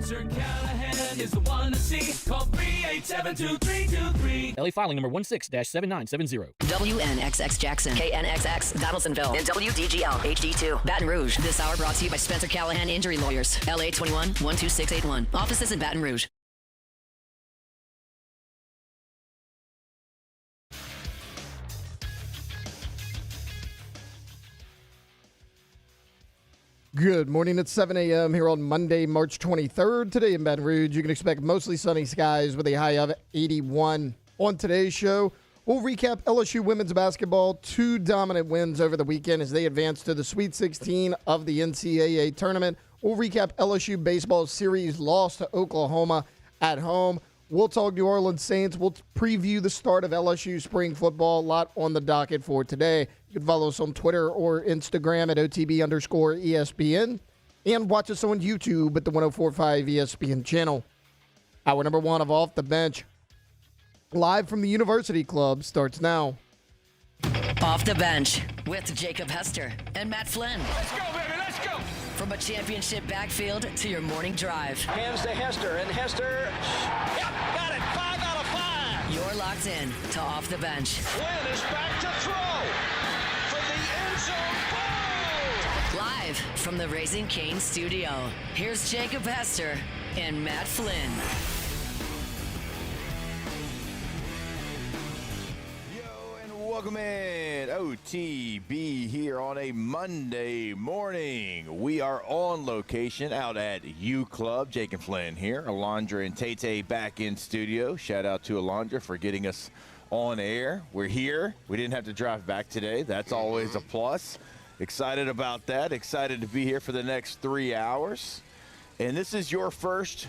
Spencer Callahan is the one to see. Call 387-2323. LA filing number 16-7970. WNXX Jackson, KNXX Donaldsonville, and WDGL HD2 Baton Rouge. This hour brought to you by Spencer Callahan Injury Lawyers. LA 21-12681. Offices in Baton Rouge. Good morning. It's 7 a.m. here on Monday, March 23rd. Today in Baton Rouge, you can expect mostly sunny skies with a high of 81. On today's show, we'll recap LSU women's basketball. 2 dominant wins over the weekend as they advance to the Sweet 16 of the NCAA tournament. We'll recap LSU baseball series loss to Oklahoma at home. We'll talk New Orleans Saints. We'll preview the start of LSU spring football. A lot on the docket for today. You can follow us on Twitter or Instagram at OTB_ESPN. And watch us on YouTube at the 104.5 ESPN channel. Hour number 1 of Off the Bench, live from the University Club, starts now. Off the Bench with Jacob Hester and Matt Flynn. Let's go, baby, let's go! From a championship backfield to your morning drive. Hands to Hester, and Hester, yep, got it, 5 out of 5. You're locked in to Off the Bench. Flynn is back to throw for the end zone. Ball! Live from the Raising Cane studio, here's Jacob Hester and Matt Flynn. Welcome in, OTB here on a Monday morning. We are on location out at U Club. Jake and Flynn here. Alondra and Tay back in studio. Shout out to Alondra for getting us on air. We're here. We didn't have to drive back today. That's always a plus. Excited about that. Excited to be here for the next 3 hours. And this is your first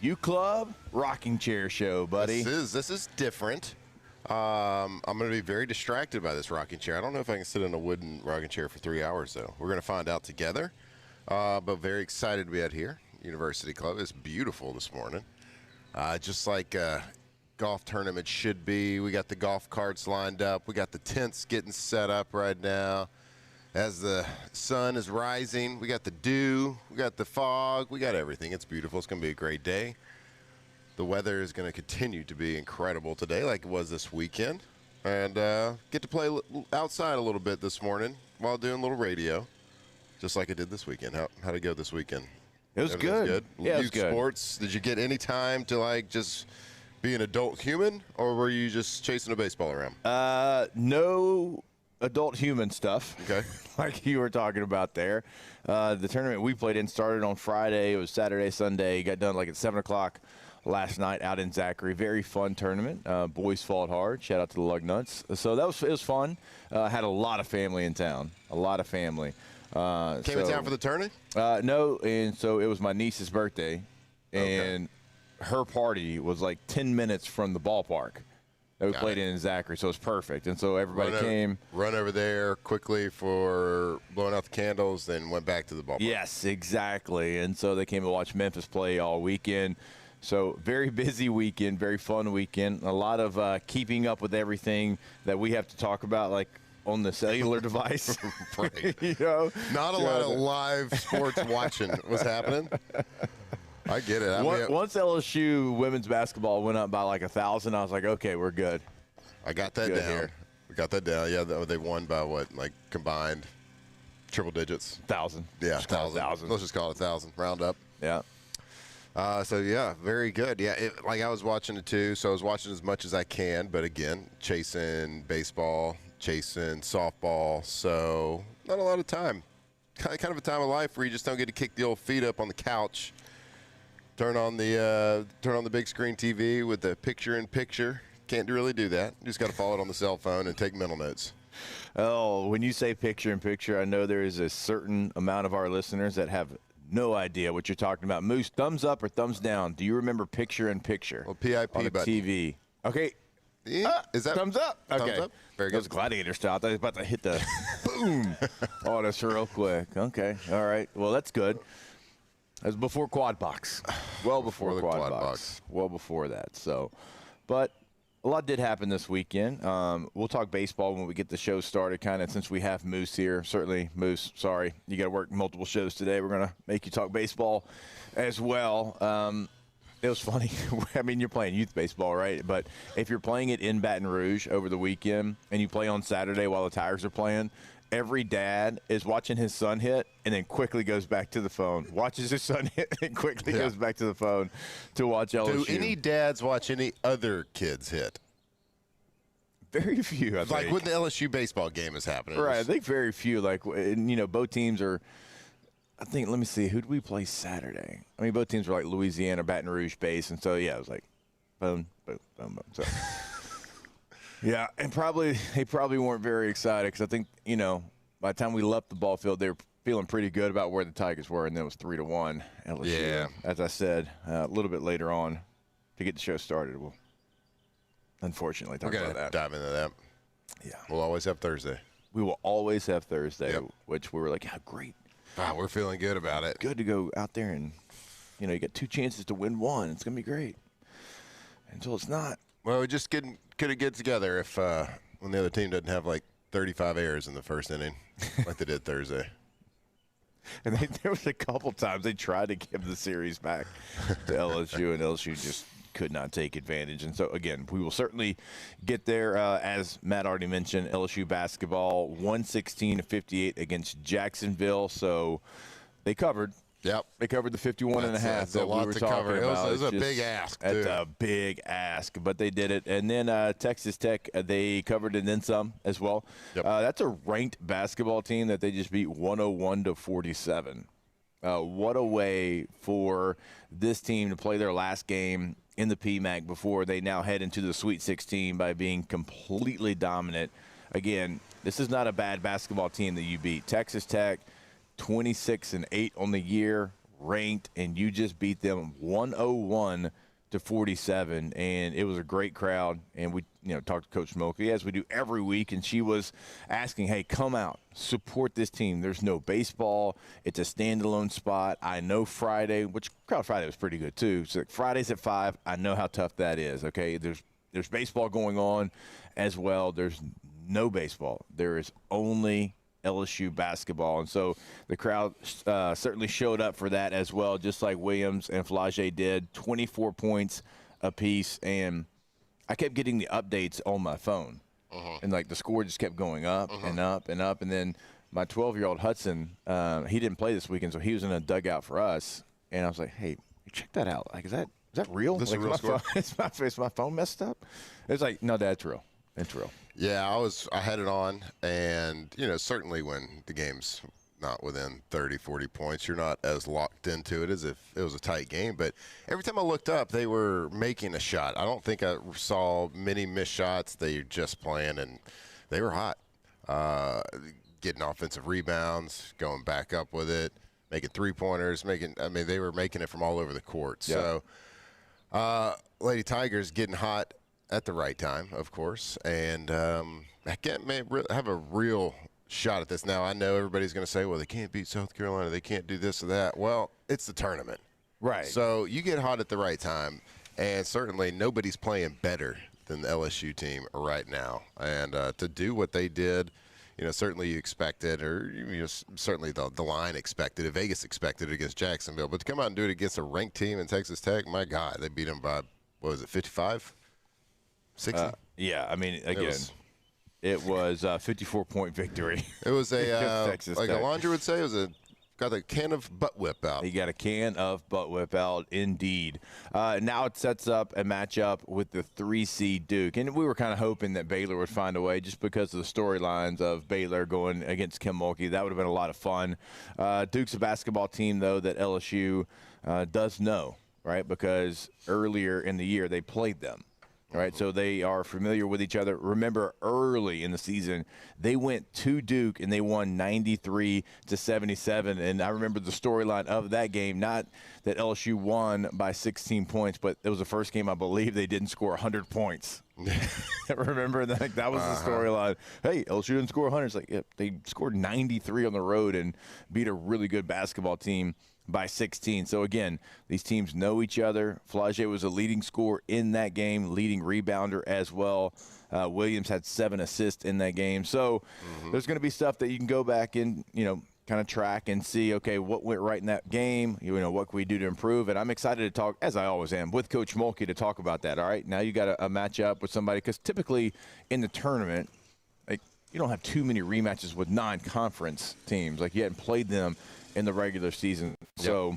U Club rocking chair show, buddy. This is different. I'm going to be very distracted by this rocking chair. I don't know if I can sit in a wooden rocking chair for 3 hours, though. We're going to find out together, but very excited to be out here. University Club is beautiful this morning, just like a golf tournament should be. We got the golf carts lined up. We got the tents getting set up right now. As the sun is rising, we got the dew, we got the fog, we got everything. It's beautiful. It's going to be a great day. The weather is going to continue to be incredible today like it was this weekend. And get to play outside a little bit this morning while doing a little radio, just like I did this weekend. How'd it go this weekend? It was good. Yeah, it was good. Sports, did you get any time to, like, just be an adult human, or were you just chasing a baseball around? No adult human stuff. Okay. Like you were talking about there. The tournament we played in started on Friday. It was Saturday, Sunday. Got done like at 7 o'clock. Last night out in Zachary. Very fun tournament. Boys fought hard. Shout out to the Lugnuts. So it was fun. Had a lot of family in town. A lot of family. Came in town for the tourney? No, and so it was my niece's birthday, and her party was like 10 minutes from the ballpark that we played in Zachary, so it was perfect. And so everybody came. Run over there quickly for blowing out the candles, then went back to the ballpark. Yes, exactly. And so they came to watch Memphis play all weekend. So very busy weekend, very fun weekend. A lot of keeping up with everything that we have to talk about, like on the cellular device. Right. You know? Not a lot of live sports watching was happening. I get it. Once LSU women's basketball went up by like 1,000, I was like, okay, we're good. I got that down. Here. We got that down. Yeah, they won by what, like combined triple digits? 1,000. Yeah, 1,000. Let's just call it 1,000. Round up. Yeah. So, yeah, very good. Yeah, like I was watching it too, so I was watching as much as I can. But, again, chasing baseball, chasing softball. So not a lot of time. Kind of a time of life where you just don't get to kick the old feet up on the couch, turn on the big screen TV with the picture-in-picture. Can't really do that. You just got to follow it on the cell phone and take mental notes. Oh, when you say picture-in-picture, I know there is a certain amount of our listeners that have – no idea what you're talking about. Moose, thumbs up or thumbs down? Do you remember picture-in-picture? Well, PIP on the button. TV. Okay. Yeah. Is that thumbs up? Okay. Thumbs up. Very good. That was gladiator style. I thought I was about to hit the boom on us real quick. Okay. All right. Well, that's good. That was before Quad Box. Well before the Quad Box. Well before that. So, but A lot did happen this weekend. We'll talk baseball when we get the show started, kind of since we have Moose here. Certainly, Moose, sorry, you got to work multiple shows today. We're going to make you talk baseball as well. It was funny. I mean, you're playing youth baseball, right? But if you're playing it in Baton Rouge over the weekend and you play on Saturday while the Tigers are playing, every dad is watching his son hit and then quickly goes back to the phone, watches his son hit and quickly goes back to the phone to watch LSU. Do any dads watch any other kids hit? Very few, I think. Like when the LSU baseball game is happening. Right, I think very few. Like, both teams are – I think, let me see, who did we play Saturday? I mean, both teams were like Louisiana, Baton Rouge base, and so, yeah, it was like boom, boom, boom, boom. So, yeah, and they probably weren't very excited because I think, by the time we left the ball field, they were feeling pretty good about where the Tigers were, and then it was 3-1 LSU. Yeah. As I said, a little bit later on to get the show started, we'll unfortunately talk about that. Dive into that. Yeah. We'll always have Thursday. We will always have Thursday, which we were like, yeah, great. Wow, we're feeling good about it. Good to go out there and, you got 2 chances to win one. It's going to be great. Until it's not. Well, we just could have get together if when the other team doesn't have like 35 errors in the first inning like they did Thursday. And there was a couple times they tried to give the series back to LSU, and LSU just could not take advantage. And so, again, we will certainly get there. As Matt already mentioned, LSU basketball 116-58 against Jacksonville. So they covered. Yep. They covered the 51.5 that we were talking about. It was a big ask, too. It's a big ask, but they did it. And then Texas Tech, they covered and then some as well. Yep. That's a ranked basketball team that they just beat 101-47. What a way for this team to play their last game in the PMAC before they now head into the Sweet 16 by being completely dominant. Again, this is not a bad basketball team that you beat. Texas Tech, 26-8 on the year, ranked, and you just beat them 101-47, and it was a great crowd. And we, talked to Coach Smokey as we do every week, and she was asking, "Hey, come out, support this team. There's no baseball. It's a standalone spot. I know Friday, which Crowd Friday was pretty good too. So Fridays at 5. I know how tough that is. Okay, there's baseball going on as well. There's no baseball. There is only LSU basketball, and so the crowd certainly showed up for that as well, just like Williams and Flage did. 24 points apiece, and I kept getting the updates on my phone, and like the score just kept going up and up and up. And then my 12-year-old Hudson, he didn't play this weekend, so he was in a dugout for us, and I was like, "Hey, check that out! Like, is that real? This is like, a real score? Is my phone messed up?" It's like, "No, Dad, it's real. It's real." Yeah, I had it on, and certainly when the game's not within 30, 40 points, you're not as locked into it as if it was a tight game. But every time I looked up, they were making a shot. I don't think I saw many missed shots. They were just playing, and they were hot. Getting offensive rebounds, going back up with it, making three-pointers, they were making it from all over the court. Yeah. So, Lady Tigers getting hot at the right time, of course, and may have a real shot at this. Now, I know everybody's going to say, well, they can't beat South Carolina. They can't do this or that. Well, it's the tournament. Right. So you get hot at the right time, and certainly nobody's playing better than the LSU team right now. And to do what they did, certainly you expected, or certainly the line expected it, Vegas expected it against Jacksonville. But to come out and do it against a ranked team in Texas Tech, my God, they beat them by, 55? 60? Yeah, I mean, again, it was a 54-point victory. It was a, Texas like Tech. Alondra would say, got a can of butt whip out. He got a can of butt whip out, indeed. Now it sets up a matchup with the 3-seed Duke. And we were kind of hoping that Baylor would find a way just because of the storylines of Baylor going against Kim Mulkey. That would have been a lot of fun. Duke's a basketball team, though, that LSU does know, right? Because earlier in the year they played them. All right, so they are familiar with each other. Remember, early in the season, they went to Duke and they won 93-77. And I remember the storyline of that game, not that LSU won by 16 points, but it was the first game I believe they didn't score 100 points. Remember that? That was the storyline. Hey, LSU didn't score 100. It's like, yep, they scored 93 on the road and beat a really good basketball team by 16. So, again, these teams know each other. Flage was a leading scorer in that game, leading rebounder as well. Williams had 7 assists in that game. So there's going to be stuff that you can go back and, kind of track and see, okay, what went right in that game? What can we do to improve? And I'm excited to talk, as I always am, with Coach Mulkey to talk about that, all right? Now you got a matchup with somebody, because typically in the tournament, like, you don't have too many rematches with non-conference teams. Like, you hadn't played them in the regular season. Yep. So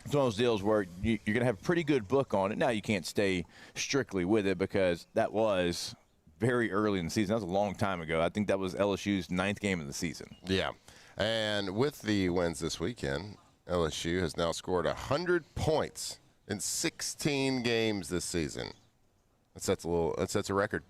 it's one of those deals where you're going to have a pretty good book on it. Now you can't stay strictly with it, because that was very early in the season. That was a long time ago. I think that was LSU's 9th game of the season. Yeah. And with the wins this weekend, LSU has now scored 100 points in 16 games this season. That's a record.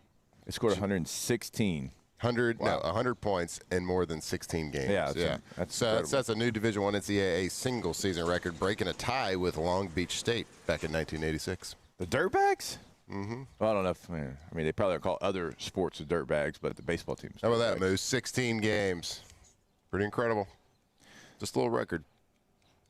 They scored 116. 100 points in more than 16 games. Yeah, that's a new Division I NCAA single season record, breaking a tie with Long Beach State back in 1986. The Dirtbags? Mm-hmm. Well, I don't know if they probably call other sports the Dirtbags, but the baseball teams. How about that, Moose? 16 games. Pretty incredible. Just a little record.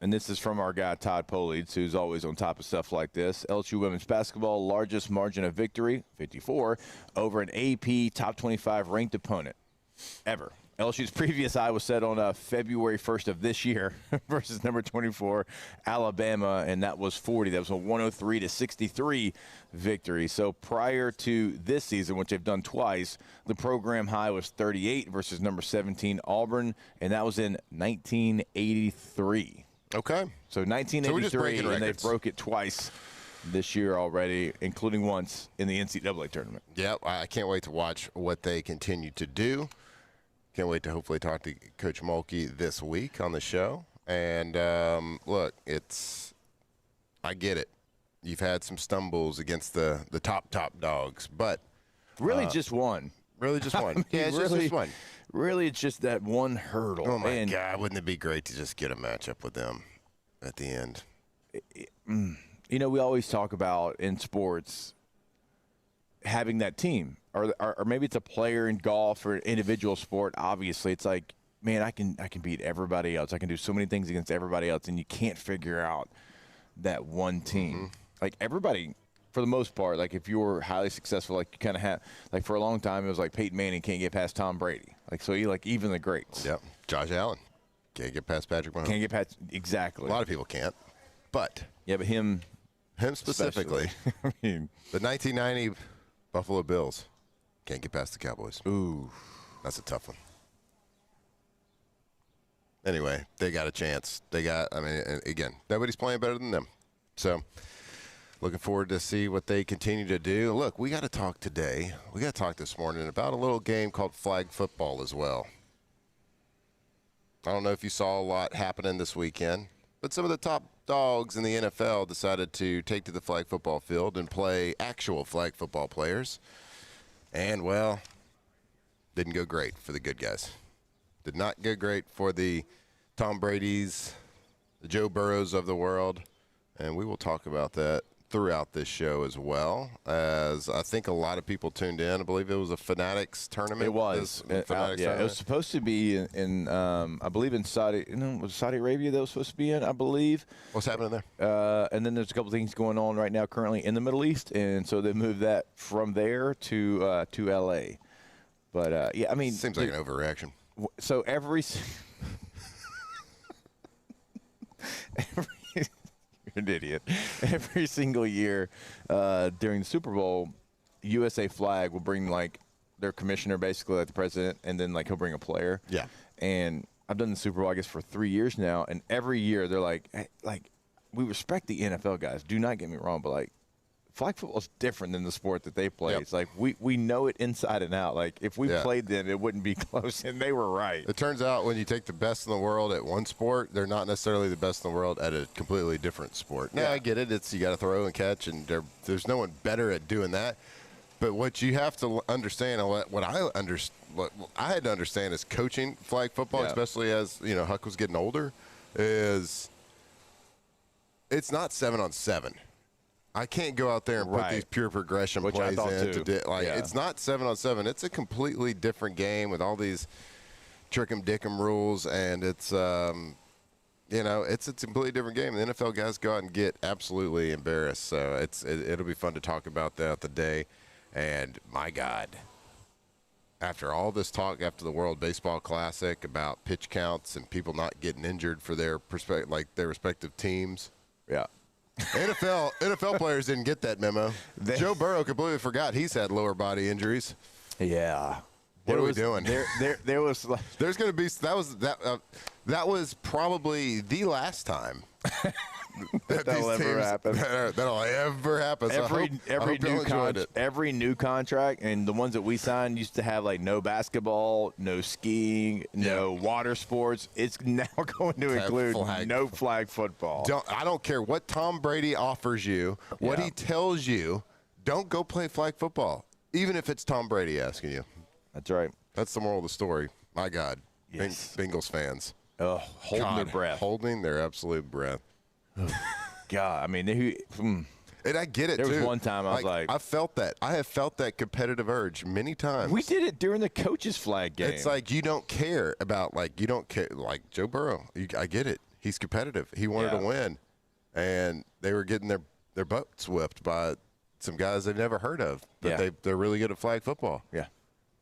And this is from our guy, Todd Polides, who's always on top of stuff like this. LSU women's basketball, largest margin of victory, 54, over an AP top 25 ranked opponent ever. LSU's previous eye was set on February 1st of this year versus number 24, Alabama, and that was 40. That was a 103-63 victory. So prior to this season, which they've done twice, the program high was 38 versus number 17, Auburn, and that was in 1983. Okay. So 1983, and they've broke it twice this year already, including once in the NCAA tournament. Yep, I can't wait to watch what they continue to do. Can't wait to hopefully talk to Coach Mulkey this week on the show. And, look, I get it. You've had some stumbles against the top dogs, but really just one. Really just one. Yeah, it's just one. Really, it's just that one hurdle. Oh, my God. Wouldn't it be great to just get a matchup with them at the end? We always talk about in sports having that team. Or maybe it's a player in golf or an individual sport. Obviously, it's like, man, I can beat everybody else. I can do so many things against everybody else, and you can't figure out that one team. Mm-hmm. Like, everybody, for the most part, like, if you were highly successful, like, you kind of have, like, for a long time, it was like Peyton Manning can't get past Tom Brady. Like, so even the greats. Yep. Josh Allen can't get past Patrick Mahomes. Can't get past, exactly. A lot of people can't, but. Yeah, but him specifically. I mean, the 1990 Buffalo Bills. Can't get past the Cowboys. Ooh. That's a tough one. Anyway, they got a chance. Again, nobody's playing better than them. So, looking forward to see what they continue to do. Look, we got to talk today. We got to talk this morning about a little game called flag football as well. I don't know if you saw a lot happening this weekend, but some of the top dogs in the NFL decided to take to the flag football field and play actual flag football players. And, well, didn't go great for the good guys. Did not go great for the Tom Brady's, the Joe Burrows of the world. And we will talk about that throughout this show as well, as I think a lot of people tuned in. I believe it was a Fanatics tournament. It was. It was supposed to be in I believe in Saudi. Was Saudi Arabia that was supposed to be in, I believe. What's happening there? And then there's a couple things going on right now currently in the Middle East, and so they moved that from there to L.A. But, yeah, I mean. Seems like an overreaction. So every you're an idiot. Every single year during the Super Bowl, USA Flag will bring, like, their commissioner, basically, like the president, and then, like, he'll bring a player. Yeah. And I've done the Super Bowl, I guess, for 3 years now, and every year they're like, hey, like, we respect the NFL guys. Do not get me wrong, but, like, flag football is different than the sport that they play. Yep. It's like we know it inside and out. Like, if we played them, it wouldn't be close, and they were right. It turns out when you take the best in the world at one sport, they're not necessarily the best in the world at a completely different sport. Now, I get it. It's you got to throw and catch, and there's no one better at doing that. But what you have to understand, and what I had to understand as coaching flag football, especially as Huck was getting older, is it's not 7-on-7. I can't go out there and put these pure progression plays in. It's not 7-on-7. It's a completely different game with all these trick 'em dick 'em rules, and it's it's a completely different game. The NFL guys go out and get absolutely embarrassed. So it'll be fun to talk about that the day. And my God, after all this talk after the World Baseball Classic about pitch counts and people not getting injured for their respective teams, yeah. NFL players didn't get that memo. Joe Burrow completely forgot he's had lower body injuries. Yeah. What are we doing? There was like, there's going to be that was probably the last time that'll ever happen. That'll ever happen. So every new contract, and the ones that we signed used to have like no basketball, no skiing, no water sports. It's now going to include no flag football. I don't care what Tom Brady offers you, what he tells you. Don't go play flag football, even if it's Tom Brady asking you. That's right. That's the moral of the story. My God, yes. Bengals fans. Holding their breath. Holding their absolute breath. God, I mean, and I get it, there too. was one time I was like. I felt that. I have felt that competitive urge many times. We did it during the coaches' flag game. It's like you don't care about, like Joe Burrow. I get it. He's competitive. He wanted to win. And they were getting their butts whipped by some guys they've never heard of. But they're really good at flag football. Yeah.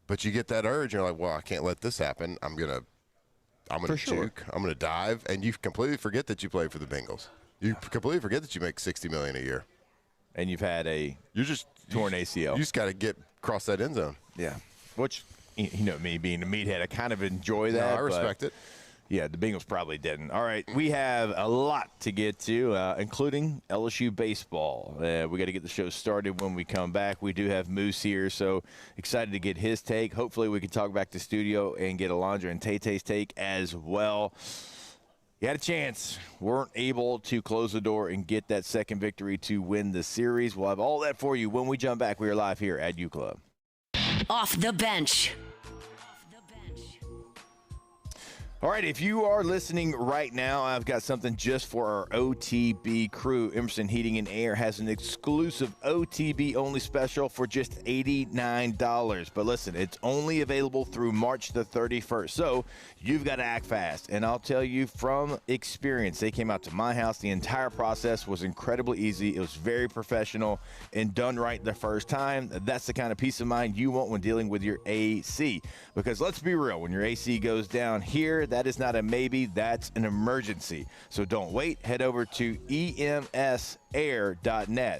But you get that urge, and you're like, well, I can't let this happen. I'm gonna juke. I'm gonna dive, and you completely forget that you played for the Bengals. You completely forget that you make $60 million a year, and you've had torn ACL. You just got to get across that end zone. Yeah, which me being a meathead, I kind of enjoy that. No, I respect it. Yeah, the Bengals probably didn't. All right, we have a lot to get to, including LSU baseball. We got to get the show started when we come back. We do have Moose here, so excited to get his take. Hopefully we can talk back to studio and get Alondra and Tay-Tay's take as well. You had a chance. Weren't able to close the door and get that second victory to win the series. We'll have all that for you when we jump back. We are live here at U Club. Off the bench. All right, if you are listening right now, I've got something just for our OTB crew. Emerson Heating and Air has an exclusive OTB-only special for just $89. But listen, it's only available through March the 31st, so you've got to act fast. And I'll tell you from experience, they came out to my house. The entire process was incredibly easy. It was very professional and done right the first time. That's the kind of peace of mind you want when dealing with your AC. Because let's be real, when your AC goes down here, that is not a maybe, that's an emergency. So don't wait. Head over to emsair.net.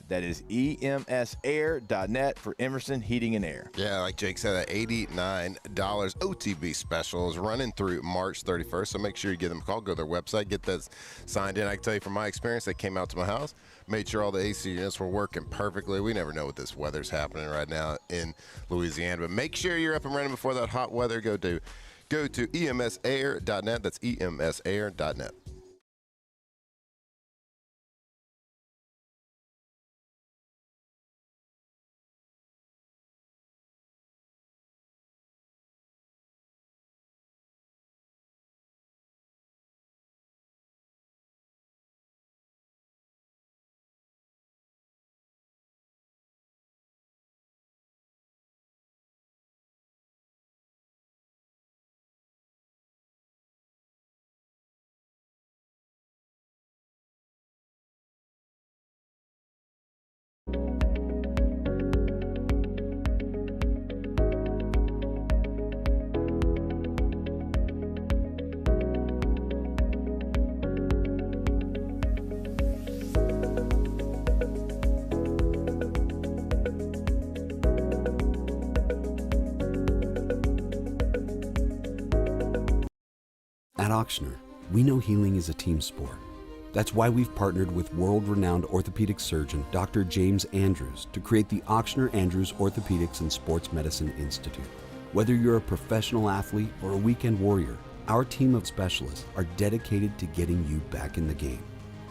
That is emsair.net for Emerson Heating and Air. Yeah, like Jake said, that $89 OTB special is running through March 31st, so make sure you give them a call. Go to their website, get that signed in. I can tell you from my experience, they came out to my house, made sure all the AC units were working perfectly. We never know what this weather's happening right now in Louisiana, but make sure you're up and running before that hot weather. Go to emsair.net. That's emsair.net. At Auctioner, we know healing is a team sport. That's why we've partnered with world-renowned orthopedic surgeon Dr. James Andrews to create the Auctioner Andrews Orthopedics and Sports Medicine Institute. Whether you're a professional athlete or a weekend warrior, our team of specialists are dedicated to getting you back in the game.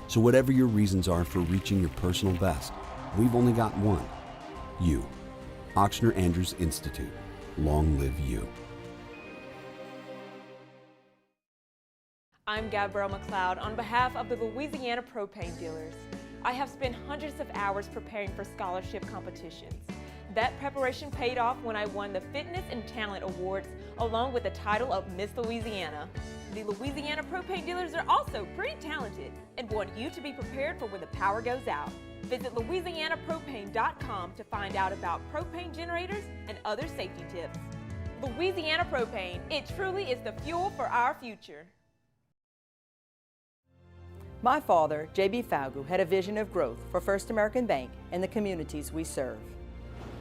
So whatever your reasons are for reaching your personal best, we've only got one: you. Auctioner Andrews Institute. Long live you. I'm Gabrielle McLeod on behalf of the Louisiana Propane Dealers. I have spent hundreds of hours preparing for scholarship competitions. That preparation paid off when I won the Fitness and Talent Awards along with the title of Miss Louisiana. The Louisiana propane dealers are also pretty talented and want you to be prepared for when the power goes out. Visit LouisianaPropane.com to find out about propane generators and other safety tips. Louisiana Propane, it truly is the fuel for our future. My father, J.B. Falgu, had a vision of growth for First American Bank and the communities we serve.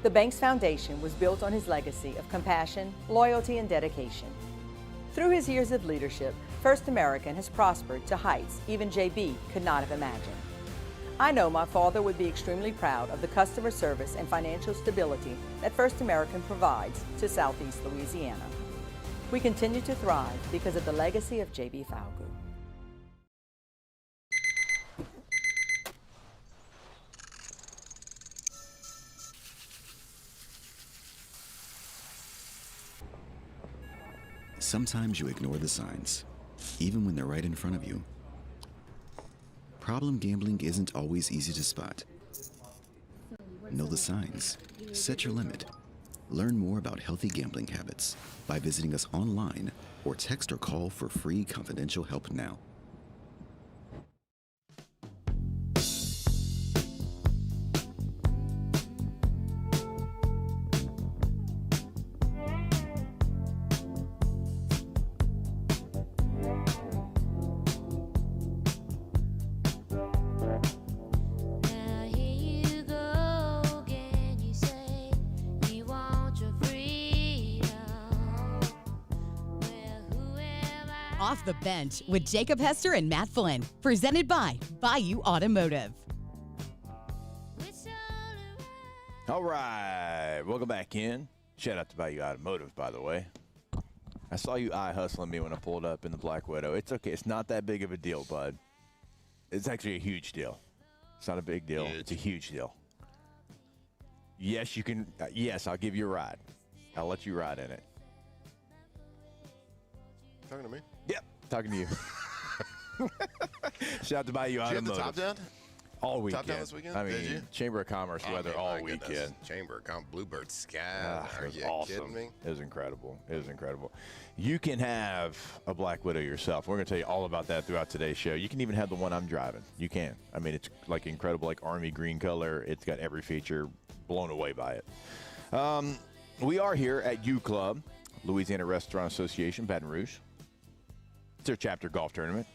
The bank's foundation was built on his legacy of compassion, loyalty, and dedication. Through his years of leadership, First American has prospered to heights even J.B. could not have imagined. I know my father would be extremely proud of the customer service and financial stability that First American provides to Southeast Louisiana. We continue to thrive because of the legacy of J.B. Falgu. Sometimes you ignore the signs, even when they're right in front of you. Problem gambling isn't always easy to spot. Know the signs. Set your limit. Learn more about healthy gambling habits by visiting us online or text or call for free confidential help now. Off the Bench with Jacob Hester and Matt Flynn, presented by Bayou Automotive. All right, welcome back in. Shout out to Bayou Automotive, by the way. I saw you eye hustling me when I pulled up in the Black Widow. It's okay. It's not that big of a deal, bud. It's actually a huge deal. It's not a big deal. It's a huge deal. Yes, you can. Yes, I'll give you a ride. I'll let you ride in it. Talking to me? Yep, talking to you. Shout out to Bayou Automotive. Did you have the top down? All weekend. Top down this weekend? I mean, Did you? Chamber of Commerce weather man, all my weekend. goodness. Chamber of Commerce, Bluebird Sky. Are It was you awesome. kidding me? It was incredible. It was incredible. You can have a Black Widow yourself. We're going to tell you all about that throughout today's show. You can even have the one I'm driving. You can. I mean, it's like incredible, like army green color. It's got every feature. Blown away by it. We are here at U Club, Louisiana Restaurant Association, Baton Rouge. It's their chapter golf tournament.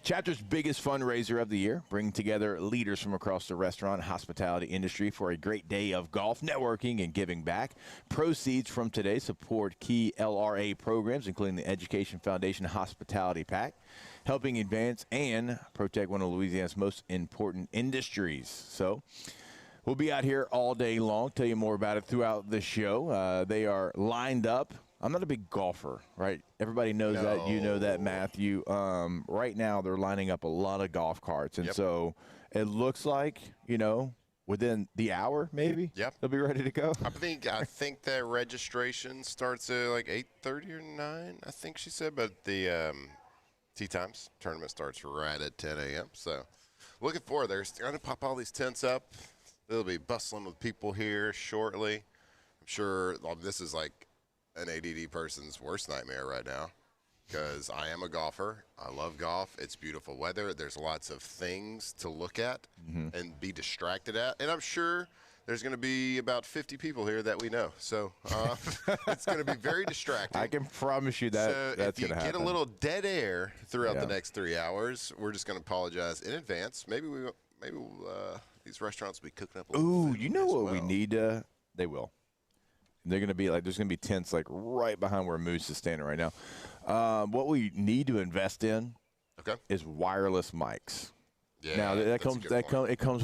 Chapter's biggest fundraiser of the year, bringing together leaders from across the restaurant and hospitality industry for a great day of golf, networking, and giving back. Proceeds from today support key LRA programs, including the Education Foundation Hospitality Pack, helping advance and protect one of Louisiana's most important industries. So we'll be out here all day long, tell you more about it throughout the show. They are lined up. I'm not a big golfer, right? Everybody knows that. You know that, Matthew. Right now, they're lining up a lot of golf carts. And so it looks like, you know, within the hour, maybe, they'll be ready to go. I think that registration starts at like 8:30 or 9, I think she said. But the tee times tournament starts right at 10 a.m. So looking forward. They're going to pop all these tents up. They'll be bustling with people here shortly. I'm sure this is like an ADD person's worst nightmare right now because I am a golfer. I love golf. It's beautiful weather. There's lots of things to look at and be distracted at. And I'm sure there's going to be about 50 people here that we know. So it's going to be very distracting. I can promise you that that's going to happen. If you get a little dead air throughout the next 3 hours, we're just going to apologize in advance. Maybe these restaurants will be cooking up a little food. You know what we need? They will. They're going to be like, there's going to be tents like right behind where Moose is standing right now. What we need to invest in is wireless mics. Yeah, now it comes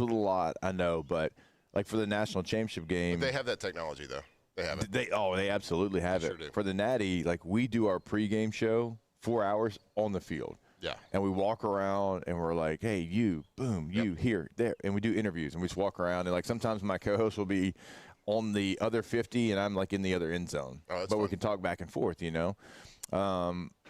with a lot, I know, but like for the national championship game, but they have that technology though. They have it. They absolutely have it. Sure do. For the Natty, like we do our pregame show 4 hours on the field. Yeah. And we walk around and we're like, hey, you, boom, you, here, there. And we do interviews and we just walk around. And like sometimes my co-host will be on the other 50 and I'm like in the other end zone. But we can talk back and forth, you know.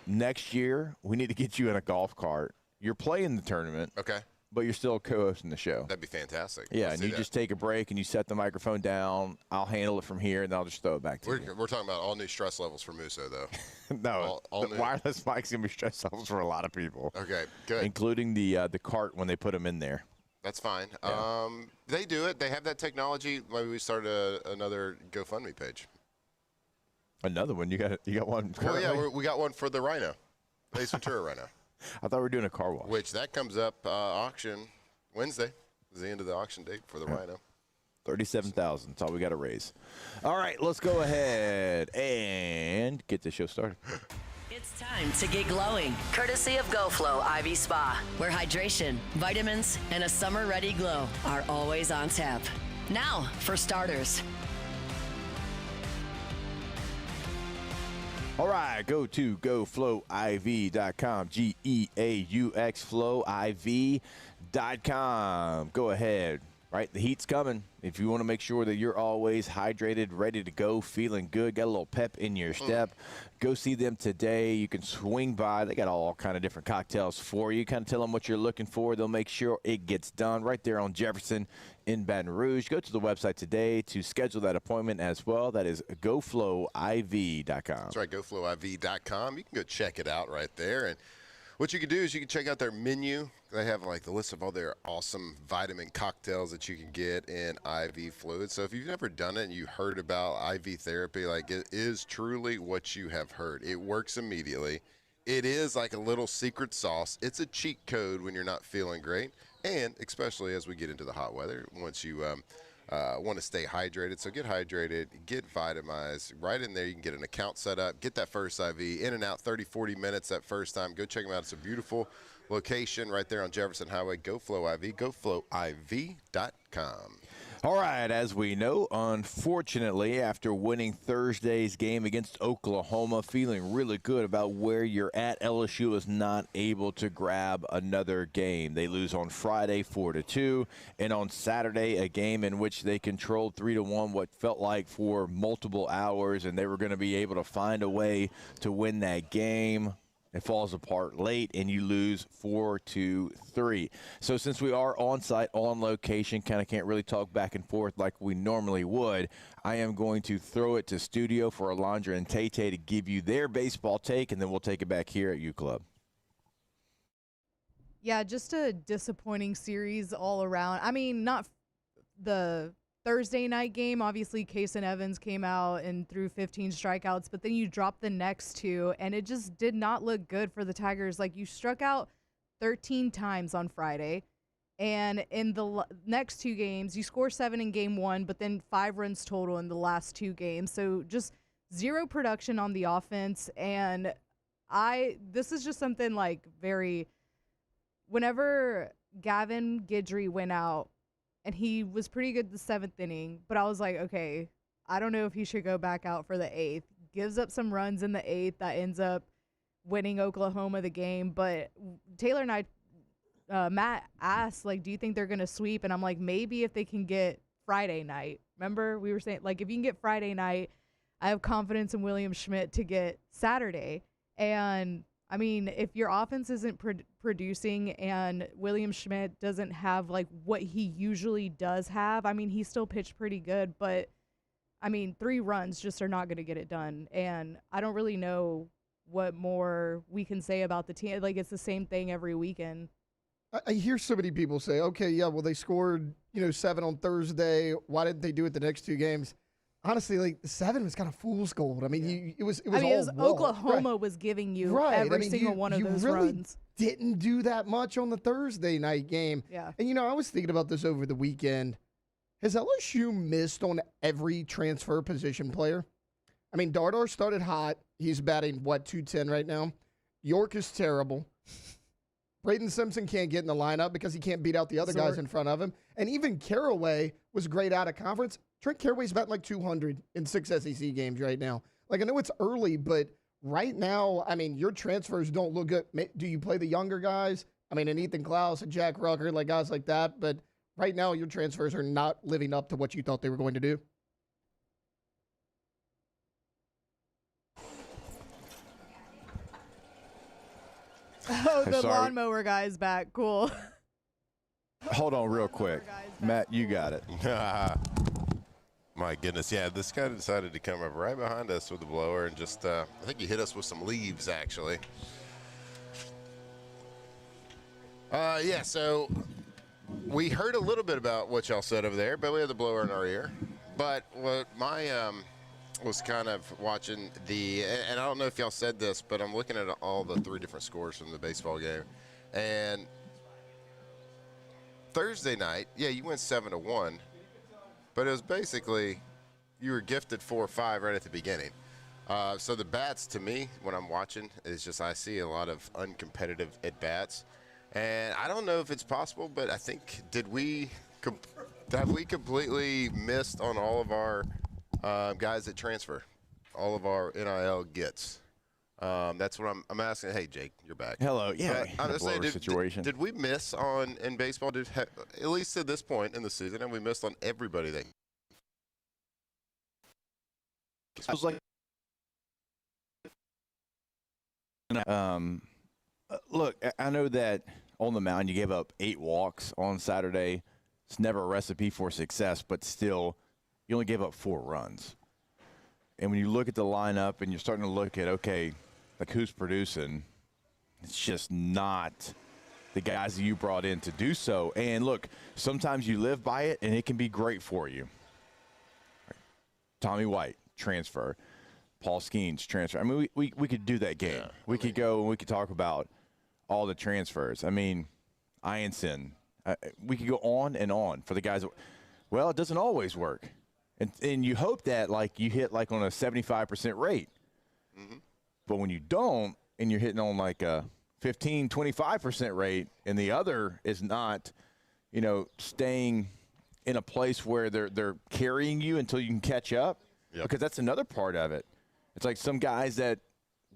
Next year, we need to get you in a golf cart. You're playing the tournament. Okay. but you're still co-hosting the show. That'd be fantastic. Yeah, Let's and do you that. just take a break and you set the microphone down. I'll handle it from here, and I'll just throw it back to you. We're talking about all new stress levels for Musso, though. No, all the new. wireless mic's going to be stress levels for a lot of people. Okay, good. Including the cart when they put them in there. That's fine. Yeah. They do it. They have that technology. Maybe we start another GoFundMe page. Another one? You got one currently? Well, yeah, we got one for the Rhino, Ace Ventura Rhino. I thought we were doing a car wash. Which that comes up auction Wednesday. Is the end of the auction date for the Rhino. $37,000. That's all we got to raise. All right, let's go ahead and get the show started. It's time to get glowing, courtesy of GoFlow IV Spa, where hydration, vitamins, and a summer-ready glow are always on tap. Now, for starters. All right, go to GoFlowIV.com, G-E-A-U-X, FlowIV.com. Go ahead, right? The heat's coming. If you want to make sure that you're always hydrated, ready to go, feeling good, got a little pep in your step, go see them today. You can swing by. They got all kind of different cocktails for you. Kind of tell them what you're looking for. They'll make sure it gets done right there on Jefferson in Baton Rouge. Go to the website today to schedule that appointment as well. That is GoFlowIV.com. That's right, GoFlowIV.com. You can go check it out right there. And what you can do is you can check out their menu. They have like the list of all their awesome vitamin cocktails that you can get in IV fluid. So if you've never done it and you heard about IV therapy, like it is truly what you have heard. It works immediately. It is like a little secret sauce. It's a cheat code when you're not feeling great, and especially as we get into the hot weather, once you want to stay hydrated. So get hydrated, get vitamized. Right in there, you can get an account set up, get that first IV, in and out 30, 40 minutes that first time. Go check them out. It's a beautiful location right there on Jefferson Highway. GoFlow IV, GoFlowIV.com. All right, as we know, unfortunately, after winning Thursday's game against Oklahoma, feeling really good about where you're at, LSU is not able to grab another game. They lose on Friday 4-2, and on Saturday, a game in which they controlled 3-1 what felt like for multiple hours, and they were going to be able to find a way to win that game. It falls apart late, and you lose 4-3. So since we are on site, on location, kind of can't really talk back and forth like we normally would, I am going to throw it to studio for Alondra and Tay-Tay to give you their baseball take, and then we'll take it back here at U Club. Yeah, just a disappointing series all around. I mean, not the Thursday night game, obviously Case and Evans came out and threw 15 strikeouts, but then you dropped the next two, and it just did not look good for the Tigers. Like, you struck out 13 times on Friday, and in the next two games, you score 7 in game 1, but then 5 runs total in the last 2 games. So just zero production on the offense, and this is just something like whenever Gavin Guidry went out, and he was pretty good the 7th inning, but I was like, okay, I don't know if he should go back out for the 8th. Gives up some runs in the 8th that ends up winning Oklahoma the game. But Taylor and Matt asked, like, do you think they're going to sweep? And I'm like, maybe if they can get Friday night. Remember, we were saying, like, if you can get Friday night, I have confidence in William Schmidt to get Saturday. And I mean, if your offense isn't producing and William Schmidt doesn't have, like, what he usually does have, I mean, he still pitched pretty good, but, I mean, 3 runs just are not going to get it done. And I don't really know what more we can say about the team. Like, it's the same thing every weekend. I hear so many people say, okay, yeah, well, they scored, 7 on Thursday. Why didn't they do it the next 2 games? Honestly, like, the 7 was kind of fool's gold. I mean, it was Oklahoma was giving you every single one of those really runs. Didn't do that much on the Thursday night game. Yeah. And, I was thinking about this over the weekend. Has LSU missed on every transfer position player? I mean, Dardar started hot. He's batting, 210 right now. York is terrible. Braden Simpson can't get in the lineup because he can't beat out the other guys in front of him. And even Caraway was great out of conference. Trent Caraway's batting like 200 in 6 SEC games right now. Like, I know it's early, but right now, I mean, your transfers don't look good. Do you play the younger guys? I mean, an Ethan Klaus, a Jack Rucker, like guys like that. But right now, your transfers are not living up to what you thought they were going to do. Oh, the lawnmower guy's back. Cool. Hold on real quick. Matt, you got it. My goodness, yeah, this guy decided to come up right behind us with the blower and just, I think he hit us with some leaves, actually. Yeah, so we heard a little bit about what y'all said over there, but we had the blower in our ear. But what my was kind of watching and I don't know if y'all said this, but I'm looking at all the 3 different scores from the baseball game. And Thursday night, yeah, you went 7-1, but it was basically you were gifted 4 or 5 right at the beginning. So the bats, to me, when I'm watching, is just I see a lot of uncompetitive at-bats. And I don't know if it's possible, but I think have we completely missed on all of our guys that transfer, all of our NIL gets? That's what I'm asking. Hey, Jake, you're back. Hello. Yeah. I'm just saying, did we miss on in baseball? At least to this point in the season, and we missed on everybody that. I was like, look, I know that on the mound you gave up 8 walks on Saturday. It's never a recipe for success, but still, you only gave up 4 runs. And when you look at the lineup and you're starting to look at, okay, like who's producing, it's just not the guys that you brought in to do so. And look, sometimes you live by it and it can be great for you. Tommy White, transfer. Paul Skeens, transfer. I mean, we could do that game. Yeah, we could go and we could talk about all the transfers. I mean, Ianson. We could go on and on for the guys. Well, it doesn't always work. And you hope that, like, you hit, like, on a 75% rate. Mm-hmm. But when you don't and you're hitting on, like, a 15, 25% rate and the other is not, staying in a place where they're carrying you until you can catch up, because that's another part of it. It's like some guys that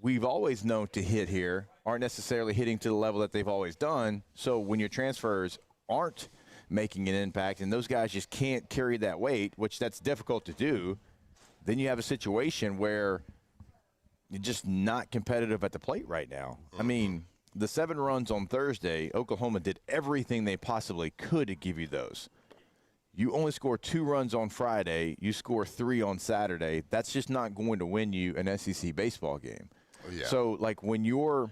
we've always known to hit here aren't necessarily hitting to the level that they've always done. So when your transfers aren't making an impact and those guys just can't carry that weight, which that's difficult to do, then you have a situation where you're just not competitive at the plate right now. Mm-hmm. I mean, the 7 runs on Thursday, Oklahoma did everything they possibly could to give you those. You only score 2 runs on Friday. You score 3 on Saturday. That's just not going to win you an SEC baseball game. Yeah. So, like, when your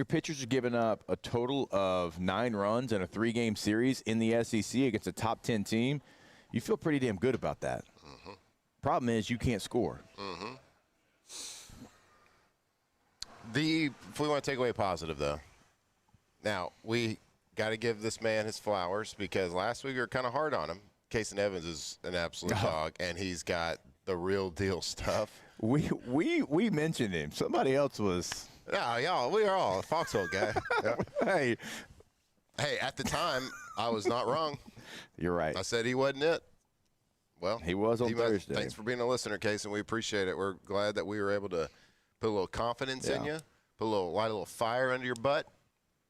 pitchers are giving up a total of 9 runs in a 3-game series in the SEC against a top 10 team, you feel pretty damn good about that. Mm-hmm. Problem is you can't score. Mm-hmm. If we want to take away positive, though, now we got to give this man his flowers, because last week we were kind of hard on him. Casey Evans is an absolute dog, and he's got the real deal stuff. We mentioned him. Somebody else was. No, y'all, we are all a foxhole guy. Yeah. Hey, at the time, I was not wrong. You're right. I said he wasn't it. Well, he was on Thursday. Thanks for being a listener, Casey, and we appreciate it. We're glad that we were able to put a little confidence in you, light a little fire under your butt,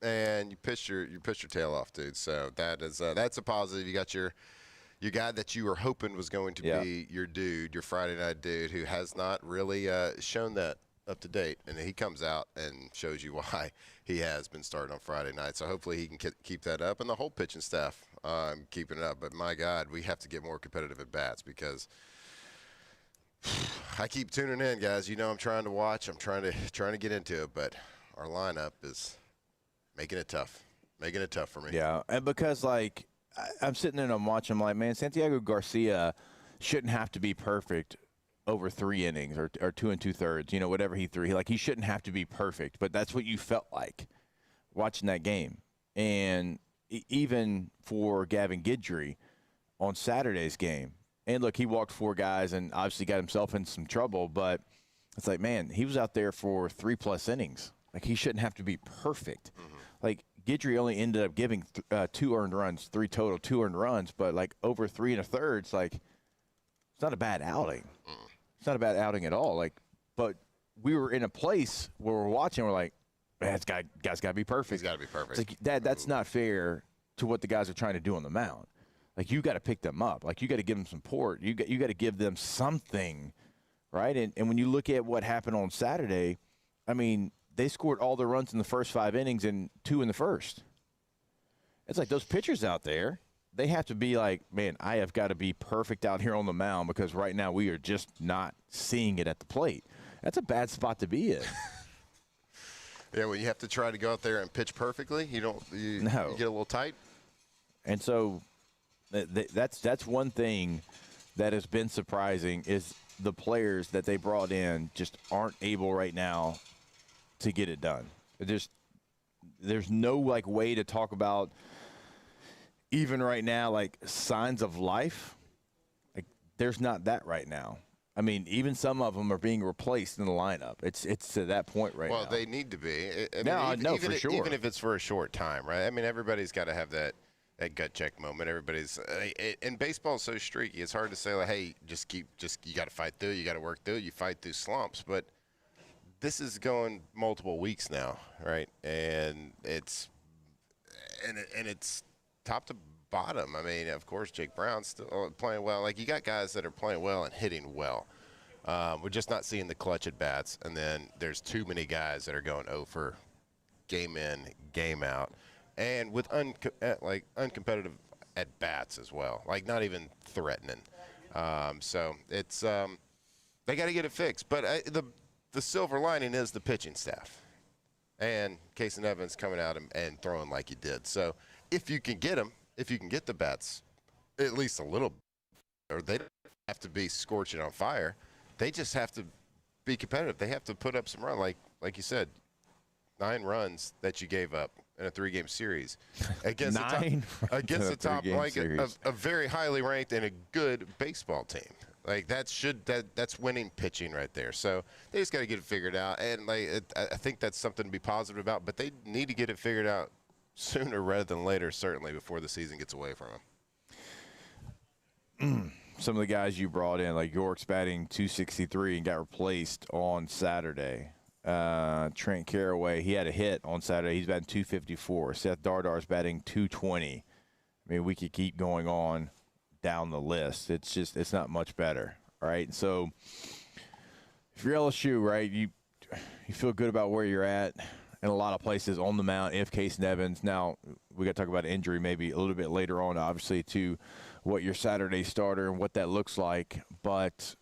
and you pitched your tail off, dude. So that's a positive. You got your guy that you were hoping was going to be your dude, your Friday night dude, who has not really shown that up to date, and he comes out and shows you why he has been starting on Friday night. So hopefully he can keep that up, and the whole pitching staff keeping it up. But my God, we have to get more competitive at bats, because I keep tuning in, guys. I'm trying to watch. I'm trying to get into it, but our lineup is making it tough for me. Yeah, and because, like, I'm sitting there and I'm watching, I'm like, man, Santiago Garcia shouldn't have to be perfect over 3 innings or 2 2/3, whatever he threw. He shouldn't have to be perfect, but that's what you felt like watching that game. And even for Gavin Guidry on Saturday's game, and look, he walked 4 guys and obviously got himself in some trouble, but it's like, man, he was out there for 3+ innings. Like, he shouldn't have to be perfect. Mm-hmm. Like, Guidry only ended up giving 2 earned runs, 3 total, 2 earned runs, but like over 3 1/3, it's like, it's not a bad outing. It's not a bad outing at all. Like, but we were in a place where we're watching, we're like, man, this guy's got to be perfect. He's got to be perfect. It's like, that's not fair to what the guys are trying to do on the mound. Like, you got to pick them up. Like, you got to give them support. You got to give them something, right? And when you look at what happened on Saturday, I mean, they scored all their runs in the first 5 innings and 2 in the first. It's like those pitchers out there, they have to be like, man, I have got to be perfect out here on the mound because right now we are just not seeing it at the plate. That's a bad spot to be in. Yeah, when you have to try to go out there and pitch perfectly, you get a little tight. And so that's one thing that has been surprising is the players that they brought in just aren't able right now to get it done. There's no like way to talk about even right now like signs of life. Like there's not that right now. I mean, even some of them are being replaced in the lineup. It's to that point right now. Well, they need to be. For sure. Even if it's for a short time, right? I mean, everybody's got to have that gut check moment. Everybody's and baseball is so streaky. It's hard to say like, hey, you got to fight through. You got to work through. You fight through slumps, but this is going multiple weeks now, right? And it's top to bottom. I mean, of course, Jake Brown's still playing well. Like, you got guys that are playing well and hitting well. We're just not seeing the clutch at bats. And then there's too many guys that are going 0 for game in, game out, and with uncompetitive at bats as well. Like, not even threatening. So it's they got to get it fixed. But the silver lining is the pitching staff and Case and Evans coming out and throwing like he did. So if you can get them. If you can get the bats at least a little, or they don't have to be scorching on fire, they just have to be competitive. They have to put up some run, like you said, 9 runs that you gave up in a 3-game series against a top like a very highly ranked and a good baseball team. Like that's winning pitching right there. So they just got to get it figured out, and I think that's something to be positive about. But they need to get it figured out sooner rather than later, certainly before the season gets away from them. Some of the guys you brought in, like York's batting .263 and got replaced on Saturday. Trent Carraway, he had a hit on Saturday. He's batting .254. Seth Dardar's batting .220. I mean, we could keep going on down the list. It's not much better, right? So if you're LSU, right, you feel good about where you're at. In a lot of places on the mound, if Case and Evans. Now, we got to talk about injury maybe a little bit later on, obviously, to what your Saturday starter and what that looks like. But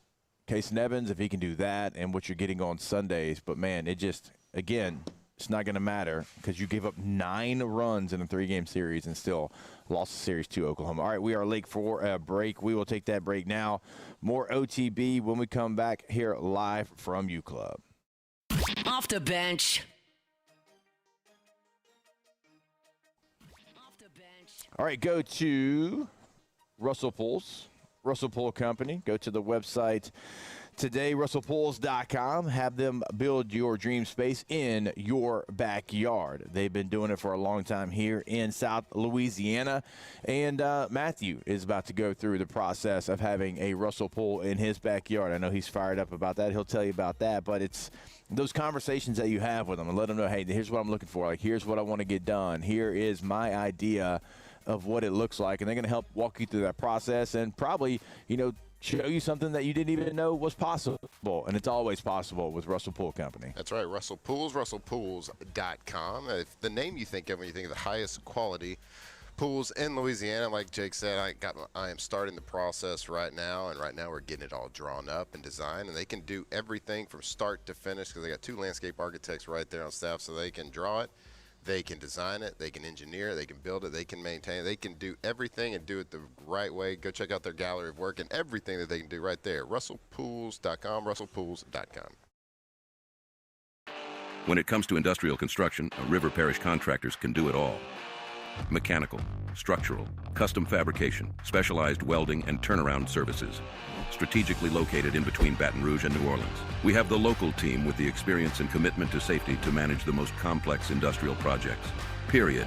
Case and Evans, if he can do that and what you're getting on Sundays. But, man, again, it's not going to matter because you gave up 9 runs in a 3-game series and still lost the series to Oklahoma. All right, we are late for a break. We will take that break now. More OTB when we come back here live from U Club. Off the bench. All right, go to Russell Pool's, Russell Pool Company. Go to the website today, russellpools.com. Have them build your dream space in your backyard. They've been doing it for a long time here in South Louisiana. And Matthew is about to go through the process of having a Russell Pool in his backyard. I know he's fired up about that. He'll tell you about that. But it's those conversations that you have with them and let them know, hey, here's what I'm looking for. Like, here's what I want to get done. Here is my idea of what it looks like. And they're going to help walk you through that process and probably, show you something that you didn't even know was possible. And it's always possible with Russell Pool Company. That's right, Russell Pools, russellpools.com. If the name you think of when you think of the highest quality pools in Louisiana, like Jake said, I am starting the process right now, and right now we're getting it all drawn up and designed, and they can do everything from start to finish because they got 2 landscape architects right there on staff, so they can draw it. They can design it, they can engineer it, they can build it, they can maintain it, they can do everything and do it the right way. Go check out their gallery of work and everything that they can do right there. russellpools.com, russellpools.com. When it comes to industrial construction, River Parish contractors can do it all. Mechanical, structural, custom fabrication, specialized welding and turnaround services. Strategically located in between Baton Rouge and New Orleans, we have the local team with the experience and commitment to safety to manage the most complex industrial projects. Period.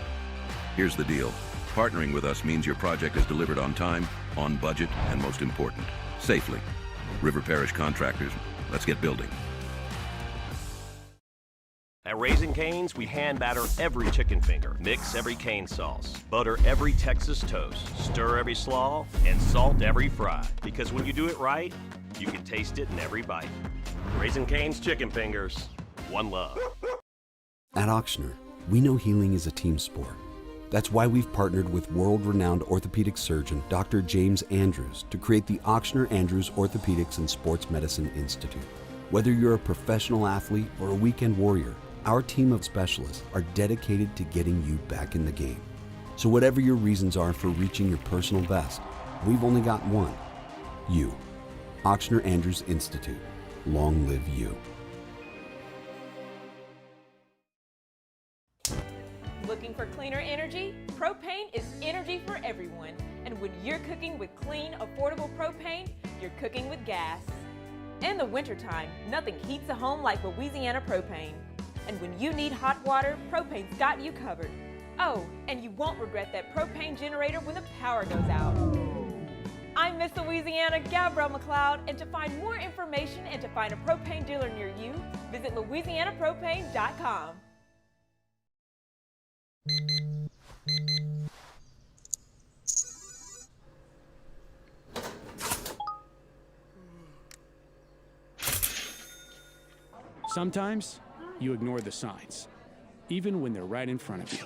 Here's the deal. Partnering with us means your project is delivered on time, on budget, and most important, safely. River Parish Contractors, let's get building. At Raising Cane's, we hand batter every chicken finger, mix every cane sauce, butter every Texas toast, stir every slaw, and salt every fry. Because when you do it right, you can taste it in every bite. Raising Cane's chicken fingers, one love. At Auctioner, we know healing is a team sport. That's why we've partnered with world-renowned orthopedic surgeon Dr. James Andrews to create the Ochsner Andrews Orthopedics and Sports Medicine Institute. Whether you're a professional athlete or a weekend warrior, our team of specialists are dedicated to getting you back in the game. So whatever your reasons are for reaching your personal best, we've only got one: you. Ochsner Andrews Institute. Long live you. Looking for cleaner energy? Propane is energy for everyone. And when you're cooking with clean, affordable propane, you're cooking with gas. In the wintertime, nothing heats a home like Louisiana propane. And when you need hot water, propane's got you covered. Oh, and you won't regret that propane generator when the power goes out. I'm Miss Louisiana, Gabrielle McLeod, and to find more information and to find a propane dealer near you, visit louisianapropane.com. Sometimes you ignore the signs, even when they're right in front of you.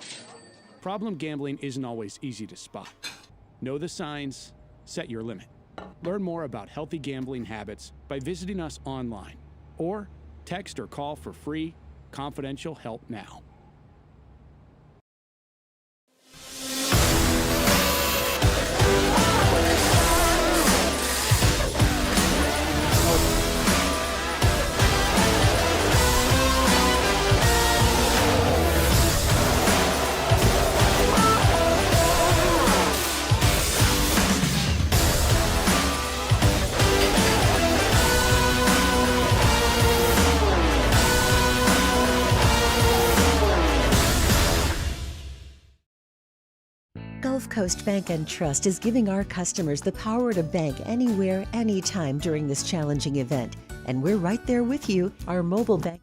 Problem gambling isn't always easy to spot. Know the signs, set your limit. Learn more about healthy gambling habits by visiting us online or text or call for free, confidential help now. Gulf Coast Bank and Trust is giving our customers the power to bank anywhere, anytime during this challenging event. And we're right there with you. Our mobile banking.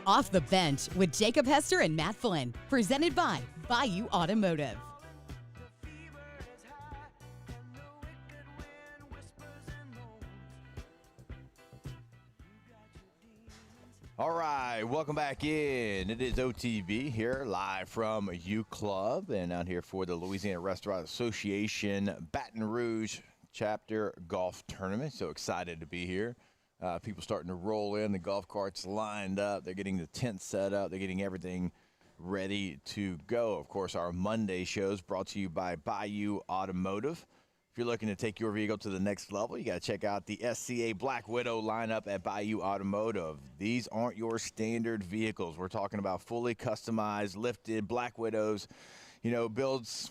Off the Bench with Jacob Hester and Matt Flynn. Presented by Bayou Automotive. All right, welcome back in. It is OTB here, live from U Club, and out here for the Louisiana Restaurant Association Baton Rouge Chapter Golf Tournament. So excited to be here. People starting to roll in. The golf carts lined up. They're getting the tent set up. They're getting everything ready to go. Of course, our Monday shows brought to you by Bayou Automotive. If you're looking to take your vehicle to the next level, you got to check out the SCA Black Widow lineup at Bayou Automotive. These aren't your standard vehicles. We're talking about fully customized, lifted Black Widows. You know, builds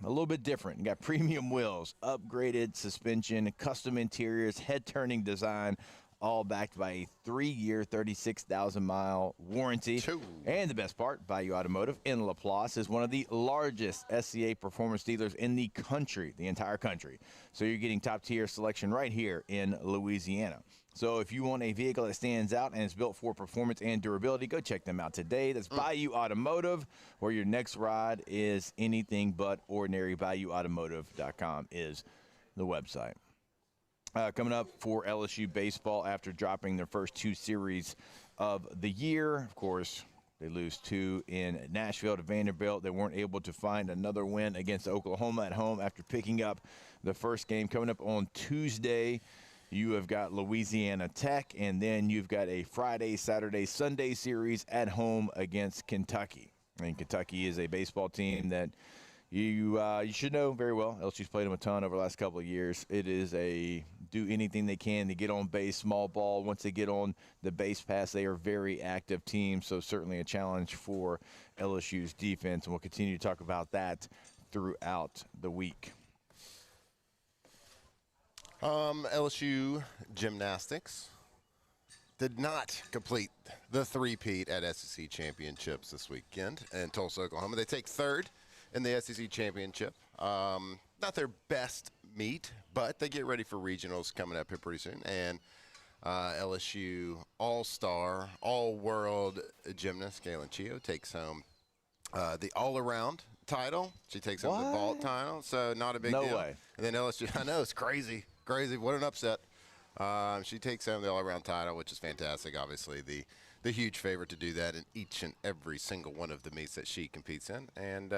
a little bit different. You got premium wheels, upgraded suspension, custom interiors, head-turning design, all backed by a 3-year, 36,000-mile warranty. And the best part, Bayou Automotive in LaPlace is one of the largest SCA performance dealers in the country, the entire country. So you're getting top-tier selection right here in Louisiana. So if you want a vehicle that stands out and is built for performance and durability, go check them out today. That's Bayou Automotive, where your next ride is anything but ordinary. BayouAutomotive.com is the website. Coming up for LSU baseball after dropping their first 2 series of the year. Of course, they lose 2 in Nashville to Vanderbilt. They weren't able to find another win against Oklahoma at home after picking up the first game. Coming up on Tuesday, you have got Louisiana Tech, and then you've got a Friday, Saturday, Sunday series at home against Kentucky. And Kentucky is a baseball team that you should know very well. LSU's played them a ton over the last couple of years. It is a do anything they can to get on base, small ball. Once they get on the base pass, they are a very active team, so certainly a challenge for LSU's defense, and we'll continue to talk about that throughout the week. LSU gymnastics did not complete the three-peat at SEC Championships this weekend in Tulsa, Oklahoma. They take third in the SEC Championship. Not their best meet, but they get ready for regionals coming up here pretty soon. And LSU all-star, all-world gymnast Galen Chio takes home the all-around title. She takes home the vault title, so not a big deal. No way. And then LSU, I know, it's crazy. Crazy. What an upset. She takes home the all-around title, which is fantastic. Obviously, the huge favorite to do that in each and every single one of the meets that she competes in. And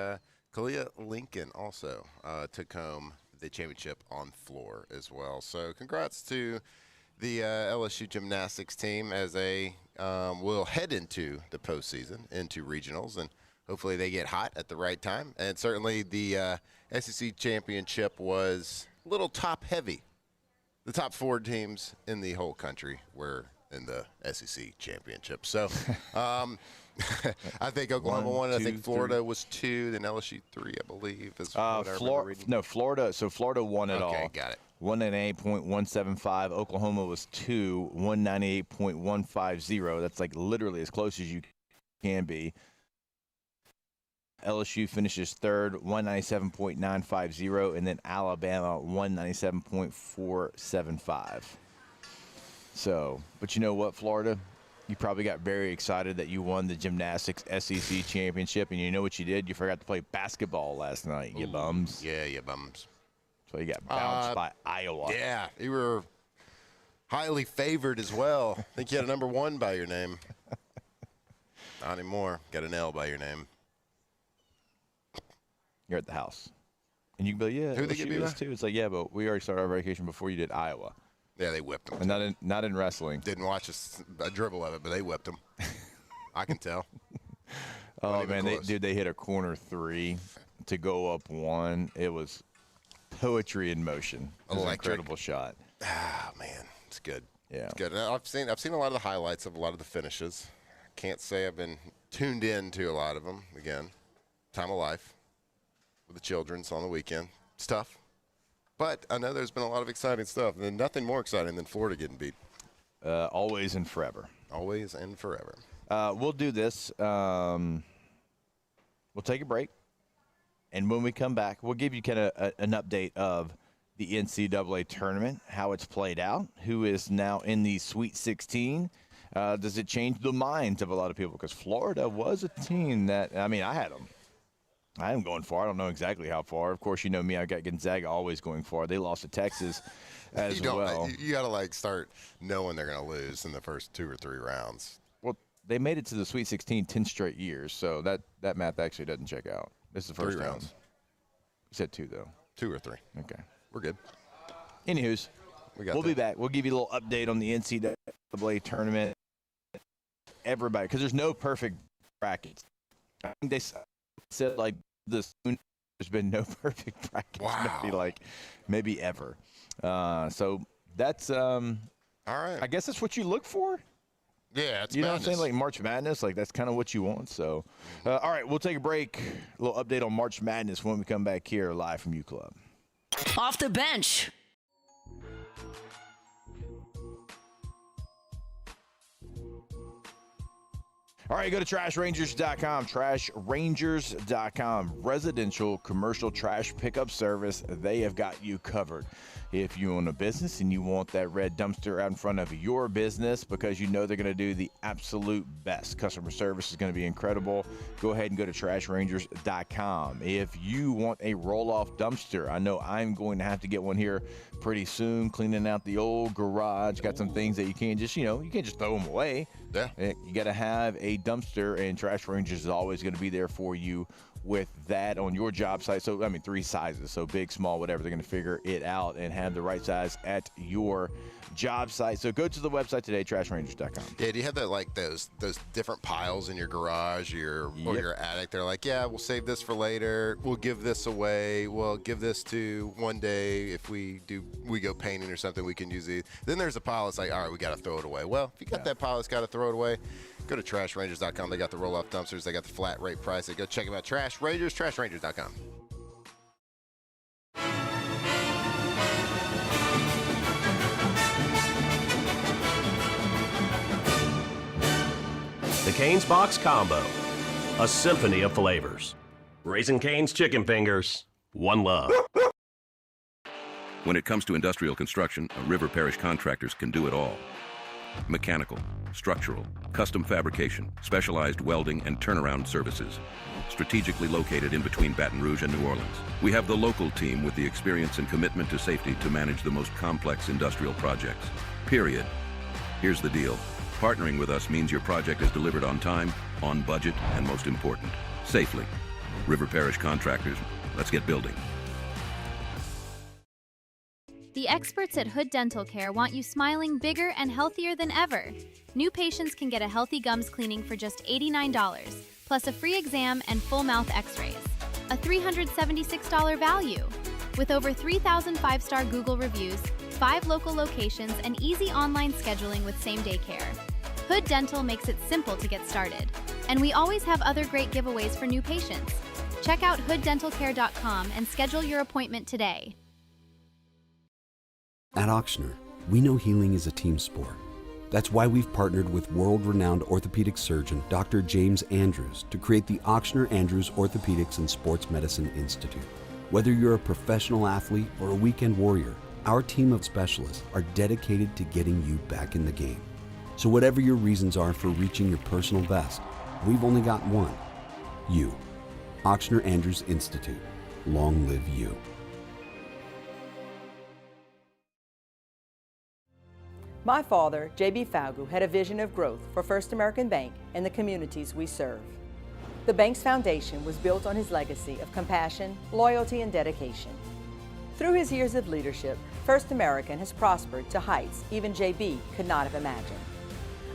Kalia Lincoln also took home the championship on floor as well. So congrats to the LSU gymnastics team as they will head into the postseason, into regionals, and hopefully they get hot at the right time. And certainly the SEC championship was a little top-heavy. The top 4 teams in the whole country were in the SEC championship. So I think Oklahoma won. I think Florida was 2, then LSU 3, I believe. Is what I remember reading. No, Florida. So Florida won it all. Okay, got it. 198.175. Oklahoma was 2, 198.150. That's like literally as close as you can be. LSU finishes third, 197.950, and then Alabama, 197.475. So, but you know what, Florida? You probably got very excited that you won the gymnastics SEC championship, and you know what you did? You forgot to play basketball last night, you bums. Yeah, you bums. So you got bounced by Iowa. Yeah, you were highly favored as well. I think you had a number 1 by your name. Not anymore. Got an L by your name. You're at the house. And you can be like, yeah, who they LSU get beat by? too. It's like, yeah, but we already started our vacation before you did Iowa. Yeah, they whipped them. And not in wrestling. Didn't watch a dribble of it, but they whipped them. I can tell. Oh, man, they hit a corner 3 to go up 1. It was poetry in motion. It was an incredible shot. Ah, man, it's good. Yeah, it's good. I've seen a lot of the highlights of a lot of the finishes. Can't say I've been tuned in to a lot of them. Again, time of life with the children's on the weekend. It's tough. But I know there's been a lot of exciting stuff, and nothing more exciting than Florida getting beat. Always and forever. Always and forever. We'll do this. We'll take a break, and when we come back, we'll give you kind of an update of the NCAA tournament, how it's played out, who is now in the Sweet 16. Does it change the minds of a lot of people? Because Florida was a team that, I mean, I had them going far. I don't know exactly how far. Of course, you know me. I got Gonzaga always going far. They lost to Texas as well. You got to, start knowing they're going to lose in the first 2 or 3 rounds. Well, they made it to the Sweet 16 10 straight years, so that math actually doesn't check out. This is the first 3 round. rounds. You said 2, though. 2 or 3. Okay. We're good. Anywho's, we'll be back. We'll give you a little update on the NCAA tournament. Everybody, because there's no perfect brackets. I think they said this. There's been no perfect brackets. Wow. Maybe ever. So that's all right. I guess that's what you look for. Yeah, it's you know madness. what I'm saying? Like March Madness, that's kind of what you want. So, all right, we'll take a break. A little update on March Madness when we come back here live from U Club. Off the bench. All right, go to trashrangers.com, trashrangers.com. Residential commercial trash pickup service. They have got you covered. If you own a business and you want that red dumpster out in front of your business because you know they're going to do the absolute best. Customer service is going to be incredible. Go ahead and go to trashrangers.com. If you want a roll-off dumpster, I know I'm going to have to get one here pretty soon, cleaning out the old garage. Got some things that you can't just, you can't just throw them away. Yeah. You got to have a dumpster, and Trash Rangers is always going to be there for you with that on your job site. So, 3 sizes. So big, small, whatever. They're going to figure it out and have the right size at your job site. So go to the website today, trashrangers.com. Yeah, do you have that those different piles in your garage or your attic? They're like, yeah, we'll save this for later. We'll give this away. We'll give this to one day if we go painting or something, we can use these. Then there's a pile that's like, all right, we got to throw it away. Well, if you got that pile that's got to throw it away, go to trashrangers.com. They got the roll-off dumpsters. They got the flat rate price. Go check them out. Trash Rangers, trashrangers.com. Cane's Box Combo, a symphony of flavors. Raising Cane's Chicken Fingers, one love. When it comes to industrial construction, River Parish Contractors can do it all. Mechanical, structural, custom fabrication, specialized welding and turnaround services. Strategically located in between Baton Rouge and New Orleans, we have the local team with the experience and commitment to safety to manage the most complex industrial projects. Period. Here's the deal. Partnering with us means your project is delivered on time, on budget, and most important, safely. River Parish Contractors, let's get building. The experts at Hood Dental Care want you smiling bigger and healthier than ever. New patients can get a healthy gums cleaning for just $89, plus a free exam and full mouth x-rays. A $376 value. With over 3,000 five-star Google reviews, 5 local locations, and easy online scheduling with same-day care. Hood Dental makes it simple to get started. And we always have other great giveaways for new patients. Check out hooddentalcare.com and schedule your appointment today. At Auctioner, we know healing is a team sport. That's why we've partnered with world-renowned orthopedic surgeon Dr. James Andrews to create the Auctioner Andrews Orthopedics and Sports Medicine Institute. Whether you're a professional athlete or a weekend warrior, our team of specialists are dedicated to getting you back in the game. So whatever your reasons are for reaching your personal best, we've only got one. You. Auctioner Andrews Institute. Long live you. My father, J.B. Falgu, had a vision of growth for First American Bank and the communities we serve. The bank's foundation was built on his legacy of compassion, loyalty, and dedication. Through his years of leadership, First American has prospered to heights even J.B. could not have imagined.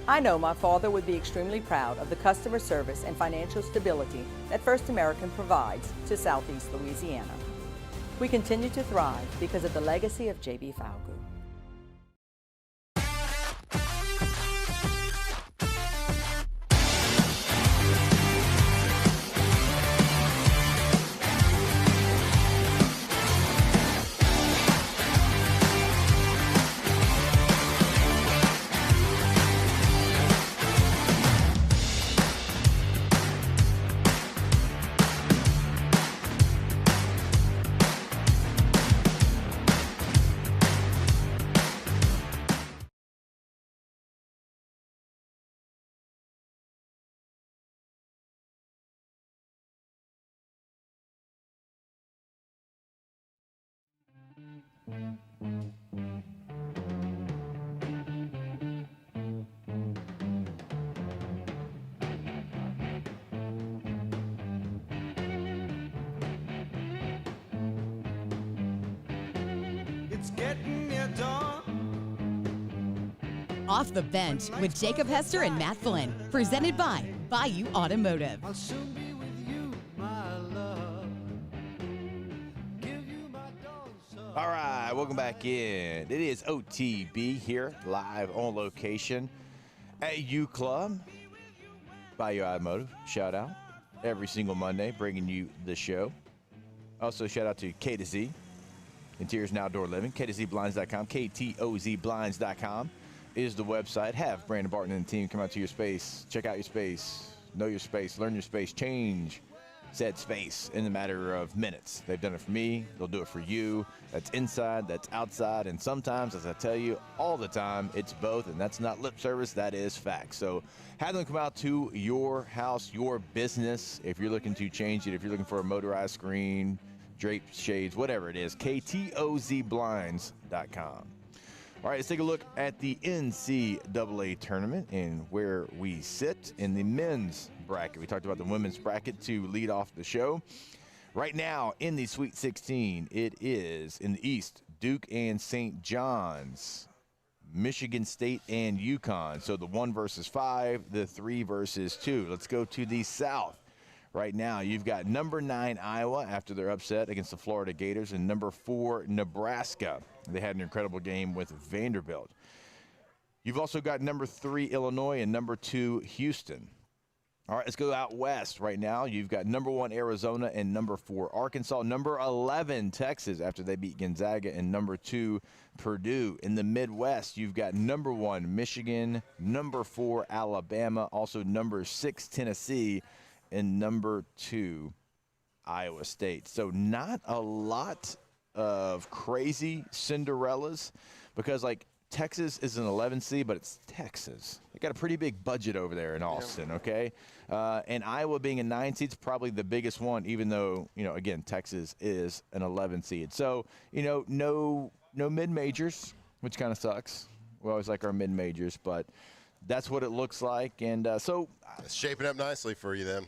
I know my father would be extremely proud of the customer service and financial stability that First American provides to Southeast Louisiana. We continue to thrive because of the legacy of J.B. Falgu. It's getting you done. Off the Bench with Jacob Hester and Matt Flynn. Presented by Bayou Automotive. I'll soon be with you, my love. All right, welcome back in. It is OTB here, live on location at U Club. Bayou Automotive, shout out. Every single Monday, bringing you the show. Also, shout out to K to Z, Interiors and Outdoor Living, KTZBlinds.com, KTOZBlinds.com is the website. Have Brandon Barton and the team come out to your space, check out your space, know your space, learn your space, change said space in a matter of minutes. They've done it for me. They'll do it for you. That's inside, that's outside, and sometimes, as I tell you all the time, it's both, and that's not lip service, that is fact. So have them come out to your house, your business, if you're looking to change it, if you're looking for a motorized screen, draped shades, whatever it is, KTOZBlinds.com. All right, let's take a look at the NCAA tournament and where we sit in the men's bracket. We talked about the women's bracket to lead off the show. Right now in the Sweet 16, it is in the East, Duke and St. John's, Michigan State and UConn. So the 1 versus 5, the 3 versus 2. Let's go to the South. Right now, you've got number 9 Iowa after their upset against the Florida Gators, and number 4 Nebraska. They had an incredible game with Vanderbilt. You've also got number 3 Illinois and number 2 Houston. All right, let's go out west right now. You've got number 1 Arizona and number 4 Arkansas, number 11 Texas after they beat Gonzaga, and number 2 Purdue. In the Midwest, you've got number 1 Michigan, number 4 Alabama, also number 6 Tennessee, and number 2 Iowa State. So not a lot of crazy Cinderellas because, like, Texas is an 11 seed, but it's Texas. They got a pretty big budget over there in Austin, okay? And Iowa being a 9 seed is probably the biggest one, even though, again, Texas is an 11 seed. So, no mid-majors, which kind of sucks. We always like our mid-majors, but that's what it looks like. And so it's shaping up nicely for you then.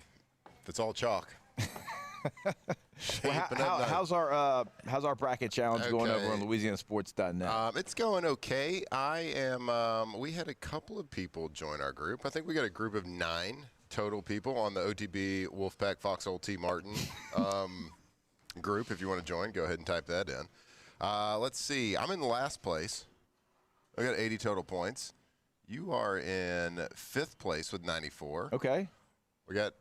If it's all chalk. Well, how's our bracket challenge going over on LouisianaSports.net? It's going okay. We had a couple of people join our group. I think we got a group of 9 total people on the OTB Wolfpack Foxhole T Martin group. If you want to join, go ahead and type that in. Let's see. I'm in last place. I got 80 total points. You are in 5th place with 94. Okay. We got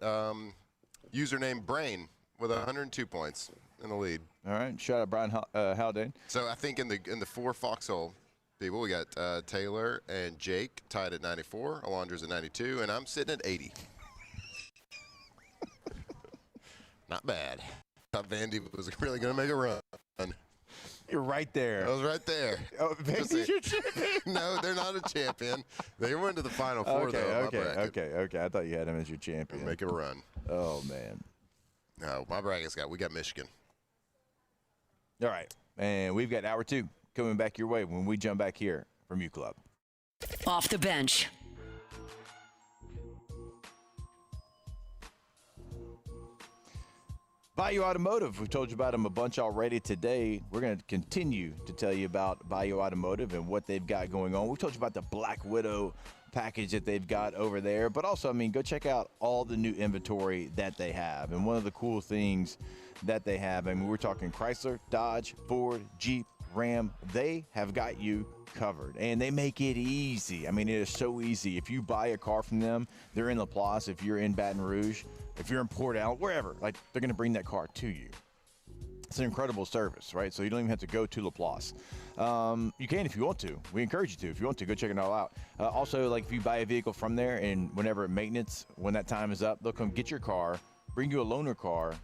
username Brain with 102 points in the lead. All right. Shout out Brian Haldane. So I think in the 4 Foxhole people, we got Taylor and Jake tied at 94. Alondra's at 92, and I'm sitting at 80. Not bad. Thought Vandy was really going to make a run. You're right there. I was right there. Oh, Vandy's your champion? No, they're not a champion. They went to the Final Four, though. Okay. I thought you had them as your champion. Make it a run. Oh, man. No, my bracket's we got Michigan. All right. And we've got hour 2 coming back your way when we jump back here from U Club. Off the bench. Bayou Automotive, we've told you about them a bunch already today. We're going to continue to tell you about Bayou Automotive and what they've got going on. We've told you about the Black Widow package that they've got over there. But also, go check out all the new inventory that they have. And one of the cool things that they have, we're talking Chrysler, Dodge, Ford, Jeep, Ram. They have got you covered, and they make it easy. It is so easy. If you buy a car from them, they're in LaPlace. If you're in Baton Rouge, if you're in Port Allen, wherever, they're going to bring that car to you. It's an incredible service, right? So you don't even have to go to LaPlace. You can if you want to. We encourage you to. If you want to, go check it all out. Also, if you buy a vehicle from there and whenever maintenance, when that time is up, they'll come get your car, bring you a loaner car,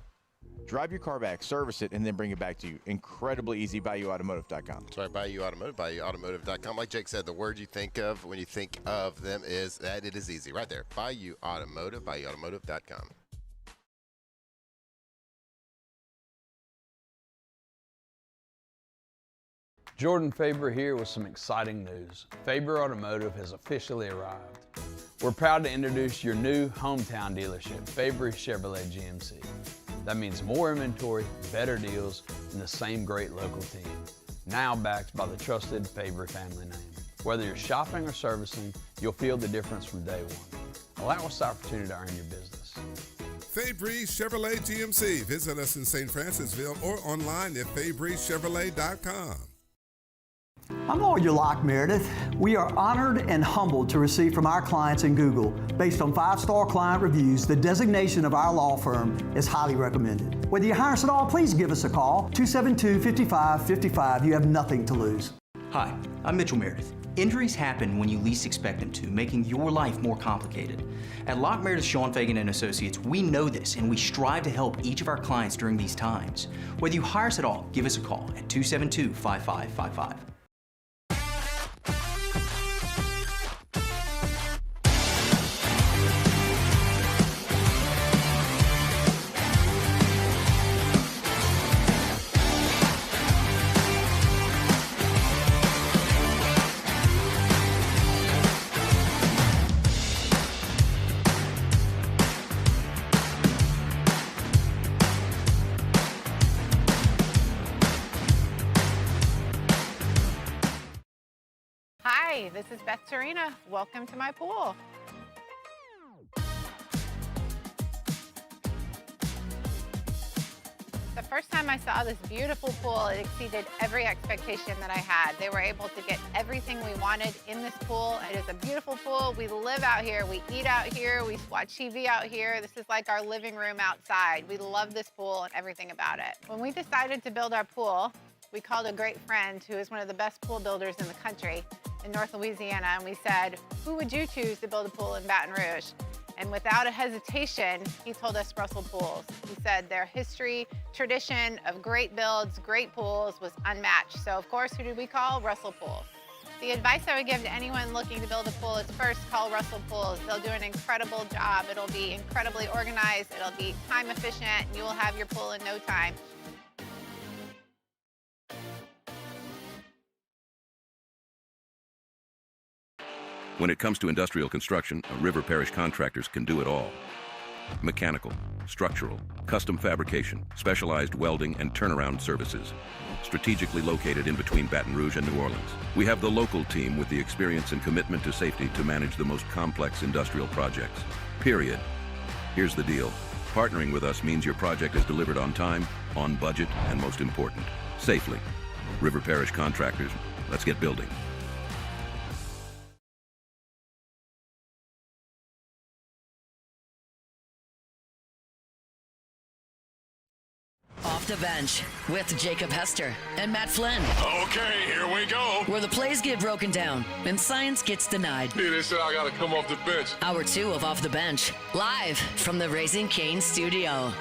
drive your car back, service it, and then bring it back to you. Incredibly easy. BayouAutomotive.com. That's right, Bayou Automotive, BayouAutomotive.com. Like Jake said, the word you think of when you think of them is that it is easy. Right there, Bayou Automotive, BayouAutomotive.com. Jordan Faber here with some exciting news. Faber Automotive has officially arrived. We're proud to introduce your new hometown dealership, Faber Chevrolet GMC. That means more inventory, better deals, and the same great local team. Now backed by the trusted Faber family name. Whether you're shopping or servicing, you'll feel the difference from day one. Allow us the opportunity to earn your business. Fabry Chevrolet GMC. Visit us in St. Francisville or online at FabryChevrolet.com. I'm Lawyer Locke Meredith. We are honored and humbled to receive from our clients in Google. Based on 5-star client reviews, the designation of our law firm is highly recommended. Whether you hire us at all, please give us a call, 272-5555. You have nothing to lose. Hi, I'm Mitchell Meredith. Injuries happen when you least expect them to, making your life more complicated. At Locke Meredith Sean Fagan and Associates, we know this and we strive to help each of our clients during these times. Whether you hire us at all, give us a call at 272-5555. Hi, this is Beth Serena. Welcome to my pool. The first time I saw this beautiful pool, it exceeded every expectation that I had. They were able to get everything we wanted in this pool. It is a beautiful pool. We live out here. We eat out here. We watch TV out here. This is like our living room outside. We love this pool and everything about it. When we decided to build our pool, we called a great friend who is one of the best pool builders in the country in North Louisiana, and we said, who would you choose to build a pool in Baton Rouge? And without a hesitation, he told us Russell Pools. He said their history, tradition of great builds, great pools was unmatched. So of course, who did we call? Russell Pools. The advice I would give to anyone looking to build a pool is first call Russell Pools. They'll do an incredible job. It'll be incredibly organized. It'll be time efficient, and you will have your pool in no time. When it comes to industrial construction, River Parish contractors can do it all. Mechanical, structural, custom fabrication, specialized welding and turnaround services. Strategically located in between Baton Rouge and New Orleans, we have the local team with the experience and commitment to safety to manage the most complex industrial projects. Period. Here's the deal. Partnering with us means your project is delivered on time, on budget, and most important, safely. River Parish contractors, let's get building. Off the bench with Jacob Hester and Matt Flynn. Okay, here we go. Where the plays get broken down and science gets denied. Hey, they said I gotta come off the bench. Hour 2 of Off the Bench, live from the Raising Cane studio.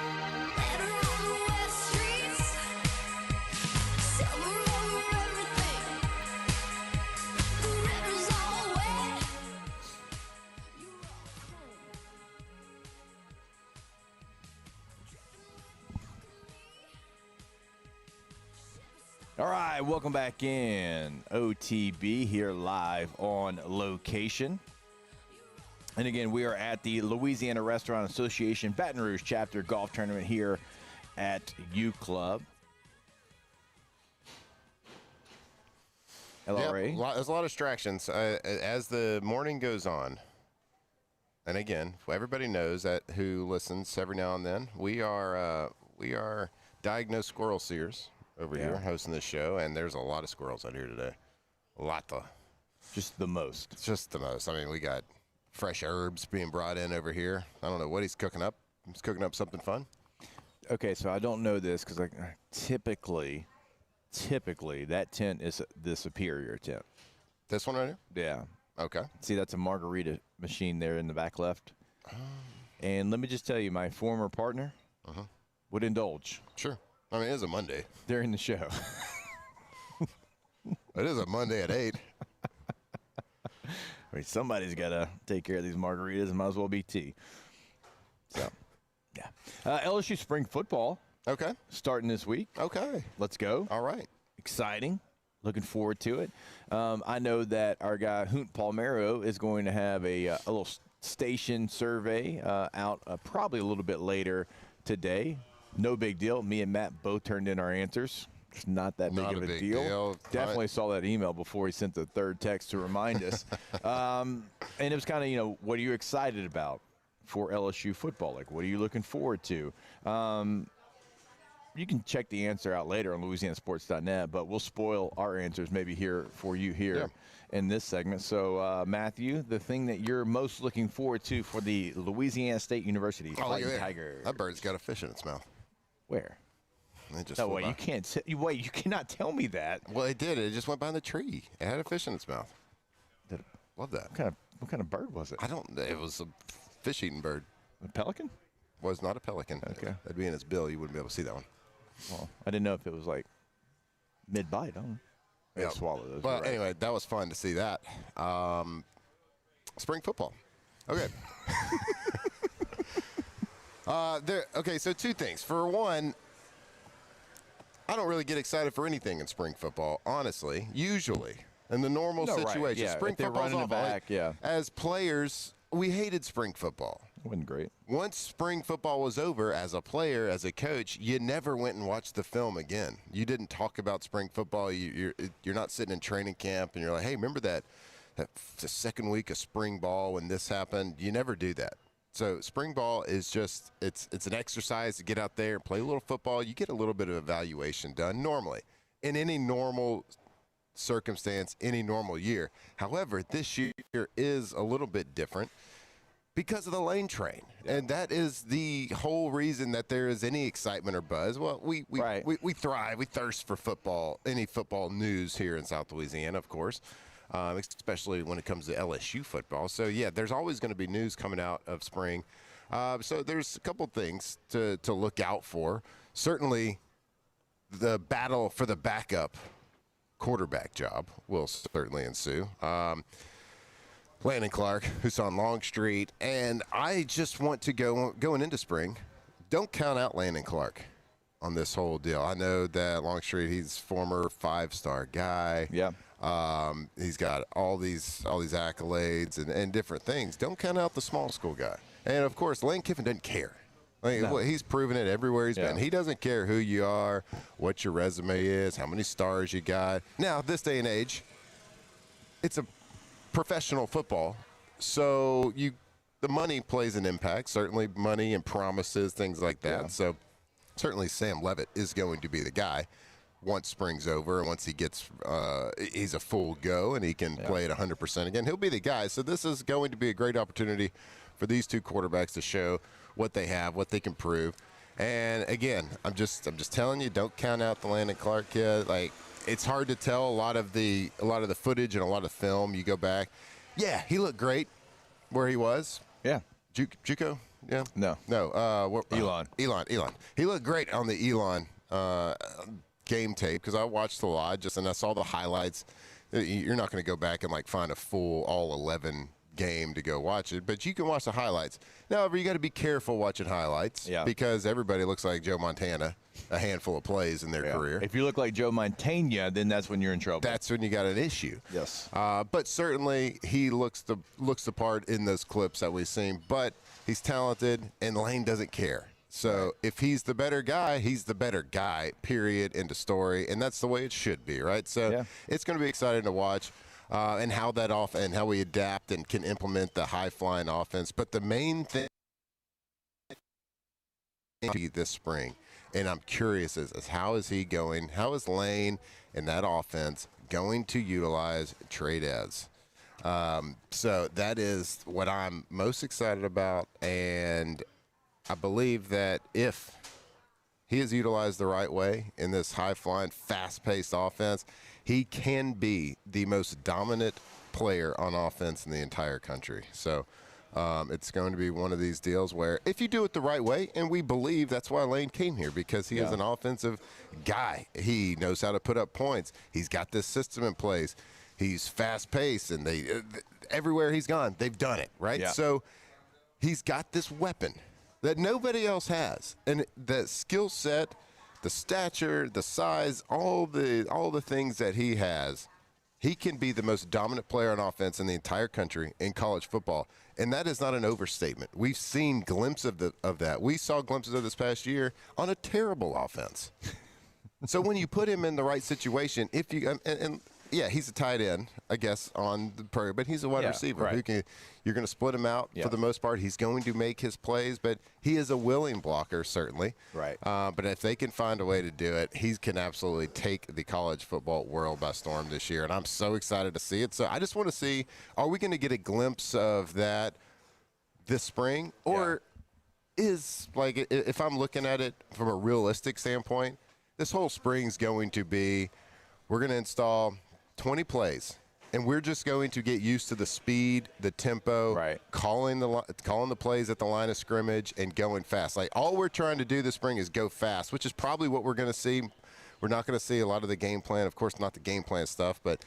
All right, welcome back in. OTB here live on location. And again, we are at the Louisiana Restaurant Association Baton Rouge chapter golf tournament here at U Club. LRA. Yeah, there's a lot of distractions as the morning goes on. And again, everybody knows that who listens every now and then. We are diagnosed squirrel seers over here hosting this show, and there's a lot of squirrels out here today. A lot. Just the most. Just the most. I mean, we got fresh herbs being brought in over here. I don't know what he's cooking up. He's cooking up something fun. Okay, so I don't know this because typically that tent is the superior tent. This one right here? Yeah. Okay. See, that's a margarita machine there in the back left. And let me just tell you, my former partner would indulge. Sure. I mean, it is a Monday. During the show. It is a Monday at 8. I mean, somebody's got to take care of these margaritas. It might as well be tea. So, yeah. LSU spring football. Okay. Starting this week. Okay. Let's go. All right. Exciting. Looking forward to it. I know that our guy, Hoot Palmero, is going to have a little station survey out probably a little bit later today. No big deal. Me and Matt both turned in our answers. It's not that big of a deal. Definitely saw that email before he sent the third text to remind us. And it was kind of, what are you excited about for LSU football? Like, what are you looking forward to? You can check the answer out later on LouisianaSports.net, but we'll spoil our answers maybe here for you here in this segment. So, Matthew, the thing that you're most looking forward to for the Louisiana State University Fighting Tigers. That bird's got a fish in its mouth. Where? It just no, wait, you can't. Wait, you cannot tell me that. Well, it did. It just went by the tree. It had a fish in its mouth. Love that. What kind of bird was it? I don't. It was a fish-eating bird. A pelican? Was not a pelican. Okay. That'd be in its bill. You wouldn't be able to see that one. Well, I didn't know if it was like mid-bite. I don't know. Yeah. Swallow those. But anyway, that was fun to see that. Spring football. Okay. Okay, so two things. For one, I don't really get excited for anything in spring football, honestly. Usually, in the normal situation, right. Yeah, spring football's awful. Back, As players, we hated spring football. It wasn't great. Once spring football was over, as a player, as a coach, you never went and watched the film again. You didn't talk about spring football. You're not sitting in training camp and you're like, hey, remember that the second week of spring ball when this happened? You never do that. So spring ball is just it's an exercise to get out there and play a little football. You get a little bit of evaluation done normally in any normal circumstance, any normal year. However, this year is a little bit different because of the lane train. And that is the whole reason that there is any excitement or buzz. Well, we thrive, we thirst for football, any football news here in South Louisiana, of course, especially when it comes to LSU football. So, yeah, there's always going to be news coming out of spring. So there's a couple things to look out for. Certainly, the battle for the backup quarterback job will certainly ensue. Landon Clark, who's on Longstreet, and I just want to going into spring, don't count out Landon Clark on this whole deal. I know that Longstreet, he's former 5-star guy. Yeah. He's got all these accolades and different things. Don't count out the small school guy. And of course, Lane Kiffin doesn't care. He's proven it everywhere he's been. He doesn't care who you are, what your resume is, how many stars you got. Now, this day and age, it's a professional football, so the money plays an impact. Certainly, money and promises, things like that. Yeah. So, certainly, Sam Levitt is going to be the guy once spring's over and once he gets he's a full go and he can play at 100% again. He'll be the guy. So this is going to be a great opportunity for these two quarterbacks to show what they have, what they can prove. And again, I'm just telling you, don't count out the Landon Clark kid. Like, it's hard to tell a lot of the footage and a lot of film. You go back, yeah, he looked great where he was. Yeah, JUCO. Yeah, no. Elon. He looked great on the Elon game tape because I watched a lot. And I saw the highlights. You're not going to go back and find a full all 11 game to go watch it, but you can watch the highlights. However, you got to be careful watching highlights because everybody looks like Joe Montana a handful of plays in their career. If you look like Joe Montana, then that's when you're in trouble. That's when you got an issue. Yes. But certainly he looks the part in those clips that we've seen, but he's talented and Lane doesn't care. So if he's the better guy, he's the better guy, period, end of story, and that's the way it should be, right? So it's going to be exciting to watch. And how that and how we adapt and can implement the high-flying offense. But the main thing this spring, and I'm curious, is how is he going? How is Lane and that offense going to utilize Trey Dez? So that is what I'm most excited about, and I believe that if he is utilized the right way in this high-flying, fast-paced offense, he can be the most dominant player on offense in the entire country. So it's going to be one of these deals where if you do it the right way, and we believe that's why Lane came here, because he is an offensive guy. He knows how to put up points. He's got this system in place. He's fast-paced, and everywhere he's gone, they've done it, right? Yeah. So he's got this weapon that nobody else has. And the skill set, the stature, the size, all the things that he has, he can be the most dominant player on offense in the entire country in college football. And that is not an overstatement. We've seen glimpses of that. We saw glimpses of this past year on a terrible offense. So when you put him in the right situation, if you yeah, he's a tight end, I guess, on the prairie, but he's a wide receiver. Right. You're going to split him out for the most part. He's going to make his plays, but he is a willing blocker, certainly. Right. But if they can find a way to do it, he can absolutely take the college football world by storm this year, and I'm so excited to see it. So I just want to see, are we going to get a glimpse of that this spring? Or is, if I'm looking at it from a realistic standpoint, this whole spring's going to be, we're going to install 20 plays, and we're just going to get used to the speed, the tempo, calling the plays at the line of scrimmage and going fast. All we're trying to do this spring is go fast, which is probably what we're going to see. We're not going to see a lot of the game plan, of course, not the game plan stuff, but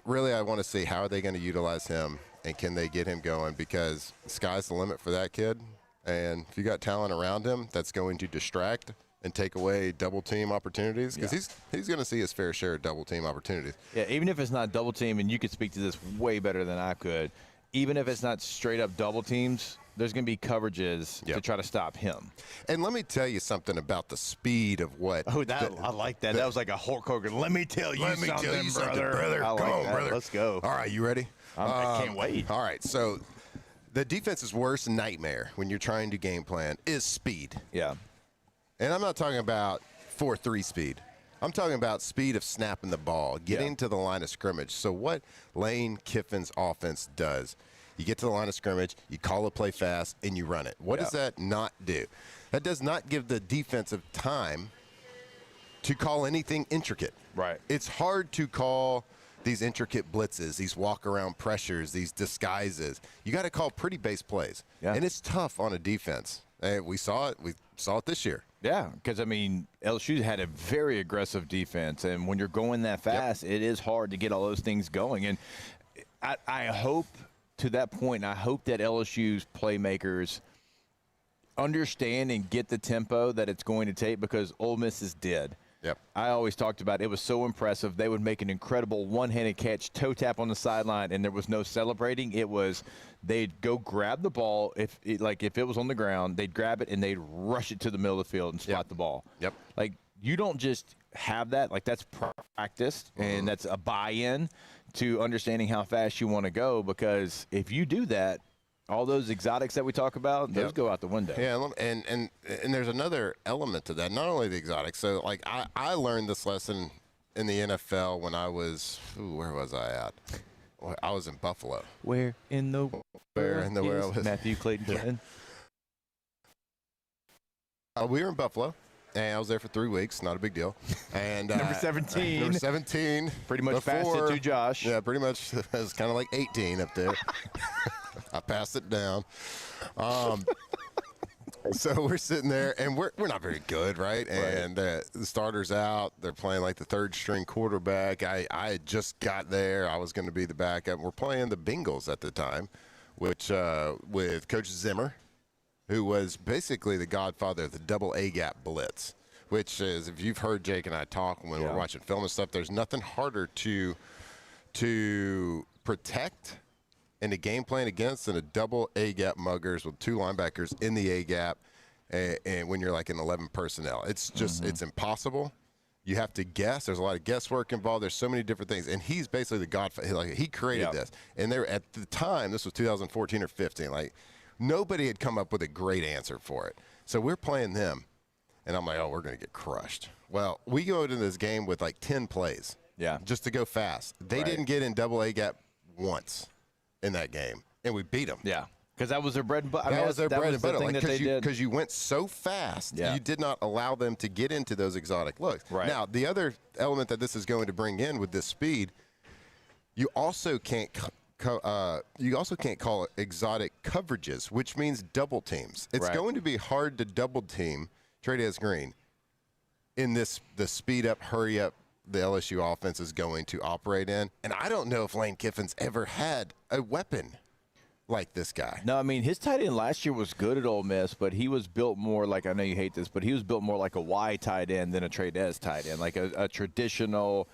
really I want to see how are they going to utilize him and can they get him going, because the sky's the limit for that kid. And if you got talent around him that's going to distract and take away double-team opportunities, because he's going to see his fair share of double-team opportunities. Yeah, even if it's not double-team, and you could speak to this way better than I could, even if it's not straight-up double teams, there's going to be coverages to try to stop him. And let me tell you something about the speed of what. Oh, I like that. That was like a Hulk Hogan. Let me tell you something, brother. Come on, brother. Let's go. All right, you ready? I can't wait. All right, so the defense's worst nightmare when you're trying to game plan is speed. Yeah. And I'm not talking about 4-3 speed. I'm talking about speed of snapping the ball, getting to the line of scrimmage. So what Lane Kiffin's offense does, you get to the line of scrimmage, you call a play fast, and you run it. What does that not do? That does not give the defensive time to call anything intricate. Right. It's hard to call these intricate blitzes, these walk-around pressures, these disguises. You got to call pretty base plays. Yeah. And it's tough on a defense. And we saw it. We saw it this year. Yeah, because, I mean, LSU had a very aggressive defense, and when you're going that fast, it is hard to get all those things going. And I hope, to that point, I hope that LSU's playmakers understand and get the tempo that it's going to take, because Ole Miss is dead. Yep. I always talked about it was so impressive. They would make an incredible one-handed catch, toe tap on the sideline, and there was no celebrating. It was they'd go grab the ball. If it was on the ground, they'd grab it and they'd rush it to the middle of the field and spot the ball. Yep. Like, you don't just have that. Like, that's practiced, and that's a buy-in to understanding how fast you want to go, because if you do that, all those exotics that we talk about, those go out the window. Yeah, and there's another element to that. Not only the exotics. So, like, I learned this lesson in the NFL when I was where was I at? Well, I was in Buffalo. Where in the world is Matthew Clayton Clinton? We were in Buffalo, and I was there for 3 weeks. Not a big deal. And Number 17. Number 17. Pretty much passed it to Josh. Yeah, pretty much. It was kind of like 18 up there. I passed it down. So we're sitting there, and we're not very good, right? And the starter's out. They're playing like the third-string quarterback. I had just got there. I was going to be the backup. We're playing the Bengals at the time, which with Coach Zimmer, who was basically the godfather of the double A-gap blitz, which is, if you've heard Jake and I talk when we're watching film and stuff, there's nothing harder to protect in a game plan against than a double A-gap muggers with 2 linebackers in the A-gap, and when you're like in 11 personnel. It's just it's impossible. You have to guess. There's a lot of guesswork involved. There's so many different things. And he's basically the godfather. Like, he created this. And there, at the time, this was 2014 or 15, like, nobody had come up with a great answer for it. So we're playing them, and I'm like, oh, we're going to get crushed. Well, we go into this game with like 10 plays just to go fast. They didn't get in double A-gap once in that game, and we beat them. Yeah, because that was their bread and butter. That was their bread and butter. Because you went so fast, you did not allow them to get into those exotic looks. Right. Now, the other element that this is going to bring in with this speed, you also can't call exotic coverages, which means double teams. It's going to be hard to double team Trey'Dez Green in the speed up, hurry up the LSU offense is going to operate in. And I don't know if Lane Kiffin's ever had a weapon like this guy. No, I mean, his tight end last year was good at Ole Miss, but he was built more like, I know you hate this, but he was built more like a Y tight end than a Trey'Dez tight end, like a traditional,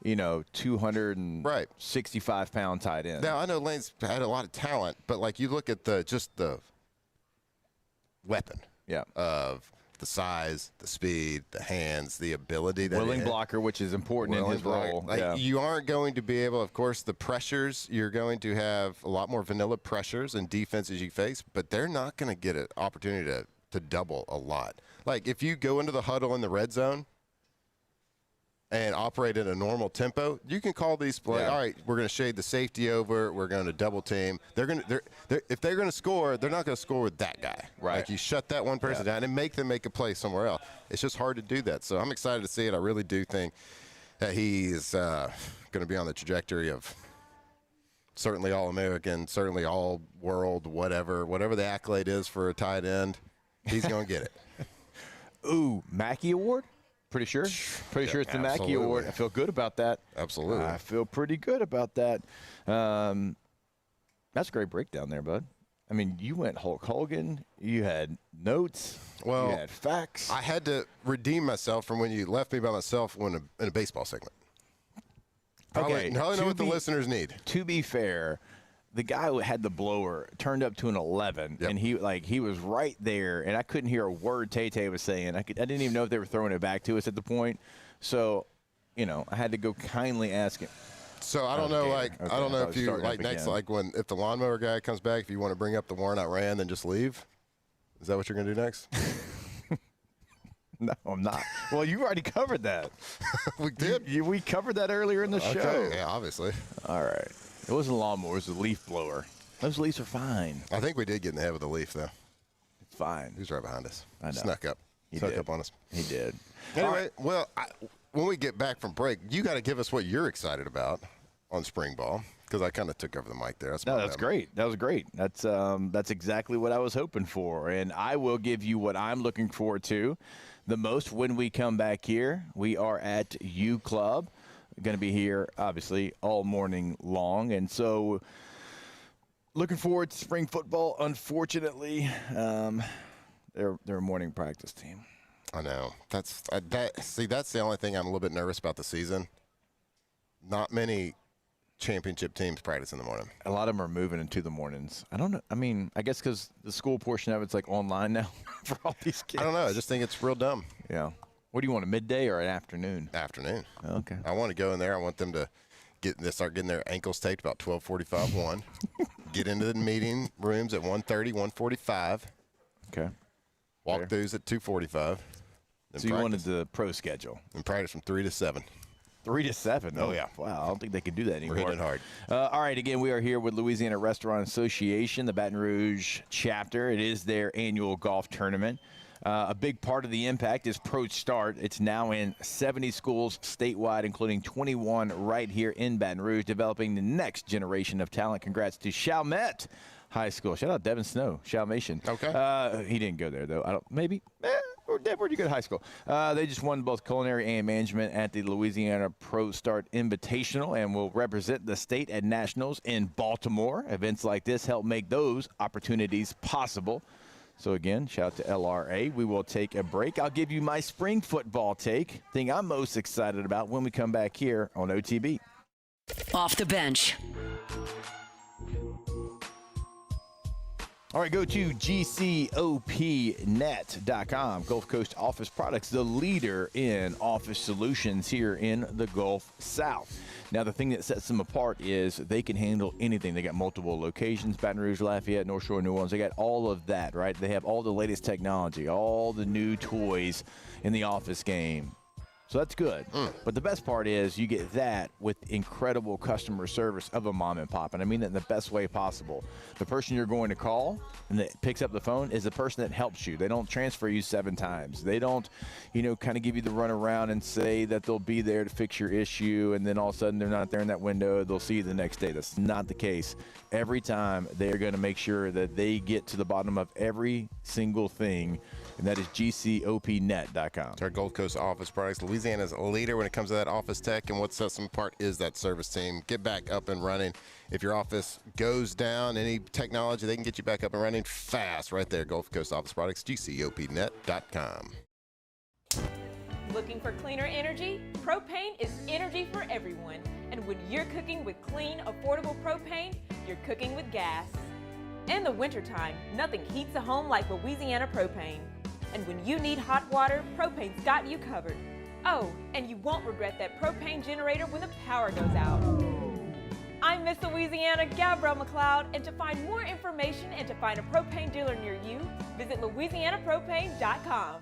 265-pound tight end. Now, I know Lane's had a lot of talent, but, like, you look at just the weapon of the size, the speed, the hands, the ability. Willing blocker, which is important in his role. You aren't going to be able, of course, the pressures, you're going to have a lot more vanilla pressures and defenses you face, but they're not going to get an opportunity to double a lot. Like, if you go into the huddle in the red zone and operate at a normal tempo, you can call these plays. All right, we're going to shade the safety over. We're going to double team. If they're going to score, they're not going to score with that guy. Right. Like, you shut that one person down and make them make a play somewhere else. It's just hard to do that. So I'm excited to see it. I really do think that he's going to be on the trajectory of certainly All-American, certainly All-World, whatever the accolade is for a tight end. He's going to get it. Ooh, Mackey Award? Pretty sure it's the Mackey Award. I feel good about that. Absolutely. I feel pretty good about that. That's a great breakdown there, bud. I mean, you went Hulk Hogan. You had notes. Well, you had facts. I had to redeem myself from when you left me by myself in a baseball segment. Probably know what the listeners need. To be fair, the guy who had the blower turned up to an 11, and he was right there, and I couldn't hear a word Tay was saying. I didn't even know if they were throwing it back to us at the point. So, I had to go kindly ask him. So I don't know, Okay, I don't know I if you starting like up next, again. like if the lawnmower guy comes back, if you want to bring up the warrant out ran, then just leave. Is that what you're gonna do next? No, I'm not. Well, you already covered that. We did. We covered that earlier in the show. Okay, yeah, obviously. All right. It wasn't a lawnmower. It was a leaf blower. Those leaves are fine. I think we did get in the head with the leaf, though. It's fine. He was right behind us. I know. Snuck up. Snuck up on us. He did. Anyway, well, when we get back from break, you got to give us what you're excited about on spring ball, because I kind of took over the mic there. That's great. That was great. That's exactly what I was hoping for, and I will give you what I'm looking forward to the most when we come back here. We are at U Club, going to be here obviously all morning long, and so looking forward to spring football. Unfortunately, they're a morning practice team. I know. That's the only thing I'm a little bit nervous about the season. Not many championship teams practice in the morning. A lot of them are moving into the mornings. I don't know. I mean, I guess because the school portion of it's like online now for all these kids. I don't know. I just think it's real dumb. Yeah. What do you want, a midday or an afternoon? Afternoon. Okay. I want to go in there. I want them to start getting their ankles taped about 12:45, 1. Get into the meeting rooms at 1:30, 1:45. Okay. Walkthroughs at 2:45. So you wanted the pro schedule. And practice from 3 to 7. 3 to 7. Oh, yeah. Wow. I don't think they can do that anymore. We're hitting it hard. All right. Again, we are here with Louisiana Restaurant Association, the Baton Rouge chapter. It is their annual golf tournament. A big part of the impact is Pro Start. It's now in 70 schools statewide, including 21 right here in Baton Rouge, developing the next generation of talent. Congrats to Chalmette High School. Shout out Devin Snow, Chalmation. Okay. He didn't go there, though. Maybe. Where'd you go to high school? They just won both culinary and management at the Louisiana Pro Start Invitational and will represent the state at nationals in Baltimore. Events like this help make those opportunities possible. So, again, shout out to LRA. We will take a break. I'll give you my spring football take, thing I'm most excited about when we come back here on OTB. Off the bench. All right, go to GCOPnet.com. Gulf Coast Office Products, the leader in office solutions here in the Gulf South. Now, the thing that sets them apart is they can handle anything. They got multiple locations, Baton Rouge, Lafayette, North Shore, New Orleans. They got all of that, right? They have all the latest technology, all the new toys in the office game. So that's good. But the best part is you get that with incredible customer service of a mom and pop. And I mean that in the best way possible. The person you're going to call and that picks up the phone is the person that helps you. They don't transfer you 7 times. They don't, kind of give you the runaround and say that they'll be there to fix your issue. And then all of a sudden they're not there in that window. They'll see you the next day. That's not the case. Every time they're going to make sure that they get to the bottom of every single thing. And that is GCOPnet.com. Our Gold Coast Office Products. Louisiana's a leader when it comes to that office tech, and what sets them apart is that service team. Get back up and running. If your office goes down, any technology, they can get you back up and running fast right there. Gulf Coast Office Products, GCOPnet.com. Looking for cleaner energy? Propane is energy for everyone. And when you're cooking with clean, affordable propane, you're cooking with gas. In the wintertime, nothing heats a home like Louisiana propane. And when you need hot water, propane's got you covered. Oh, and you won't regret that propane generator when the power goes out. I'm Miss Louisiana, Gabrielle McLeod, and to find more information and to find a propane dealer near you, visit LouisianaPropane.com.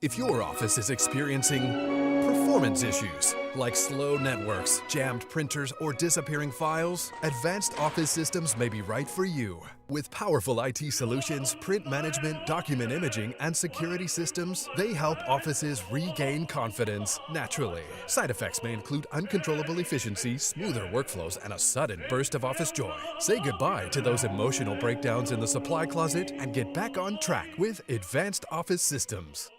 If your office is experiencing performance issues like slow networks, jammed printers, or disappearing files? Advanced Office Systems may be right for you. With powerful IT solutions, print management, document imaging, and security systems, they help offices regain confidence naturally. Side effects may include uncontrollable efficiency, smoother workflows, and a sudden burst of office joy. Say goodbye to those emotional breakdowns in the supply closet and get back on track with Advanced Office Systems.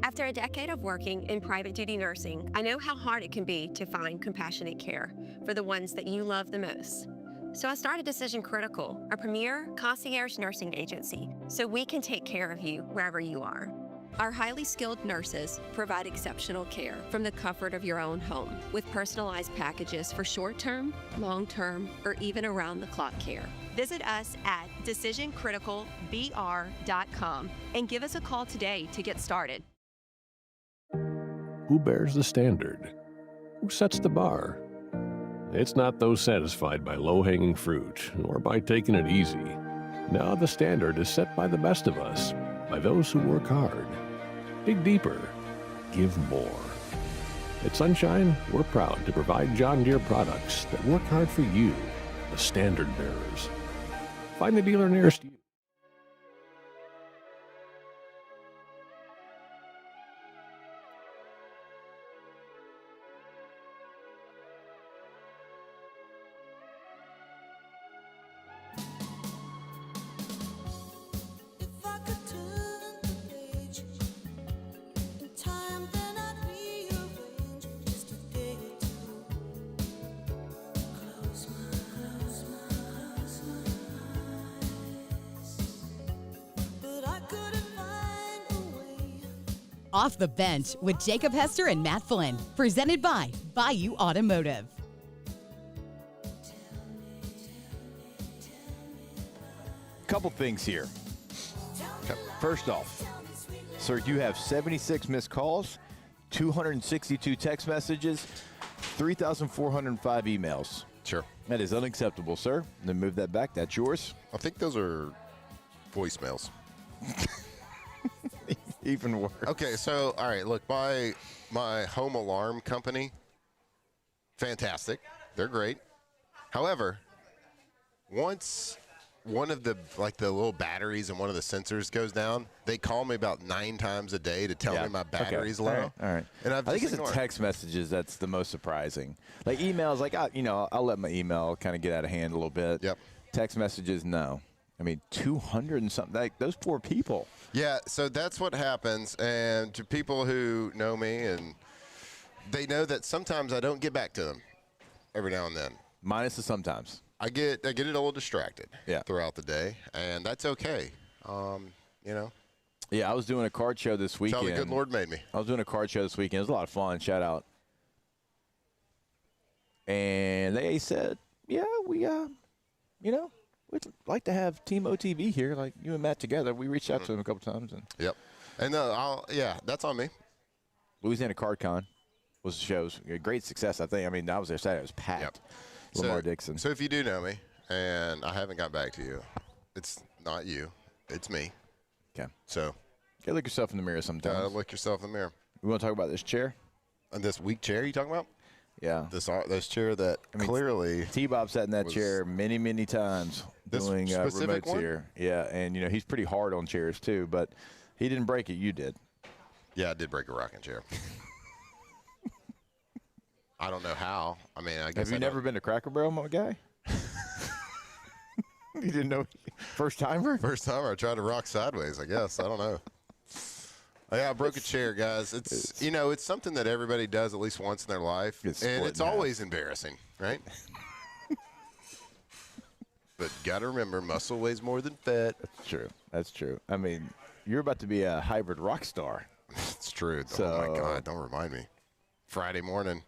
After a decade of working in private duty nursing, I know how hard it can be to find compassionate care for the ones that you love the most. So I started Decision Critical, a premier concierge nursing agency, so we can take care of you wherever you are. Our highly skilled nurses provide exceptional care from the comfort of your own home with personalized packages for short-term, long-term, or even around-the-clock care. Visit us at decisioncriticalbr.com and give us a call today to get started. Who bears the standard? Who sets the bar? It's not those satisfied by low-hanging fruit or by taking it easy. Now the standard is set by the best of us, by those who work hard. Dig deeper. Give more. At Sunshine, we're proud to provide John Deere products that work hard for you, the standard bearers. Find the dealer nearest you. Off the Bench with Jacob Hester and Matt Flynn. Presented by Bayou Automotive. Couple things here. First off, sir, you have 76 missed calls, 262 text messages, 3,405 emails. Sure. That is unacceptable, sir. Then move that back. That's yours. I think those are voicemails. Even worse. Okay, so, all right, look, my home alarm company, fantastic. They're great. However, once one of the little batteries and one of the sensors goes down, they call me about 9 times a day to tell me my battery's low. All right. And I think it's the text messages that's the most surprising. Like emails, like I'll let my email kind of get out of hand a little bit. Yep. Text messages, no. I mean, 200 and something. Like those poor people. Yeah, so that's what happens. And to people who know me, and they know that sometimes I don't get back to them every now and then. Minus the sometimes. I get a little distracted throughout the day, and that's okay. Yeah, I was doing a card show this weekend. That's how the good Lord made me. I was doing a card show this weekend. It was a lot of fun. Shout out. And they said, yeah, we'd like to have Team OTB here, like you and Matt together. We reached out to them a couple times. Yep. And that's on me. Louisiana Card Con was the show's great success, I think. I mean, I was there Saturday. It was packed. Yep. Lamar Dixon. So if you do know me and I haven't got back to you, it's not you. It's me. Okay. So. You look yourself in the mirror sometimes. Gotta look yourself in the mirror. We want to talk about this chair? And this weak chair you talking about? Yeah. This chair that clearly. T-Bob sat in that chair many, many times doing remotes one? here. Yeah, and, he's pretty hard on chairs, too, but he didn't break it. You did. Yeah, I did break a rocking chair. I don't know how. I mean, I guess. Have you never been to Cracker Barrel, my guy? You didn't know? First timer? First timer. I tried to rock sideways, I guess. I don't know. Yeah, I broke a chair, guys. It's it's something that everybody does at least once in their life, and it's always embarrassing, right? But got to remember, muscle weighs more than fat. That's true. That's true. I mean, you're about to be a hybrid rock star. It's true. Oh, my God. Don't remind me. Friday morning,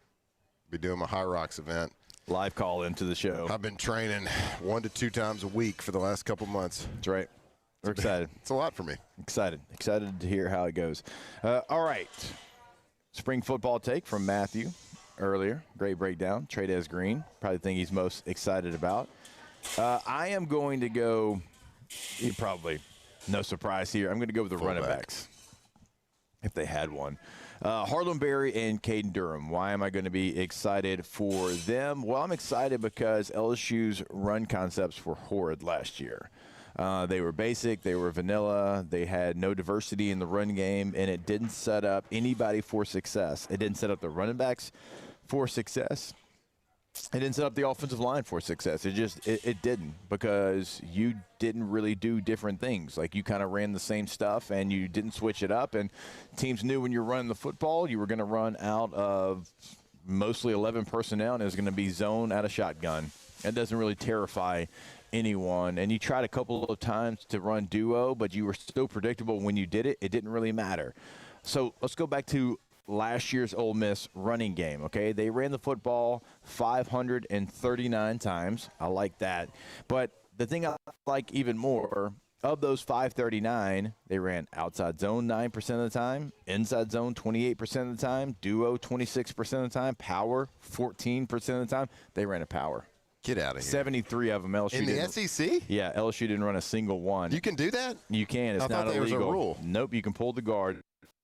be doing my High Rocks event. Live call into the show. I've been training 1 to 2 times a week for the last couple months. That's right. We're excited. It's a lot for me. Excited to hear how it goes. All right. Spring football take from Matthew earlier. Great breakdown. Trades Green. Probably the thing he's most excited about. I am going to go, probably no surprise here, I'm going to go with the running backs. if they had one. Harlan Berry and Caden Durham. Why am I going to be excited for them? Well, I'm excited because LSU's run concepts were horrid last year. They were basic. They were vanilla. They had no diversity in the run game, and it didn't set up anybody for success. It didn't set up the running backs for success. It didn't set up the offensive line for success. It didn't, because you didn't really do different things. Like, you kind of ran the same stuff and you didn't switch it up. And teams knew when you're running the football, you were going to run out of mostly 11 personnel, and it was going to be zone out of shotgun. It doesn't really terrify anyone. And you tried a couple of times to run duo, but you were so predictable when you did it. It didn't really matter. So let's go back to last year's Ole Miss running game, okay? They ran the football 539 times. I like that. But the thing I like even more, of those 539, they ran outside zone 9% of the time, inside zone 28% of the time, duo 26% of the time, power 14% of the time. They ran a power. Get out of here. 73 of them. LSU in the SEC? Yeah, LSU didn't run a single one. You can do that? You can. It's not illegal. I thought there was a rule. Nope, you can pull the guard.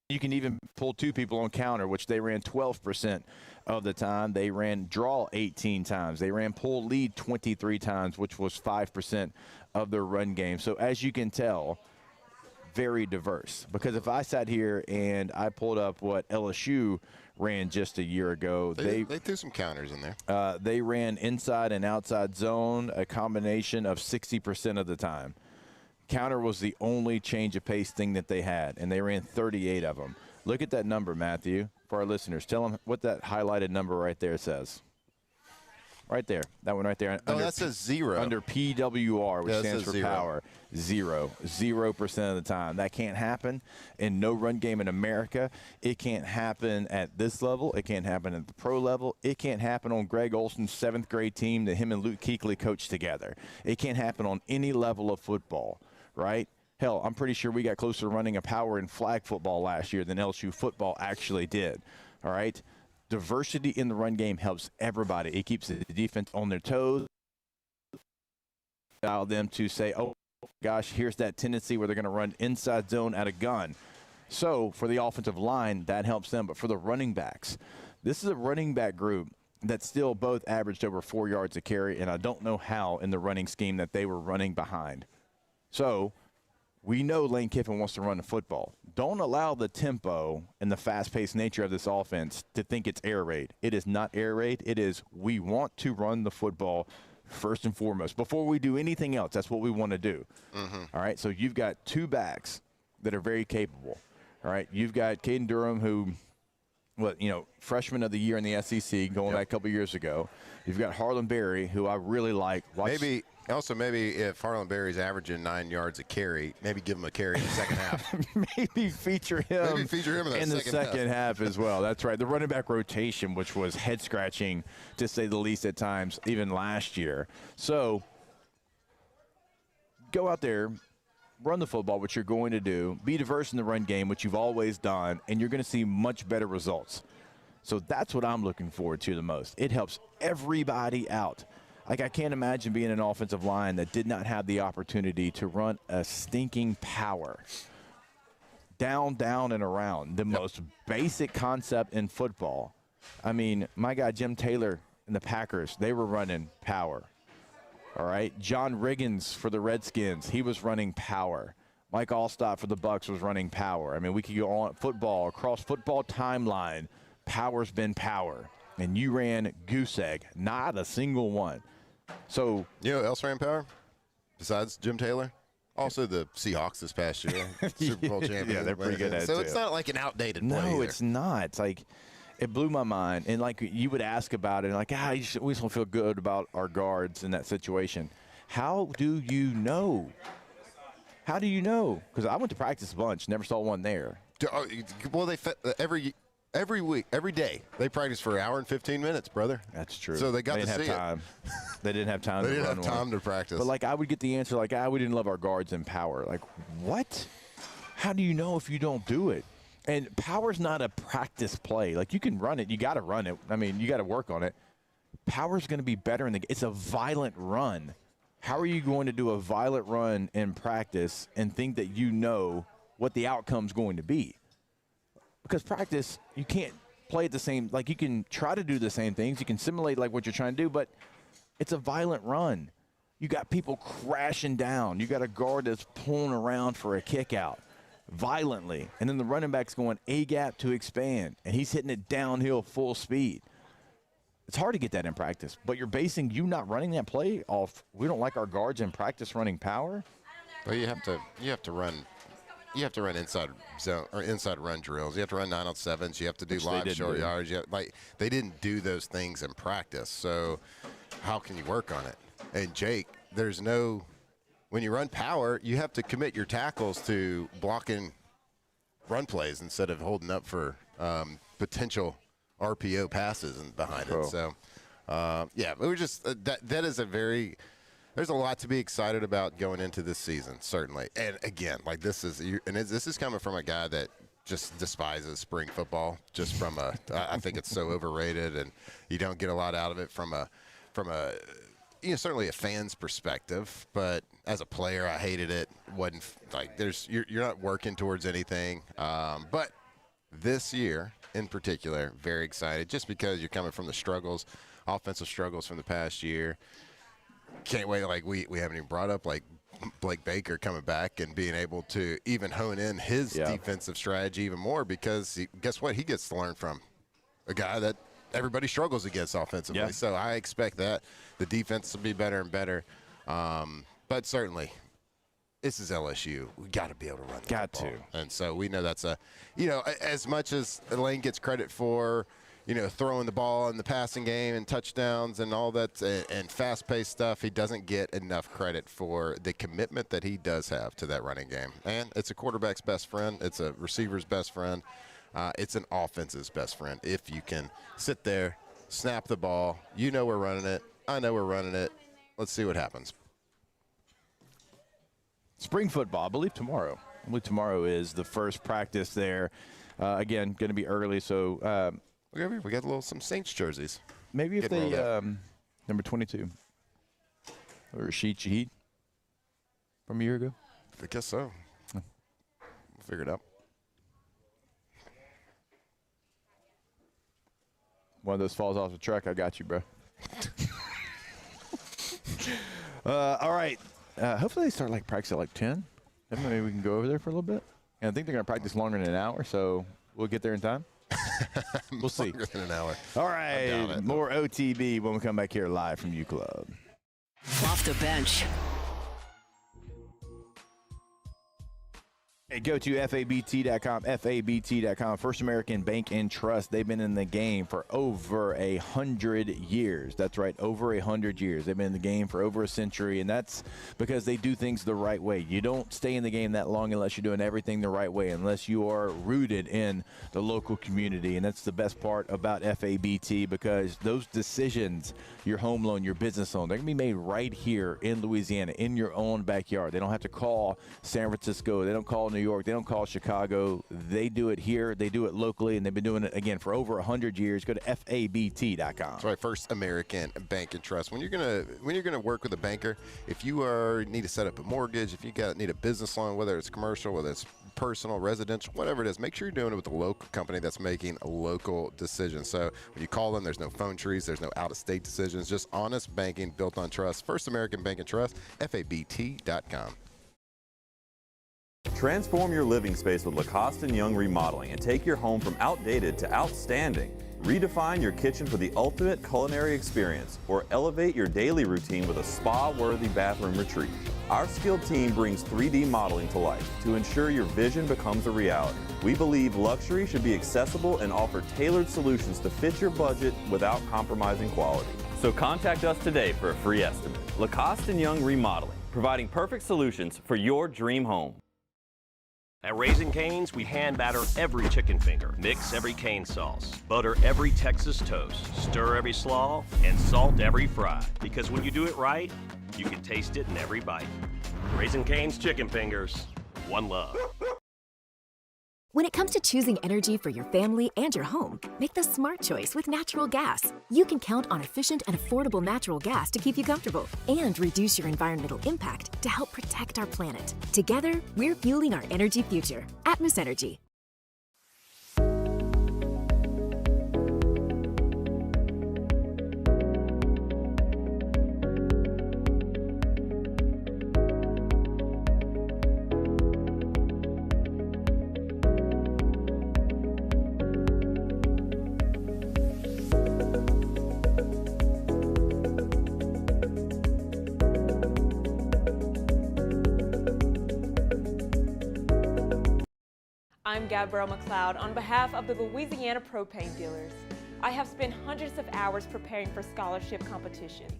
You can even pull two people on counter, which they ran 12% of the time. They ran draw 18 times. They ran pull lead 23 times, which was 5% of their run game. So as you can tell, very diverse. Because if I sat here and I pulled up what LSU ran just a year ago, they threw some counters in there. They ran inside and outside zone a combination of 60% of the time. Counter was the only change of pace thing that they had, and they ran 38 of them. Look at that number, Matthew, for our listeners. Tell them what that highlighted number right there says. Right there. That one right there. Oh, that says 0. Under PWR, which stands for 0. power. 0% of the time. That can't happen in no run game in America. It can't happen at this level. It can't happen at the pro level. It can't happen on Greg Olson's 7th grade team that him and Luke Kuechly coached together. It can't happen on any level of football. Right? Hell, I'm pretty sure we got closer to running a power in flag football last year than LSU football actually did. All right? Diversity in the run game helps everybody. It keeps the defense on their toes. Allow them to say, oh, gosh, here's that tendency where they're going to run inside zone at a gun. So for the offensive line, that helps them. But for the running backs, this is a running back group that still both averaged over 4 yards a carry, and I don't know how in the running scheme that they were running behind. So we know Lane Kiffin wants to run the football. Don't allow the tempo and the fast-paced nature of this offense to think it's air raid. It is not air raid. It is we want to run the football first and foremost. Before we do anything else, that's what we want to do. All right, so you've got two backs that are very capable. All right, you've got Caden Durham, who, freshman of the year in the SEC, going back a couple years ago. You've got Harlan Berry, who I really like. Maybe if Harlan Berry's averaging 9 yards a carry, maybe give him a carry in the second half. Maybe feature him in the second half as well. That's right. The running back rotation, which was head-scratching, to say the least at times, even last year. So go out there, run the football, which you're going to do. Be diverse in the run game, which you've always done, and you're going to see much better results. So that's what I'm looking forward to the most. It helps everybody out. Like, I can't imagine being an offensive line that did not have the opportunity to run a stinking power. Down, and around. The most basic concept in football. I mean, my guy Jim Taylor and the Packers, they were running power. All right? John Riggins for the Redskins, he was running power. Mike Allstott for the Bucs was running power. I mean, we could go on football, across football timeline. Power's been power. And you ran goose egg, not a single one. So, you know who else ran power besides Jim Taylor? Also the Seahawks this past year, Super Bowl champion. Yeah, they're pretty good at it. So it's not like an outdated play. No, it's not. It's like, it blew my mind. And like, you would ask about it, and like, we just don't feel good about our guards in that situation. How do you know? How do you know? Because I went to practice a bunch, never saw one there. Well, they every week, every day, they practice for an hour and 15 minutes, brother. That's true. So they got to see it. They didn't have time. They didn't have time to practice. But like, I would get the answer like, we didn't love our guards in power. Like, what? How do you know if you don't do it? And power's not a practice play. Like, you can run it. You got to run it. I mean, you got to work on it. Power's going to be better in the game. It's a violent run. How are you going to do a violent run in practice and think that you know what the outcome's going to be? because practice, you can't play at the same, like you can try to do the same things. You can simulate like what you're trying to do, but it's a violent run. You got people crashing down. You got a guard that's pulling around for a kick out violently. And then the running back's going A-gap to expand, and he's hitting it downhill full speed. It's hard to get that in practice, but you're basing you not running that play off, we don't like our guards in practice running power. Well, you have to run inside zone or inside run drills. You have to run 9-on-7s. You have to do live short yards. They didn't do those things in practice. So how can you work on it? And Jake, when you run power, you have to commit your tackles to blocking run plays instead of holding up for potential RPO passes behind it. So it was just that is a very. There's a lot to be excited about going into this season, certainly. And again, like this is coming from a guy that just despises spring football. Just from I think it's so overrated, and you don't get a lot out of it from a certainly a fan's perspective. But as a player, I hated it. Wasn't like you're not working towards anything. But this year in particular, very excited, just because you're coming from the struggles, offensive struggles from the past year. Can't wait. Like we haven't even brought up like Blake Baker coming back and being able to even hone in his defensive strategy even more, because guess what? He gets to learn from a guy that everybody struggles against offensively. Yeah. So I expect that the defense will be better and better. But certainly, this is LSU. We got to be able to run the football. And so we know that's as much as Lane gets credit for, throwing the ball in the passing game and touchdowns and all that and fast-paced stuff, he doesn't get enough credit for the commitment that he does have to that running game. And it's a quarterback's best friend. It's a receiver's best friend. It's an offense's best friend. If you can sit there, snap the ball, we're running it. I know we're running it. Let's see what happens. Spring football, I believe tomorrow. Tomorrow is the first practice there. Again, going to be early, so we got some Saints jerseys. Maybe if they number 22 or Rashid Shaheed from a year ago. I guess so. We'll figure it out. One of those falls off the truck, I got you, bro. All right. Hopefully they start practice at 10. Then maybe we can go over there for a little bit. And I think they're going to practice longer than an hour, so we'll get there in time. We'll see. Longer than an hour. All right. More OTB when we come back here live from U Club. Off the bench. Hey, go to FABT.com, First American Bank and Trust. They've been in the game for over 100 years. That's right, over 100 years. They've been in the game for over a century, and that's because they do things the right way. You don't stay in the game that long unless you're doing everything the right way, unless you are rooted in the local community, and that's the best part about FABT, because those decisions, your home loan, your business loan, they're going to be made right here in Louisiana, in your own backyard. They don't have to call San Francisco. They don't call New York. They don't call Chicago. They do it here. They do it locally, and they've been doing it, again, for over 100 years. Go to FABT.com. That's right, First American Bank and Trust. When you're gonna work with a banker, if you need to set up a mortgage, if you need a business loan, whether it's commercial, whether it's personal, residential, whatever it is, make sure you're doing it with a local company that's making local decisions. So when you call them, there's no phone trees, there's no out-of-state decisions, just honest banking built on trust. First American Bank and Trust, FABT.com. Transform your living space with Lacoste & Young Remodeling and take your home from outdated to outstanding. Redefine your kitchen for the ultimate culinary experience, or elevate your daily routine with a spa-worthy bathroom retreat. Our skilled team brings 3D modeling to life to ensure your vision becomes a reality. We believe luxury should be accessible and offer tailored solutions to fit your budget without compromising quality. So contact us today for a free estimate. Lacoste & Young Remodeling, providing perfect solutions for your dream home. At Raising Cane's, we hand batter every chicken finger, mix every cane sauce, butter every Texas toast, stir every slaw, and salt every fry. Because when you do it right, you can taste it in every bite. Raising Cane's chicken fingers, one love. When it comes to choosing energy for your family and your home, make the smart choice with natural gas. You can count on efficient and affordable natural gas to keep you comfortable and reduce your environmental impact to help protect our planet. Together, we're fueling our energy future. Atmos Energy. I'm Gabrielle McLeod on behalf of the Louisiana Propane Dealers. I have spent hundreds of hours preparing for scholarship competitions.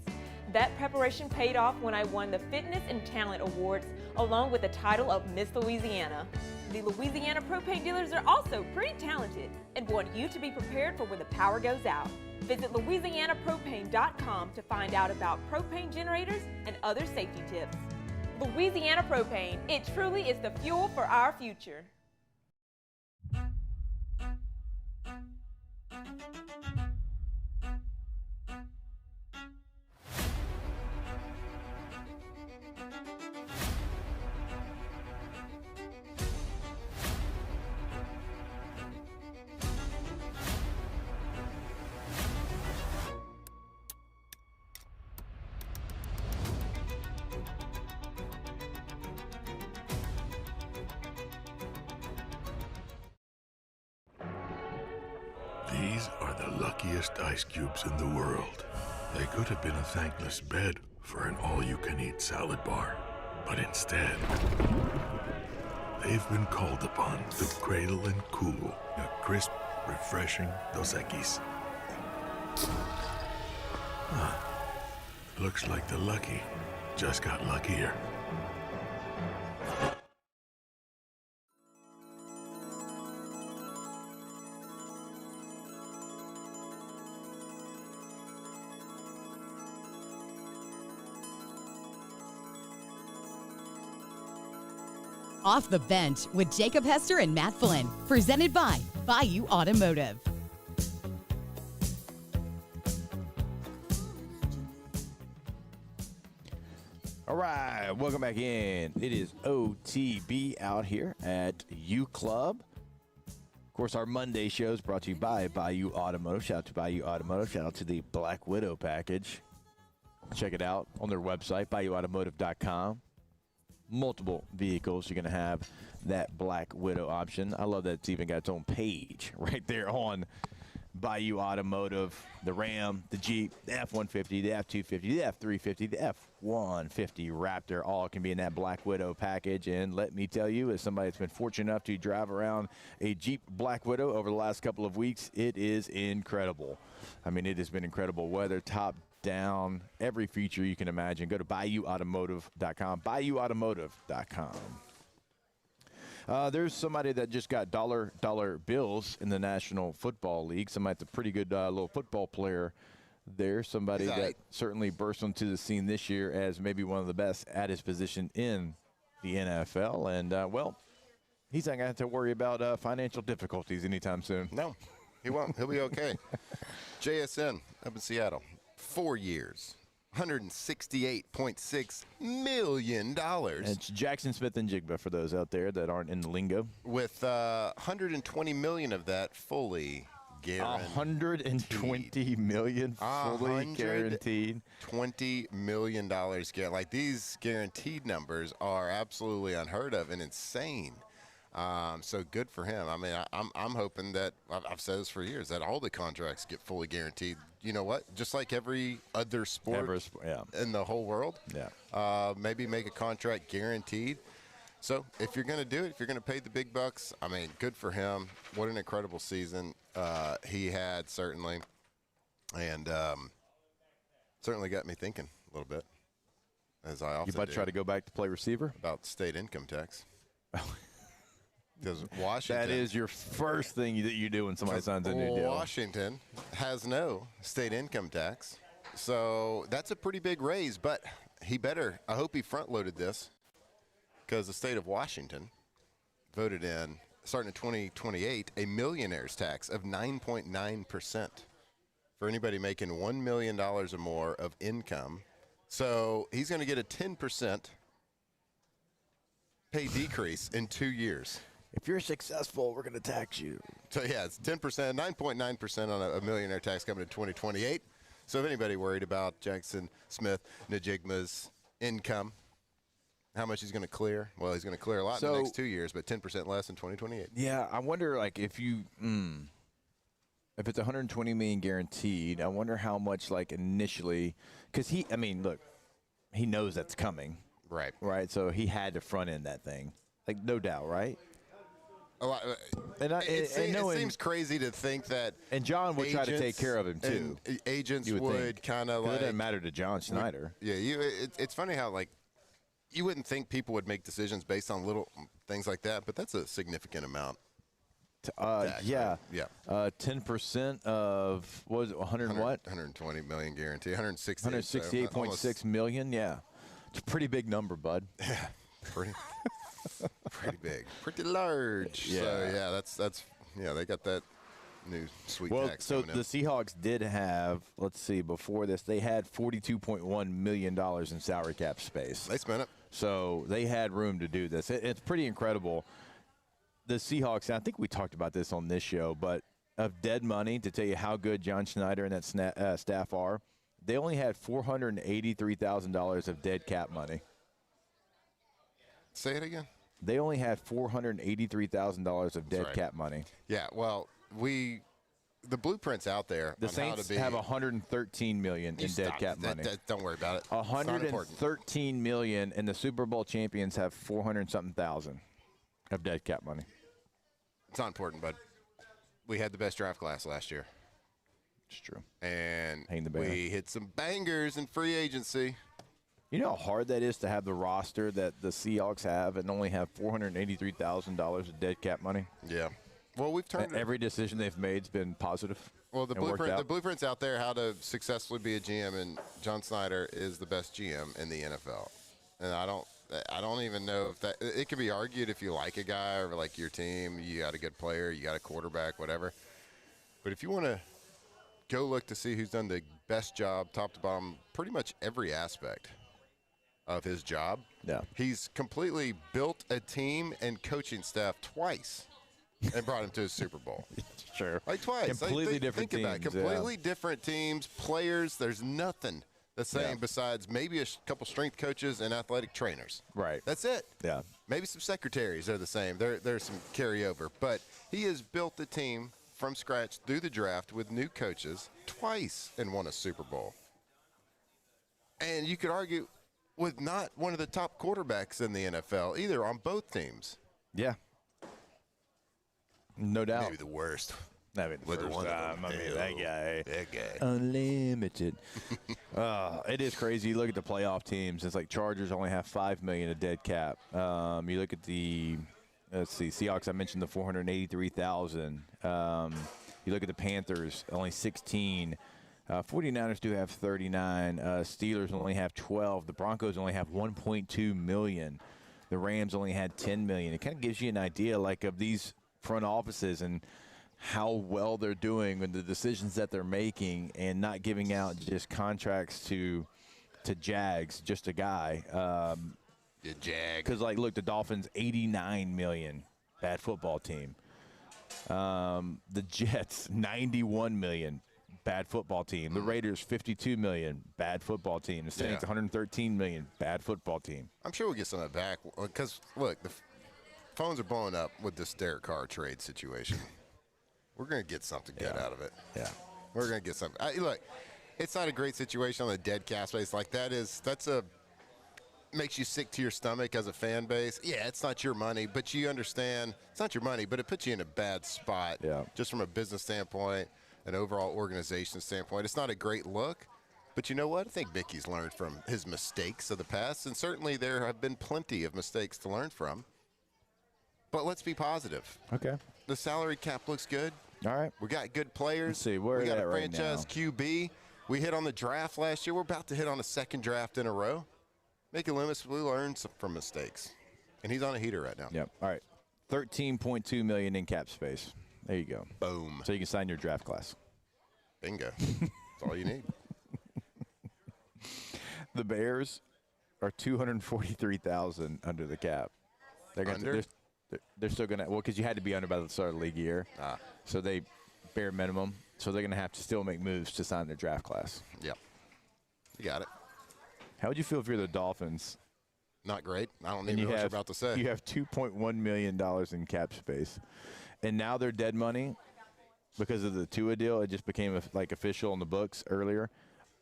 That preparation paid off when I won the Fitness and Talent Awards along with the title of Miss Louisiana. The Louisiana Propane Dealers are also pretty talented and want you to be prepared for when the power goes out. Visit LouisianaPropane.com to find out about propane generators and other safety tips. Louisiana Propane, it truly is the fuel for our future. These are the luckiest ice cubes in the world. They could have been a thankless bed for an all-you-can-eat salad bar. But instead, they've been called upon to cradle and cool a crisp, refreshing Dos Equis. Looks like the lucky just got luckier. Off the Bench with Jacob Hester and Matt Flynn. Presented by Bayou Automotive. All right, welcome back in. It is OTB out here at U Club. Of course, our Monday show is brought to you by Bayou Automotive. Shout out to Bayou Automotive. Shout out to the Black Widow package. Check it out on their website, BayouAutomotive.com. Multiple vehicles, you're going to have that Black Widow option. I love that it's even got its own page right there on Bayou Automotive. The Ram, the Jeep, the F-150, the F-250, the F-350, the F-150 Raptor, all can be in that Black Widow package. And let me tell you, as somebody that's been fortunate enough to drive around a Jeep Black Widow over the last couple of weeks, it is incredible. I mean, it has been incredible. Weather, top down, every feature you can imagine. Go to BayouAutomotive.com, BayouAutomotive.com. There's somebody that just got dollar bills in the National Football League. Somebody that's a pretty good little football player there. Somebody that certainly burst onto the scene this year as maybe one of the best at his position in the NFL. And, well, he's not going to have to worry about financial difficulties anytime soon. No, he won't. He'll be okay. JSN up in Seattle. 4 years, $168.6 million. It's Jackson Smith and Jigba for those out there that aren't in the lingo. With $120 million of that fully guaranteed. $120 million fully guaranteed. $20 million guaranteed. Like, these guaranteed numbers are absolutely unheard of and insane. So good for him. I mean, I'm hoping that, I've said this for years, that all the contracts get fully guaranteed. You know what? Just like every other sport in the whole world. Yeah. Maybe make a contract guaranteed. So if you're going to do it, if you're going to pay the big bucks, I mean, good for him. What an incredible season he had, certainly. And certainly got me thinking a little bit, as I often do. You about to try to go back to play receiver? About state income tax. Because Washington. That is your first thing that you do when somebody signs a new deal. Washington has no state income tax. So that's a pretty big raise, but he better, I hope he front-loaded this, because the state of Washington voted in, starting in 2028, a millionaire's tax of 9.9% for anybody making $1 million or more of income. So he's going to get a 10% pay decrease in 2 years. If you're successful, we're going to tax you. So, yeah, it's 10%, 9.9% on a millionaire tax coming in 2028. So if anybody worried about Jackson Smith Najigma's income, how much he's going to clear? Well, he's going to clear a lot in the next 2 years, but 10% less in 2028. Yeah, I wonder, like, if you if it's $120 million guaranteed, I wonder how much, like, initially, because he knows that's coming. Right. Right, so he had to front end that thing. Like, no doubt, right? It seems crazy to think that. And John would try to take care of him too. Agents would kind of like. It doesn't matter to John Schneider. It's funny how like you wouldn't think people would make decisions based on little things like that, but that's a significant amount. 10% of what was it? 120 million guarantee. 168.6 million. Yeah, it's a pretty big number, bud. Yeah, pretty big, pretty large. Yeah. So that's they got that new sweet tax. So coming in. the Seahawks did have, let's see, before this they had $42.1 million in salary cap space. They spent it. So they had room to do this. It's pretty incredible. The Seahawks, and I think we talked about this on this show, but of dead money, to tell you how good John Schneider and that staff are, they only had $483,000 of dead cap money. Say it again. They only had $483,000 of dead cap money. Yeah, well, the blueprint's out there. The Saints have $113 million in dead cap money. Don't worry about it. $113 million, and the Super Bowl champions have 400-something thousand of dead cap money. It's not important, bud. We had the best draft class last year. It's true. And we hit some bangers in free agency. You know how hard that is to have the roster that the Seahawks have and only have $483,000 of dead cap money? Yeah. Well, we've turned every decision they've made has been positive. Well, the blueprint's out there how to successfully be a GM, and John Schneider is the best GM in the NFL. And I don't even know if that – it could be argued if you like a guy or like your team, you got a good player, you got a quarterback, whatever. But if you want to go look to see who's done the best job, top to bottom, pretty much every aspect of his job, he's completely built a team and coaching staff twice and brought him to a Super Bowl. Sure. Like twice. Completely different teams. Think about it. Completely different teams, players. There's nothing the same besides maybe a couple strength coaches and athletic trainers. Right. That's it. Yeah. Maybe some secretaries are the same. There's some carryover. But he has built the team from scratch through the draft with new coaches twice and won a Super Bowl. And you could argue with not one of the top quarterbacks in the NFL either on both teams. Yeah. No doubt. Maybe the worst. I mean, with one time. I mean, that guy. Unlimited. It is crazy. You look at the playoff teams. It's like Chargers only have $5 million of dead cap. You look at the, Seahawks. I mentioned the $483,000. You look at the Panthers, only 16. 49ers do have 39. Steelers only have 12. The Broncos only have 1.2 million. The Rams only had 10 million. It kind of gives you an idea, like, of these front offices and how well they're doing and the decisions that they're making, and not giving out just contracts to Jags, just a guy. The Jag. Because, like, look, the Dolphins, $89 million, bad football team. The Jets, $91 million, bad football team. The Raiders, $52 million, bad football team. The Saints, $113 million, bad football team. I'm sure we'll get some of that back because, look, the phones are blowing up with this Derek Carr trade situation. We're going to get something good out of it. Yeah. We're going to get something. Look, it's not a great situation on the dead cap space. Like, makes you sick to your stomach as a fan base. Yeah, it's not your money, but you understand it's not your money, but it puts you in a bad spot just from a business standpoint, an overall organization standpoint. It's not a great look, but you know what? I think Mickey's learned from his mistakes of the past, and certainly there have been plenty of mistakes to learn from. But let's be positive. Okay. The salary cap looks good. All right. We got good players. Let's see, where we got are a they right franchise QB. We hit on the draft last year. We're about to hit on a second draft in a row. Mickey Loomis, we learned from mistakes. And he's on a heater right now. Yep. All right. $13.2 million in cap space. There you go. Boom. So you can sign your draft class. Bingo. That's all you need. The Bears are $243,000 under the cap. They're still going to – well, because you had to be under by the start of the league year. So they bare minimum. So they're going to have to still make moves to sign their draft class. Yep. You got it. How would you feel if you're the Dolphins? Not great. I don't even know what you're about to say. You have $2.1 million in cap space. And now they're dead money because of the Tua deal. It just became official in the books earlier.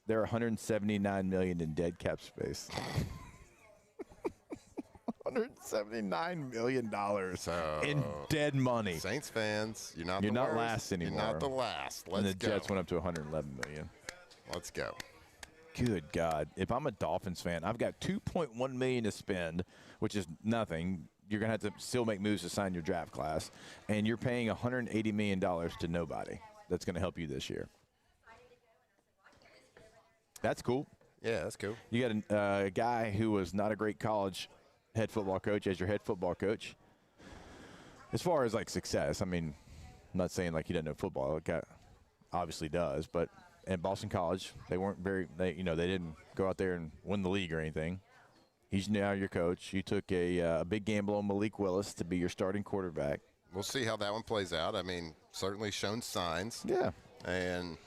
They're $179 million in dead cap space. $179 million in dead money. Saints fans, you're not last anymore. You're not the last. Let's go. And the Jets went up to $111 million. Let's go. Good God. If I'm a Dolphins fan, I've got $2.1 million to spend, which is nothing. You're going to have to still make moves to sign your draft class, and you're paying $180 million to nobody that's going to help you this year. That's cool. Yeah, that's cool. You got a guy who was not a great college head football coach as your head football coach. As far as, like, success, I mean, I'm not saying, like, he doesn't know football. The guy obviously does, but at Boston College, they weren't very – they didn't go out there and win the league or anything. He's now your coach. You took a big gamble on Malik Willis to be your starting quarterback. We'll see how that one plays out. I mean, certainly shown signs. Yeah. And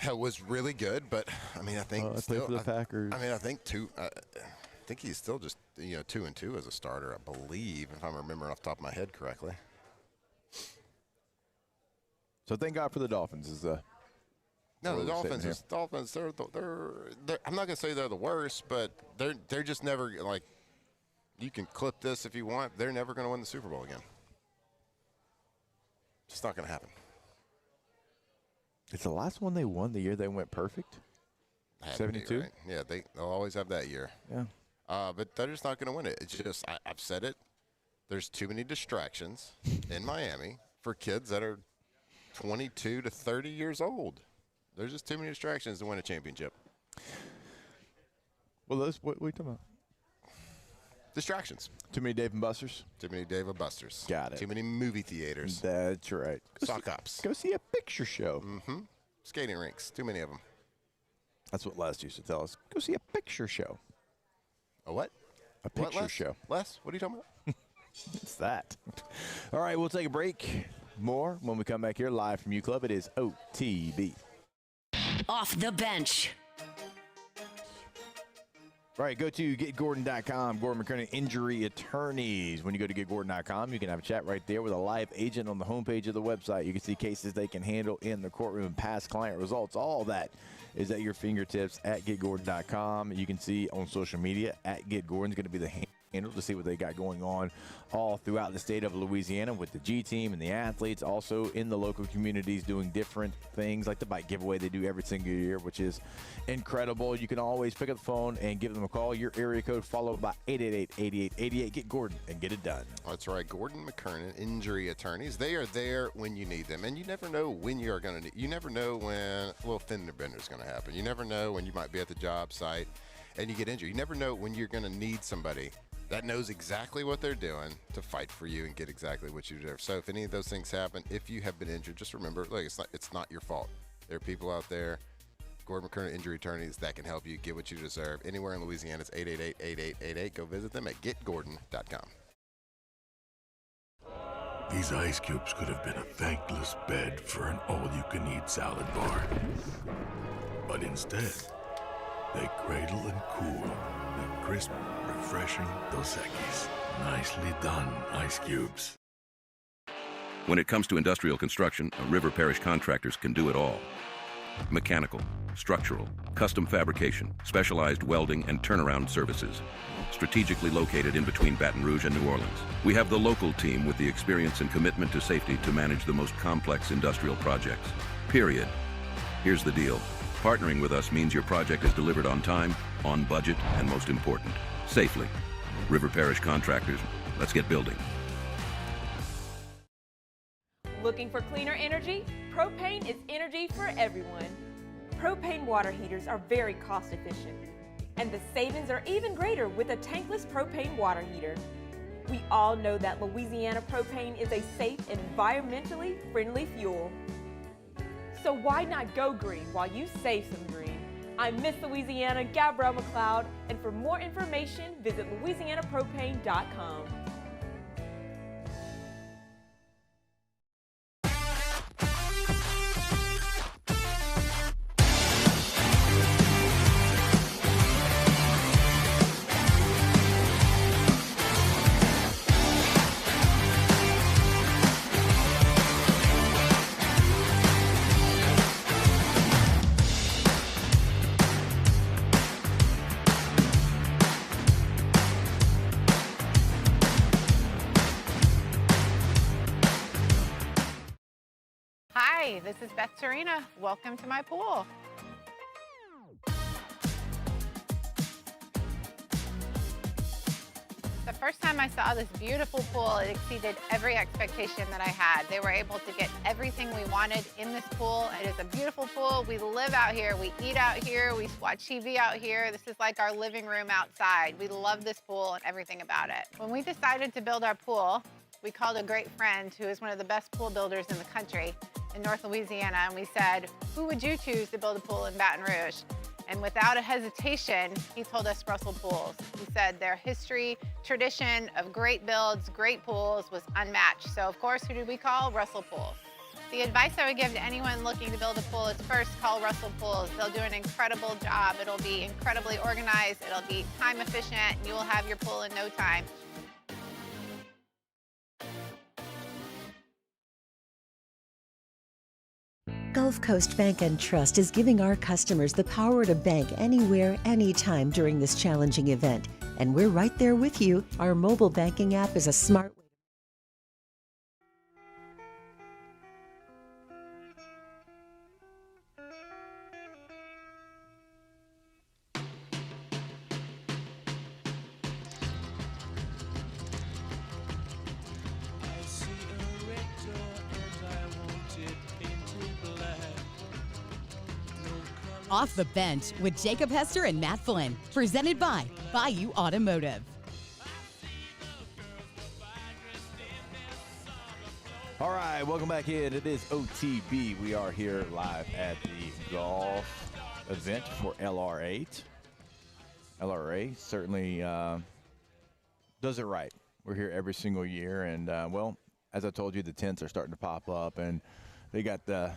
it was really good, but, I mean, I think still – for the Packers. I mean, I think he's still just, 2-2 as a starter, I believe, if I'm remembering off the top of my head correctly. So thank God for the Dolphins. No, the Dolphins. They're I'm not gonna say they're the worst, but they're just never, like, you can clip this if you want. They're never gonna win the Super Bowl again. It's not gonna happen. It's the last one they won the year they went perfect. 72. Right? Yeah, they'll always have that year. Yeah. But they're just not gonna win it. It's just I've said it. There's too many distractions in Miami for kids that are 22 to 30 years old. There's just too many distractions to win a championship. Well, what are you talking about? Distractions. Too many Dave and Buster's? Too many Dave and Buster's. Got it. Too many movie theaters. That's right. Sock hops. Go see a picture show. Mm-hmm. Skating rinks. Too many of them. That's what Les used to tell us. Go see a picture show. A what? A picture show. Les, what are you talking about? It's that. All right, we'll take a break. More when we come back here live from U Club. It is OTB. Off the bench. All right, go to getgordon.com. Gordon McKernan Injury Attorneys. When you go to getgordon.com, you can have a chat right there with a live agent on the homepage of the website. You can see cases they can handle in the courtroom, past client results. All that is at your fingertips at getgordon.com. You can see on social media at getgordon's going to be the handle to see what they got going on all throughout the state of Louisiana with the G team and the athletes, also in the local communities doing different things like the bike giveaway they do every single year, which is incredible. You can always pick up the phone and give them a call. Your area code followed by 888-8888. Get Gordon and get it done. That's right. Gordon McKernan Injury Attorneys. They are there when you need them, and you never know when you're going to need. You never know when a little fender bender is going to happen. You never know when you might be at the job site and you get injured. You never know when you're going to need somebody that knows exactly what they're doing to fight for you and get exactly what you deserve. So if any of those things happen, if you have been injured, just remember, look, it's not your fault. There are people out there, Gordon McKernan Injury Attorneys, that can help you get what you deserve. Anywhere in Louisiana, it's 888-8888. Go visit them at getgordon.com. These ice cubes could have been a thankless bed for an all-you-can-eat salad bar. But instead, they cradle and cool the crisp, refreshing Dos Equis. Nicely done, ice cubes. When it comes to industrial construction, River Parish Contractors can do it all. Mechanical, structural, custom fabrication, specialized welding, and turnaround services. Strategically located in between Baton Rouge and New Orleans, we have the local team with the experience and commitment to safety to manage the most complex industrial projects. Period. Here's the deal. Partnering with us means your project is delivered on time, on budget, and most important, safely. River Parish Contractors, let's get building. Looking for cleaner energy? Propane is energy for everyone. Propane water heaters are very cost efficient, and the savings are even greater with a tankless propane water heater. We all know that Louisiana propane is a safe and environmentally friendly fuel. So why not go green while you save some green? I'm Miss Louisiana, Gabrielle McLeod, and for more information, visit louisianapropane.com. Hi, this is Beth Tarina. Welcome to my pool. The first time I saw this beautiful pool, it exceeded every expectation that I had. They were able to get everything we wanted in this pool. It is a beautiful pool. We live out here, we eat out here, we watch TV out here. This is like our living room outside. We love this pool and everything about it. When we decided to build our pool, we called a great friend who is one of the best pool builders in the country in North Louisiana, and we said, who would you choose to build a pool in Baton Rouge? And without a hesitation, he told us Russell Pools. He said their history, tradition of great builds, great pools was unmatched. So of course, who did we call? Russell Pools. The advice I would give to anyone looking to build a pool is first call Russell Pools. They'll do an incredible job. It'll be incredibly organized. It'll be time efficient, and you will have your pool in no time. Gulf Coast Bank and Trust is giving our customers the power to bank anywhere, anytime during this challenging event. And we're right there with you. Our mobile banking app is a smart way. Off the Bench with Jacob Hester and Matt Flynn. Presented by Bayou Automotive. All right, welcome back in. It is OTB. We are here live at the golf event for LR8. LRA certainly does it right. We're here every single year, and well, as I told you, the tents are starting to pop up, and they got the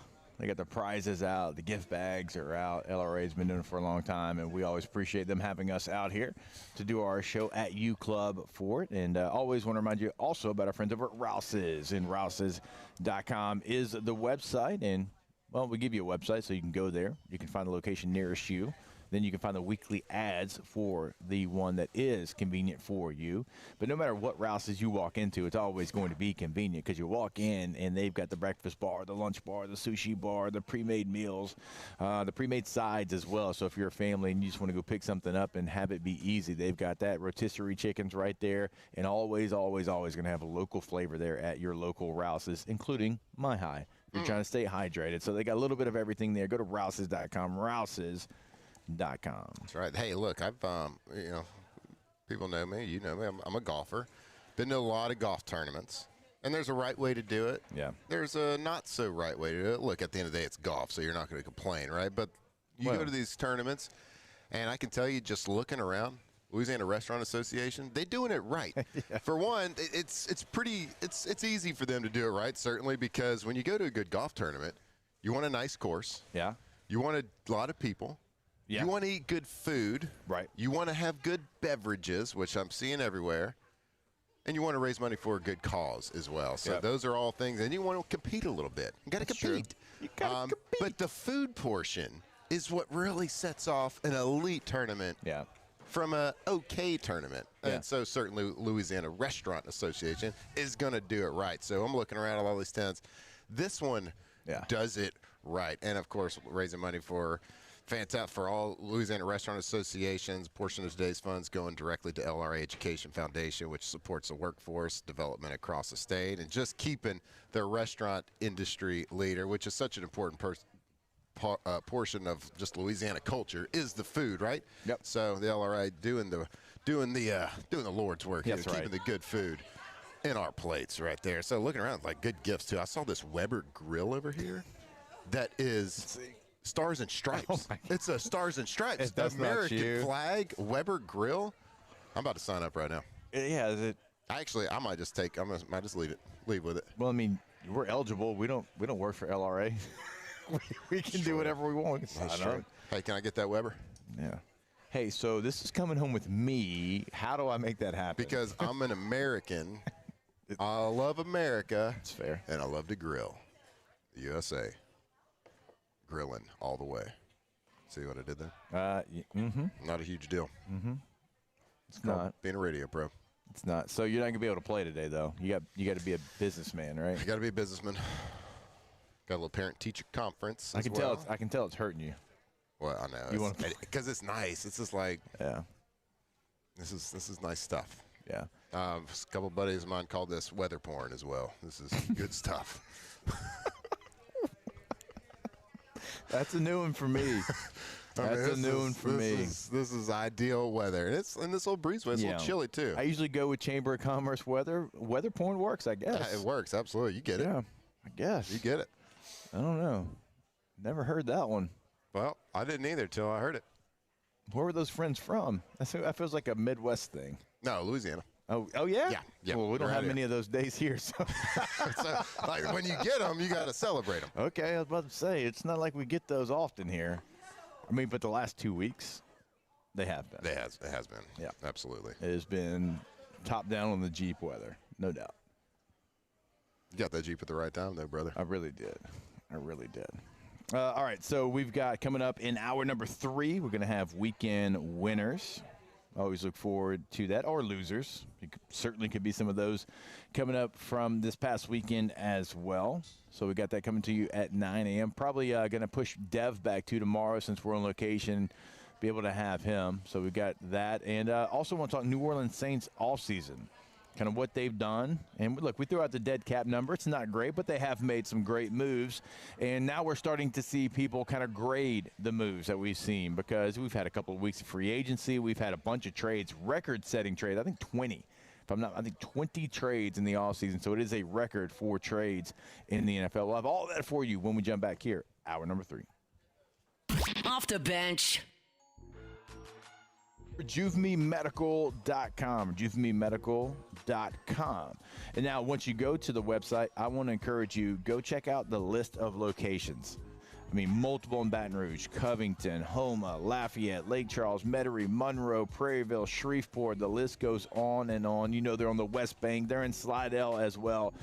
prizes out. The gift bags are out. LRA's been doing it for a long time, and we always appreciate them having us out here to do our show at U Club for it. And always want to remind you also about our friends over at Rouse's. And Rouse's.com is the website. And, well, we give you a website so you can go there. You can find the location nearest you. Then you can find the weekly ads for the one that is convenient for you. But no matter what Rouse's you walk into, it's always going to be convenient because you walk in and they've got the breakfast bar, the lunch bar, the sushi bar, the pre-made meals, the pre-made sides as well. So if you're a family and you just want to go pick something up and have it be easy, they've got that. Rotisserie chicken's right there, and always, always, always going to have a local flavor there at your local Rouse's, including My High. If you're trying to stay hydrated. So they got a little bit of everything there. Go to Rouse's.com. Rouse's.com. That's right. Hey, look, I've people know me. You know me. I'm a golfer. Been to a lot of golf tournaments, and there's a right way to do it. Yeah. There's a not so right way to do it. Look, at the end of the day, it's golf, so you're not going to complain, right? But you go to these tournaments, and I can tell you, just looking around, Louisiana Restaurant Association, they're doing it right. Yeah. For one, it's easy for them to do it right, certainly, because when you go to a good golf tournament, you want a nice course. Yeah. You want a lot of people. Yeah. You want to eat good food. Right. You want to have good beverages, which I'm seeing everywhere. And you want to raise money for a good cause as well. So those are all things. And you want to compete a little bit. You got to compete. You got to compete. But the food portion is what really sets off an elite tournament from a okay tournament. Yeah. And so certainly Louisiana Restaurant Association is going to do it right. So I'm looking around at all these tents. This one does it right. And, of course, raising money for all Louisiana Restaurant Associations. A portion of today's funds going directly to LRA Education Foundation, which supports the workforce development across the state and just keeping the restaurant industry leader, which is such an important portion of just Louisiana culture, is the food, right? Yep. So the LRA doing the Lord's work here, keeping the good food in our plates right there. So looking around, like good gifts too. I saw this Weber grill over here. That is Stars and Stripes. It's a Stars and Stripes. American flag Weber grill. I'm about to sign up right now. Yeah, is it? Actually, I might just might just leave with it. Well, I mean, we're eligible. We don't work for LRA. we can do whatever we want. That's true. Hey, can I get that Weber? Yeah. Hey, so this is coming home with me. How do I make that happen? Because I'm an American. I love America. That's fair. And I love to grill. The USA. Grilling all the way. See what I did there? Not a huge deal. It's not being a radio pro. It's not. So you're not gonna be able to play today, though. You got to be a businessman, right? You got to be a businessman. Got a little parent-teacher conference. I can tell it's hurting you. Well, I know. Because it's nice. It's just like, this is nice stuff. Yeah. A couple buddies of mine called this weather porn as well. This is good stuff. That's a new one for me. That's a new one for me. This is ideal weather. And this little breezeway, it's a little chilly too. I usually go with Chamber of Commerce weather. Weather porn works, I guess. Yeah, it works, absolutely. You get it. Yeah, I guess. You get it. I don't know. Never heard that one. Well, I didn't either till I heard it. Where were those friends from? That feels like a Midwest thing. No, Louisiana. Oh yeah? Yeah. Well, we don't have many of those days here, so. So, like, when you get them, you got to celebrate them. Okay, I was about to say, it's not like we get those often here. I mean, but the last 2 weeks, they have been. It has been. Yeah. Absolutely. It has been top down on the Jeep weather, no doubt. You got that Jeep at the right time, though, brother. I really did. All right, so we've got coming up in hour number 3, we're going to have weekend winners. Always look forward to that, or losers. Certainly could be some of those coming up from this past weekend as well. So we got that coming to you at 9 a.m. Probably going to push Dev back to tomorrow since we're on location, be able to have him. So we got that. And also want to talk New Orleans Saints offseason, kind of what they've done. And look, we threw out the dead cap number. It's not great, but they have made some great moves. And now we're starting to see people kind of grade the moves that we've seen, because we've had a couple of weeks of free agency. We've had a bunch of trades, record-setting trades. I think 20. I think 20 trades in the offseason. So it is a record for trades in the NFL. We'll have all that for you when we jump back here, hour number 3. Off the bench. RejuveMeMedical.com. RejuveMeMedical.com. And now, once you go to the website, I want to encourage you, go check out the list of locations. I mean, multiple in Baton Rouge, Covington, Houma, Lafayette, Lake Charles, Metairie, Monroe, Prairieville, Shreveport. The list goes on and on. You know, they're on the West Bank. They're in Slidell as well.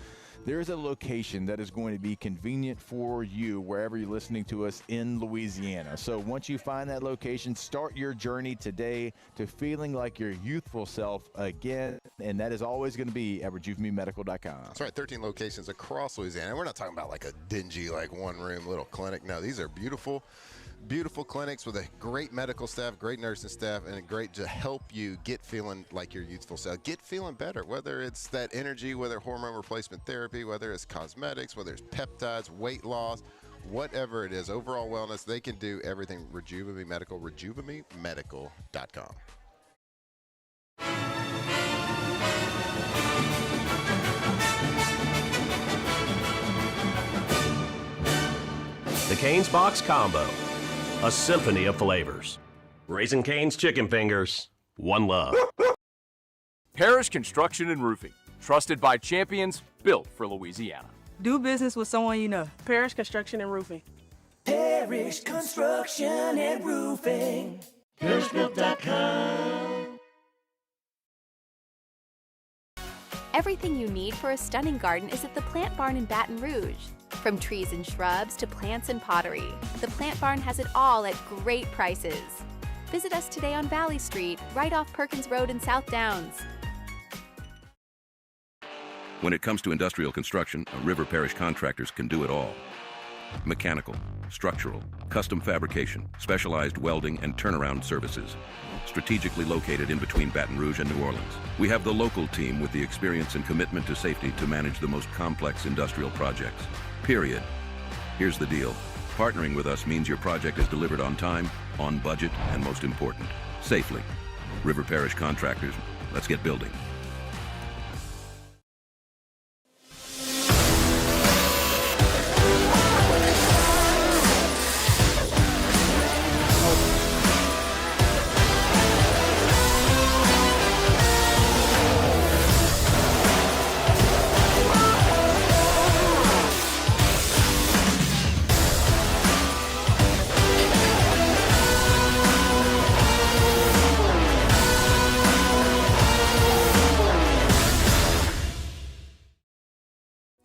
There is a location that is going to be convenient for you wherever you're listening to us in Louisiana. So once you find that location, start your journey today to feeling like your youthful self again. And that is always going to be at RejuveMeMedical.com. That's right, 13 locations across Louisiana. We're not talking about like a dingy, like one-room little clinic. No, these are beautiful, beautiful clinics with a great medical staff, great nursing staff, and great to help you get feeling like your youthful self. Get feeling better, whether it's that energy, whether hormone replacement therapy, whether it's cosmetics, whether it's peptides, weight loss, whatever it is, overall wellness, they can do everything. Rejuve Me Medical, RejuveMeMedical.com. The Cane's Box Combo. A symphony of flavors. Raising Cane's Chicken Fingers. One love. Parrish Construction and Roofing. Trusted by champions, built for Louisiana. Do business with someone you know. Parrish Construction and Roofing. Parrish Construction and Roofing. ParrishBuilt.com. Everything you need for a stunning garden is at the Plant Barn in Baton Rouge. From trees and shrubs to plants and pottery, the Plant Barn has it all at great prices. Visit us today on Valley Street, right off Perkins Road in South Downs. When it comes to industrial construction, River Parish contractors can do it all. Mechanical, structural, custom fabrication, specialized welding, and turnaround services. Strategically located in between Baton Rouge and New Orleans, we have the local team with the experience and commitment to safety to manage the most complex industrial projects. Period. Here's the deal. Partnering with us means your project is delivered on time, on budget, and most important, safely. River Parish Contractors, let's get building.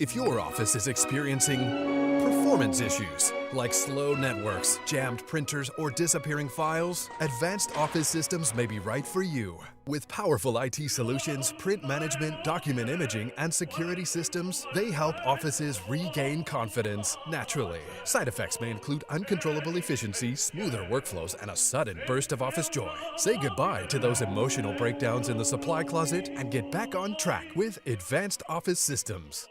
If your office is experiencing performance performance issues like slow networks, jammed printers, or disappearing files, Advanced Office Systems may be right for you. With powerful IT solutions, print management, document imaging, and security systems, they help offices regain confidence naturally. Side effects may include uncontrollable efficiency, smoother workflows, and a sudden burst of office joy. Say goodbye to those emotional breakdowns in the supply closet and get back on track with Advanced Office Systems.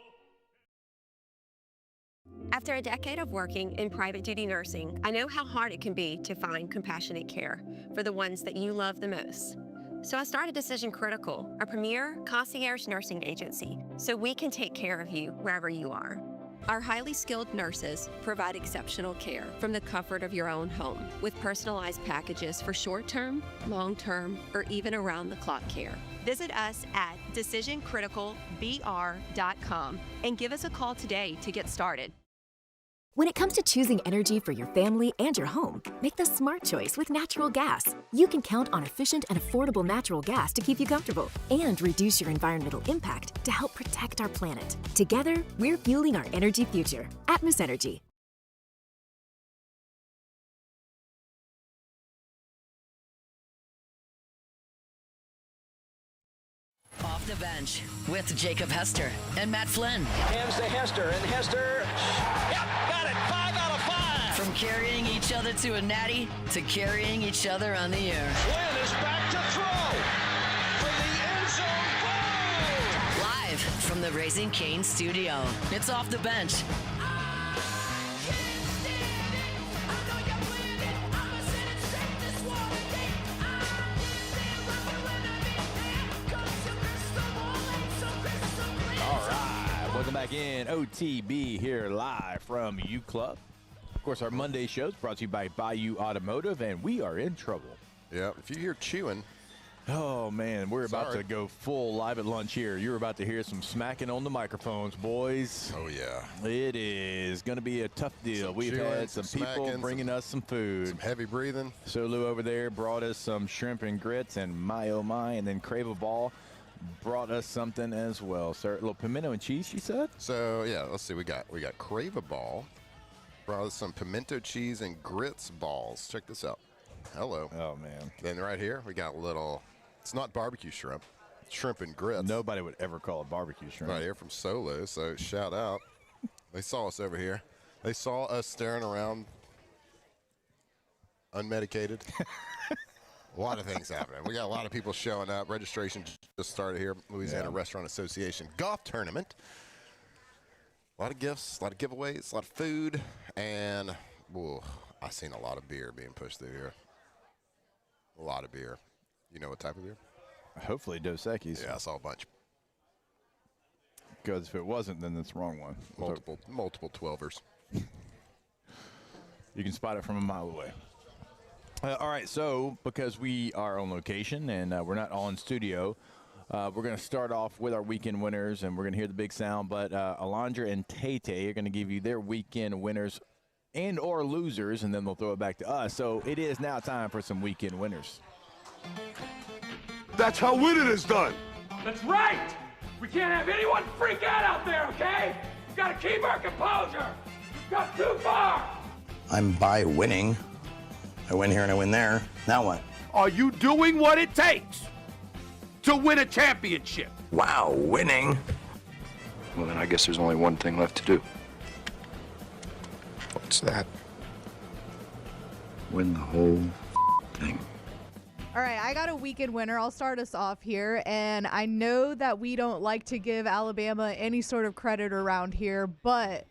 After a decade of working in private duty nursing, I know how hard it can be to find compassionate care for the ones that you love the most. So I started Decision Critical, a premier concierge nursing agency, so we can take care of you wherever you are. Our highly skilled nurses provide exceptional care from the comfort of your own home with personalized packages for short-term, long-term, or even around-the-clock care. Visit us at decisioncriticalbr.com and give us a call today to get started. When it comes to choosing energy for your family and your home, make the smart choice with natural gas. You can count on efficient and affordable natural gas to keep you comfortable and reduce your environmental impact to help protect our planet. Together, we're fueling our energy future. Atmos Energy. Off the bench with Jacob Hester and Matt Flynn. Hands to Hester, and Hester, yep, got it, 5 out of 5. From carrying each other to a natty to carrying each other on the air. Flynn is back to throw for the end zone goal. Live from the Raising Cane studio, it's Off the Bench. Welcome back in. OTB here live from U Club. Of course, our Monday show is brought to you by Bayou Automotive, and we are in trouble. Yeah, if you hear chewing. Oh, man, we're about to go full live at lunch here. You're about to hear some smacking on the microphones, boys. Oh, yeah. It is going to be a tough deal. We've chewing, had some people smacking, bringing us some food. Some heavy breathing. Solu over there brought us some shrimp and grits, and my, oh, my, and then Crave a Ball brought us something as well. Sir, a little pimento and cheese, she said? So, yeah, let's see. We got Crave a Ball. Brought us some pimento cheese and grits balls. Check this out. Hello. Oh, man. Then right here, we got a little, it's not barbecue shrimp. It's shrimp and grits. Nobody would ever call it barbecue shrimp. Right here from Solo, so shout out. They saw us over here. They saw us staring around unmedicated. A lot of things happening. We got a lot of people showing up. Registration just started here, Louisiana Restaurant Association golf tournament. A lot of gifts, a lot of giveaways, a lot of food, and I seen a lot of beer being pushed through here. A lot of beer. You know what type of beer? Hopefully Dos Equis. Yeah, I saw a bunch. Because if it wasn't, then it's the wrong one. Multiple 12ers. You can spot it from a mile away. All right, so because we are on location and we're not all in studio, we're going to start off with our weekend winners, and we're going to hear the big sound. But Alondra and Tay-Tay are going to give you their weekend winners and or losers, and then they'll throw it back to us. So it is now time for some weekend winners. That's how winning is done. That's right. We can't have anyone freak out there, okay? We've got to keep our composure. We've got too far. I'm by winning. I win here and I win there. Now what? Are you doing what it takes to win a championship? Wow, winning. Well, then I guess there's only one thing left to do. What's that? Win the whole thing. All right, I got a weekend winner. I'll start us off here. And I know that we don't like to give Alabama any sort of credit around here, but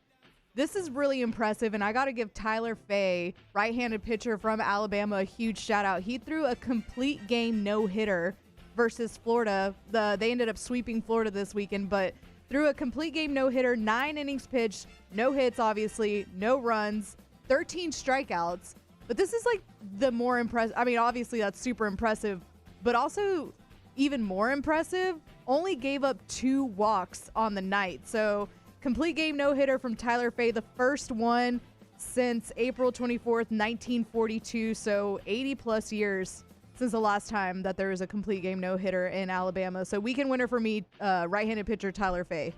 this is really impressive, and I got to give Tyler Fay, right-handed pitcher from Alabama, a huge shout-out. He threw a complete game no-hitter versus Florida. They ended up sweeping Florida this weekend, but threw a complete game no-hitter, 9 innings pitched, no hits, obviously, no runs, 13 strikeouts. But this is, like, the more impressive. I mean, obviously, that's super impressive, but also even more impressive, only gave up 2 walks on the night. So complete game no-hitter from Tyler Fay, the first one since April 24th, 1942, so 80-plus years since the last time that there was a complete game no-hitter in Alabama. So weekend winner for me, right-handed pitcher Tyler Fay.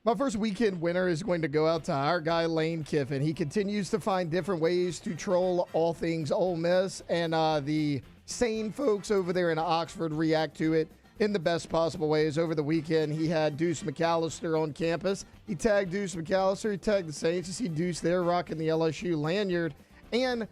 My first weekend winner is going to go out to our guy, Lane Kiffin. He continues to find different ways to troll all things Ole Miss, and the sane folks over there in Oxford react to it in the best possible ways. Over the weekend, he had Deuce McAllister on campus. He tagged Deuce McAllister. He tagged the Saints. You see Deuce there rocking the LSU lanyard. And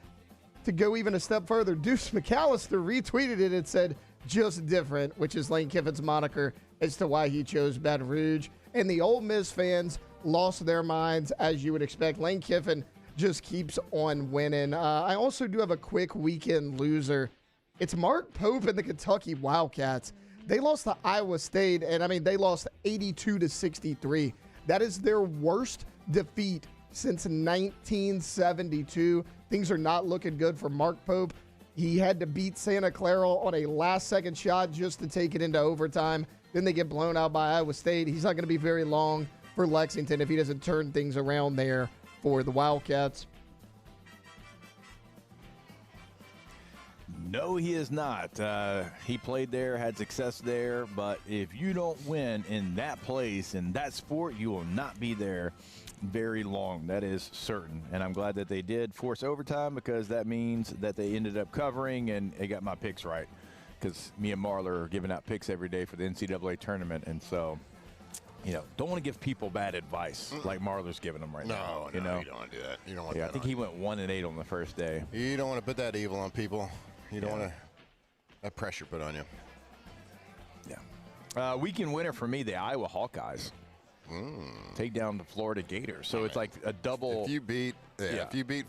to go even a step further, Deuce McAllister retweeted it and said, "Just different," which is Lane Kiffin's moniker as to why he chose Baton Rouge. And the Ole Miss fans lost their minds, as you would expect. Lane Kiffin just keeps on winning. I also do have a quick weekend loser. It's Mark Pope and the Kentucky Wildcats. They lost to Iowa State, and they lost 82-63. That is their worst defeat since 1972. Things are not looking good for Mark Pope. He had to beat Santa Clara on a last-second shot just to take it into overtime. Then they get blown out by Iowa State. He's not going to be very long for Lexington if he doesn't turn things around there for the Wildcats. No, he is not. He played there, had success there, but if you don't win in that place, in that sport, you will not be there very long. That is certain. And I'm glad that they did force overtime, because that means that they ended up covering, and they got my picks right, because me and Marler are giving out picks every day for the NCAA tournament. And so, don't want to give people bad advice like Marler's giving them right now. No, you don't want to do that. You don't want I that think he went 1-8 on the first day. You don't want to put that evil on people. You don't want to have pressure put on you. Yeah. Weekend winner for me, the Iowa Hawkeyes. Take down the Florida Gators. So it's like a double. If you beat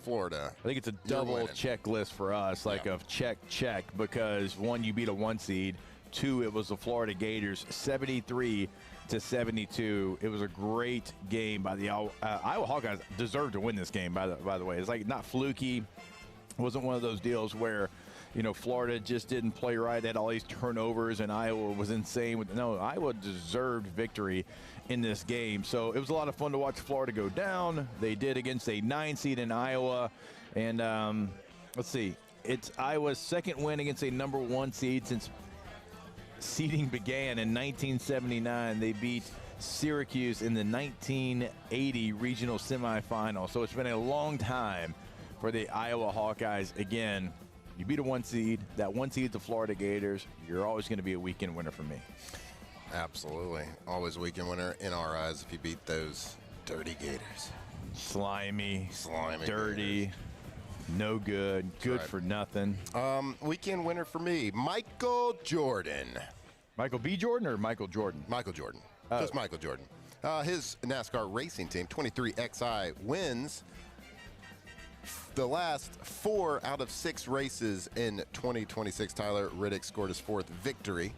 Florida, I think it's a double checklist for us, of check, because one, you beat a 1 seed. 2, it was the Florida Gators, 73-72. It was a great game by the Iowa Hawkeyes. Deserved to win this game, by the way. It's not fluky. It wasn't one of those deals where, Florida just didn't play right. They had all these turnovers, and Iowa was insane. No, Iowa deserved victory in this game. So it was a lot of fun to watch Florida go down. They did against a 9 seed in Iowa. And let's see. It's Iowa's second win against a number 1 seed since seeding began in 1979. They beat Syracuse in the 1980 regional semifinal. So it's been a long time for the Iowa Hawkeyes. Again, you beat a 1 seed. That 1 seed, the Florida Gators. You're always going to be a weekend winner for me. Absolutely. Always weekend winner in our eyes if you beat those dirty Gators. Slimy, dirty, Gators. No good, good for nothing. Weekend winner for me, Michael Jordan. Michael B. Jordan or Michael Jordan? Michael Jordan. Just Michael Jordan. His NASCAR racing team, 23XI, wins the last 4 out of 6 races in 2026. Tyler Riddick scored his 4th victory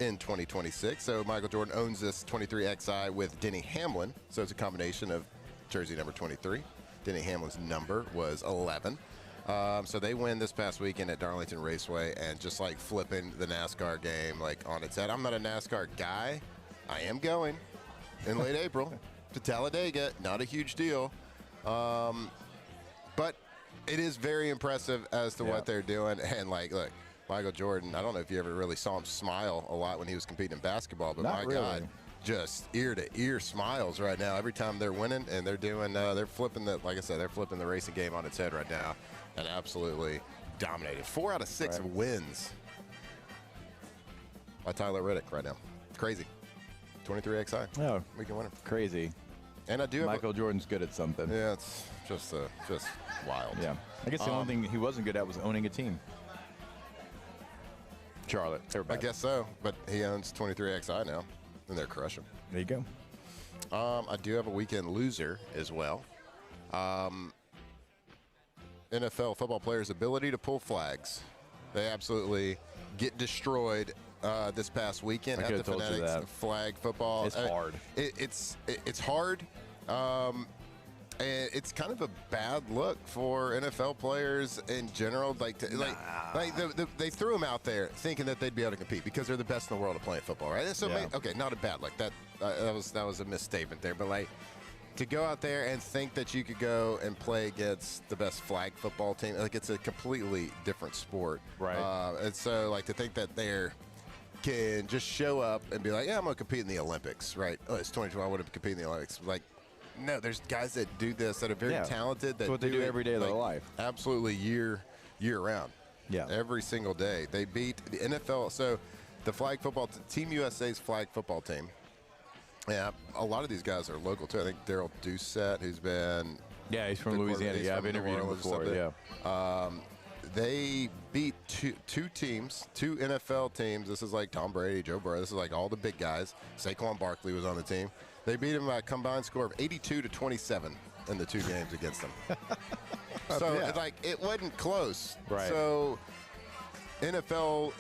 in 2026. So Michael Jordan owns this 23XI with Denny Hamlin. So it's a combination of jersey number 23. Denny Hamlin's number was 11. So they win this past weekend at Darlington Raceway, and just flipping the NASCAR game on its head. I'm not a NASCAR guy. I am going in late April to Talladega. Not a huge deal. But it is very impressive as to what they're doing. And look, Michael Jordan, I don't know if you ever really saw him smile a lot when he was competing in basketball, but God, just ear to ear smiles right now every time they're winning, and they're doing they're flipping the they're flipping the racing game on its head right now, and absolutely dominated. 4 out of 6 wins by Tyler Riddick right now. Crazy. 23XI. Oh, we can win it. Crazy. And I do have Michael Jordan's good at something. Yeah, it's just wild. Yeah. I guess the only thing he wasn't good at was owning a team. Charlotte. I guess so, but he owns 23XI now, and they're crushing. There you go. I do have a weekend loser as well. NFL football players' ability to pull flags. They absolutely get destroyed this past weekend at the Fanatics flag football. It's hard. It's hard. And it's kind of a bad look for NFL players in general. They threw them out there thinking that they'd be able to compete because they're the best in the world at playing football, right? So okay, not a bad look. That was a misstatement there, but to go out there and think that you could go and play against the best flag football team, it's a completely different sport, right? And so to think that they're can just show up and be like, yeah, I'm going to compete in the Olympics, right? Oh, it's 2012, I want to compete in the Olympics. Like, no, there's guys that do this that are very talented. That's what they do every day of their life. Absolutely year round. Yeah. Every single day. They beat the NFL. So the flag football, Team USA's flag football team. Yeah, a lot of these guys are local, too. I think Daryl Doucette, who's been. Yeah, he's from Louisiana. Yeah, I've interviewed him before. Yeah. They beat two teams, two NFL teams. This is like Tom Brady, Joe Burrow. This is like all the big guys. Saquon Barkley was on the team. They beat him by a combined score of 82-27 in the two games against them. So it's like it wasn't close. Right. So NFL,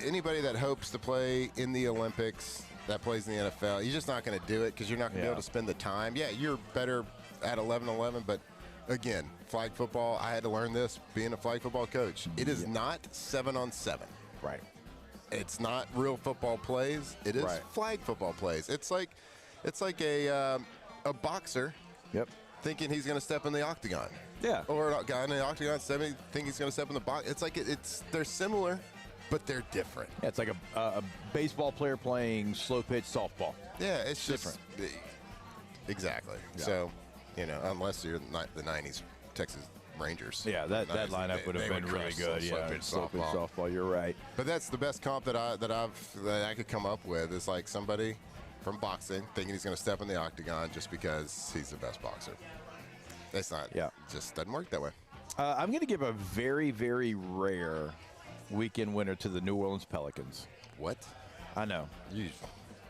anybody that hopes to play in the Olympics that plays in the NFL, you're just not going to do it because you're not going to be able to spend the time. Yeah, you're better at 11-11, but again, flag football, I had to learn this being a flag football coach. It is not 7-on-7. Right. It's not real football plays. It is flag football plays. It's like a boxer thinking he's going to step in the octagon. Yeah. Or a guy in the octagon thinking he's going to step in the box. It's like they're similar, but they're different. Yeah, it's like a baseball player playing slow pitch softball. Yeah, it's different. Exactly. Yeah. So, unless you're the 90s Texas Rangers. Yeah, that lineup would have been really good. Yeah, slow pitch softball. You're right. But that's the best comp that I could come up with is like somebody from boxing thinking he's going to step in the octagon just because he's the best boxer. That's not. Yeah, it just doesn't work that way. I'm going to give a very, very rare weekend winner to the New Orleans Pelicans. What? I know.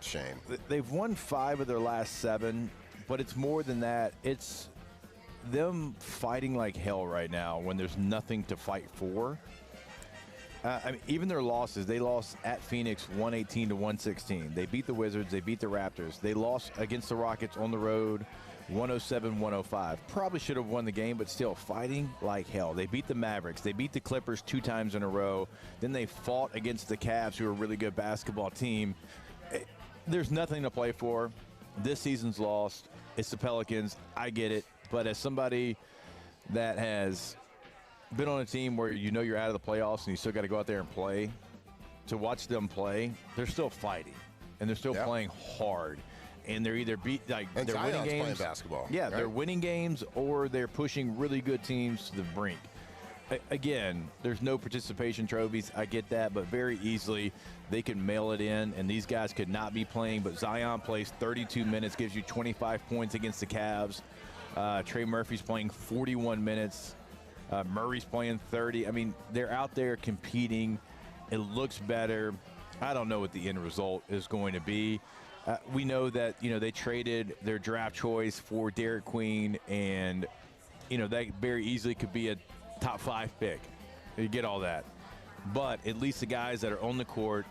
Shame. They've won 5 of their last 7, but it's more than that. It's them fighting like hell right now when there's nothing to fight for. I mean, even their losses, they lost at Phoenix 118-116. They beat the Wizards. They beat the Raptors. They lost against the Rockets on the road 107-105. Probably should have won the game, but still fighting like hell. They beat the Mavericks. They beat the Clippers 2 times in a row. Then they fought against the Cavs, who are a really good basketball team. There's nothing to play for. This season's lost. It's the Pelicans. I get it. But as somebody that has been on a team where you're out of the playoffs and you still got to go out there and play, to watch them play, they're still fighting. And they're still playing hard. And they're either they're winning games. Playing basketball. Yeah, right? They're winning games or they're pushing really good teams to the brink. Again, there's no participation trophies. I get that, but very easily they can mail it in, and these guys could not be playing. But Zion plays 32 minutes, gives you 25 points against the Cavs. Trey Murphy's playing 41 minutes. Murray's playing 30. I mean, they're out there competing. It looks better. I don't know what the end result is going to be. We know that, they traded their draft choice for Derek Queen, and, that very easily could be a top 5 pick. You get all that. But at least the guys that are on the court,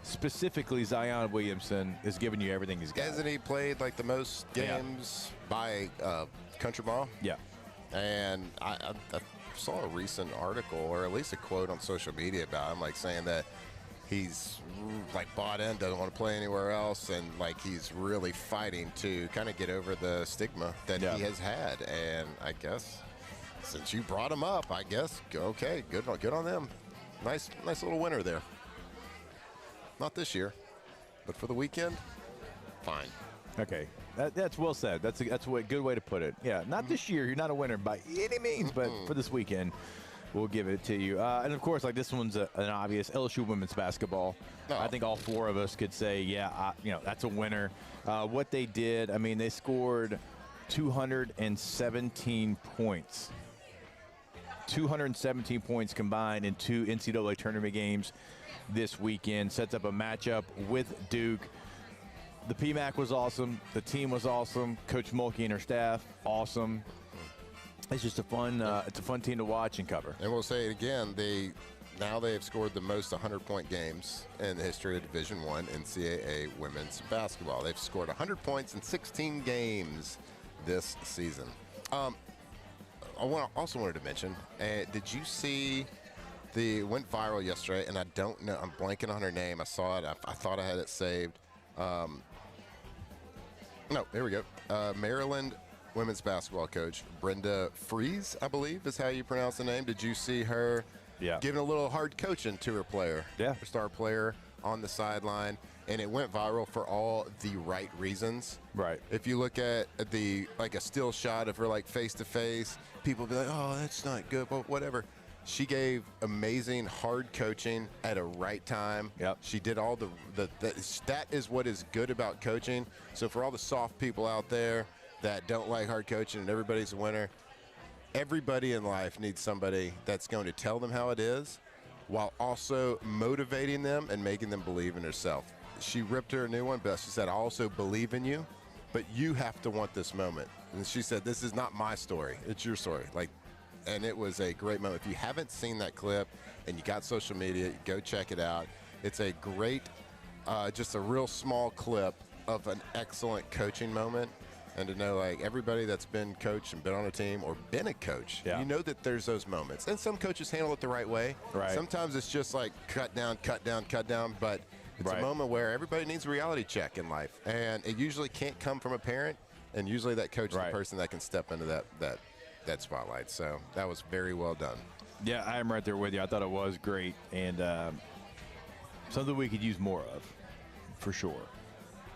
specifically Zion Williamson, is giving you everything he's got. Hasn't he played like the most games by country ball? Yeah. And I saw a recent article, or at least a quote on social media about him, like saying that he's like bought in, doesn't want to play anywhere else, and like he's really fighting to kind of get over the stigma that he has had. And I guess since you brought him up, I guess okay, good on them. Nice little winner there. Not this year, but for the weekend, fine. Okay, that's well said. That's a good way to put it. Yeah, not this year. You're not a winner by any means, but for this weekend, we'll give it to you. And of course, like this one's an obvious LSU women's basketball. Oh. I think all 4 of us could say, that's a winner. What they did, I mean, they scored 217 points. 217 points combined in 2 NCAA tournament games this weekend. Sets up a matchup with Duke. The PMAC was awesome. The team was awesome. Coach Mulkey and her staff, awesome. It's just a fun team to watch and cover. And we'll say it again, they have scored the most 100-point games in the history of Division I NCAA women's basketball. They've scored 100 points in 16 games this season. I also wanted to mention, did you see went viral yesterday, and I don't know, I'm blanking on her name. I saw it. I thought I had it saved. No, here we go. Maryland women's basketball coach Brenda Fries, I believe is how you pronounce the name. Did you see her giving a little hard coaching to her player? Yeah. Her star player, on the sideline, and it went viral for all the right reasons. Right. If you look at a still shot of her like face to face, people be like, oh, that's not good, but whatever. She gave amazing hard coaching at a right time. Yep. She did all that is what is good about coaching. So for all the soft people out there that don't like hard coaching and everybody's a winner, everybody in life needs somebody that's going to tell them how it is while also motivating them and making them believe in herself. She ripped her a new one, but she said, I also believe in you, but you have to want this moment. And she said, this is not my story, it's your story. And it was a great moment. If you haven't seen that clip and you got social media, go check it out. It's a great, just a real small clip of an excellent coaching moment. And to know, like, everybody that's been coached and been on a team or been a coach, you know that there's those moments. And some coaches handle it the right way. Right. Sometimes it's just like cut down, but it's a moment where everybody needs a reality check in life. And it usually can't come from a parent, and usually that coach is the person that can step into that spotlight. So that was very well done. Yeah, I am right there with you. I thought it was great, and something we could use more of, for sure.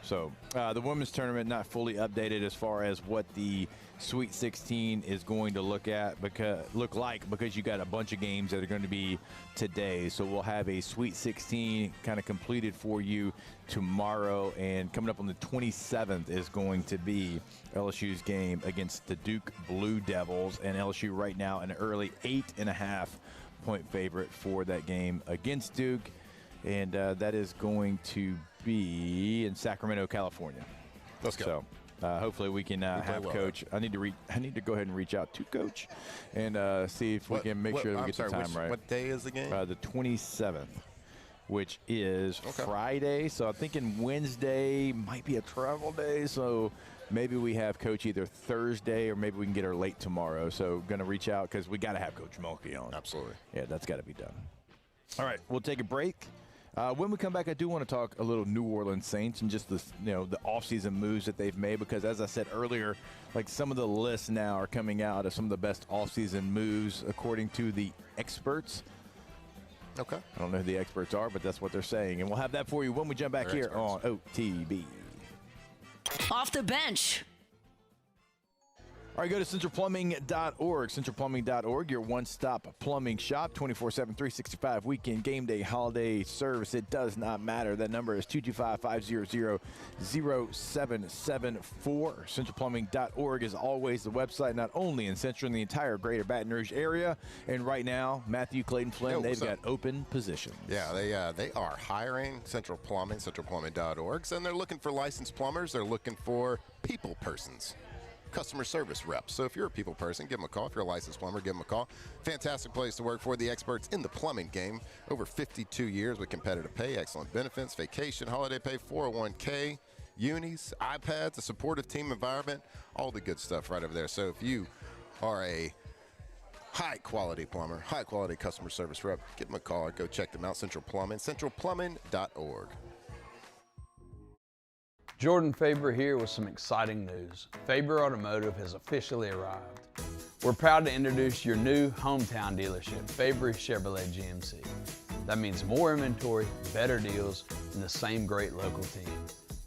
So the women's tournament not fully updated as far as what the Sweet 16 is going to look like because you got a bunch of games that are going to be today. So we'll have a Sweet 16 kind of completed for you tomorrow, and coming up on the 27th is going to be LSU's game against the Duke Blue Devils, and LSU right now an early 8.5-point favorite for that game against Duke, and that is going to be in Sacramento, California. Let's go. So hopefully we can have Coach. I need to go ahead and reach out to Coach and see if we can make sure that we get the time right. What day is the game? The 27th, which is Friday. So I'm thinking Wednesday might be a travel day. So maybe we have Coach either Thursday or maybe we can get her late tomorrow. So going to reach out because we got to have Coach Mulkey on. Absolutely. Yeah, that's got to be done. All right, we'll take a break. When we come back, I do want to talk a little New Orleans Saints and just the offseason moves that they've made, because as I said earlier, like some of the lists now are coming out of some of the best offseason moves according to the experts. Okay. I don't know who the experts are, but that's what they're saying. And we'll have that for you when we jump back here on OTB. Off the bench. All right, go to centralplumbing.org. Centralplumbing.org, your one-stop plumbing shop, 24/7, 365 weekend, game day, holiday service. It does not matter. That number is 225-500-0774. Centralplumbing.org is always the website, not only in Central, in the entire greater Baton Rouge area. And right now, Matthew, Clayton, Flynn, they've got open positions. Yeah, they are hiring. Central Plumbing, centralplumbing.org. And they're looking for licensed plumbers. They're looking for people persons. Customer service reps. So if you're a people person, give them a call. If you're a licensed plumber, give them a call. Fantastic place to work for the experts in the plumbing game. Over 52 years with competitive pay, excellent benefits, vacation, holiday pay, 401k, unis, iPads, a supportive team environment, all the good stuff right over there. So if you are a high-quality plumber, high-quality customer service rep, give them a call or go check them out. Central Plumbing, centralplumbing.org. Jordan Faber here with some exciting news. Faber Automotive has officially arrived. We're proud to introduce your new hometown dealership, Faber Chevrolet GMC. That means more inventory, better deals, and the same great local team.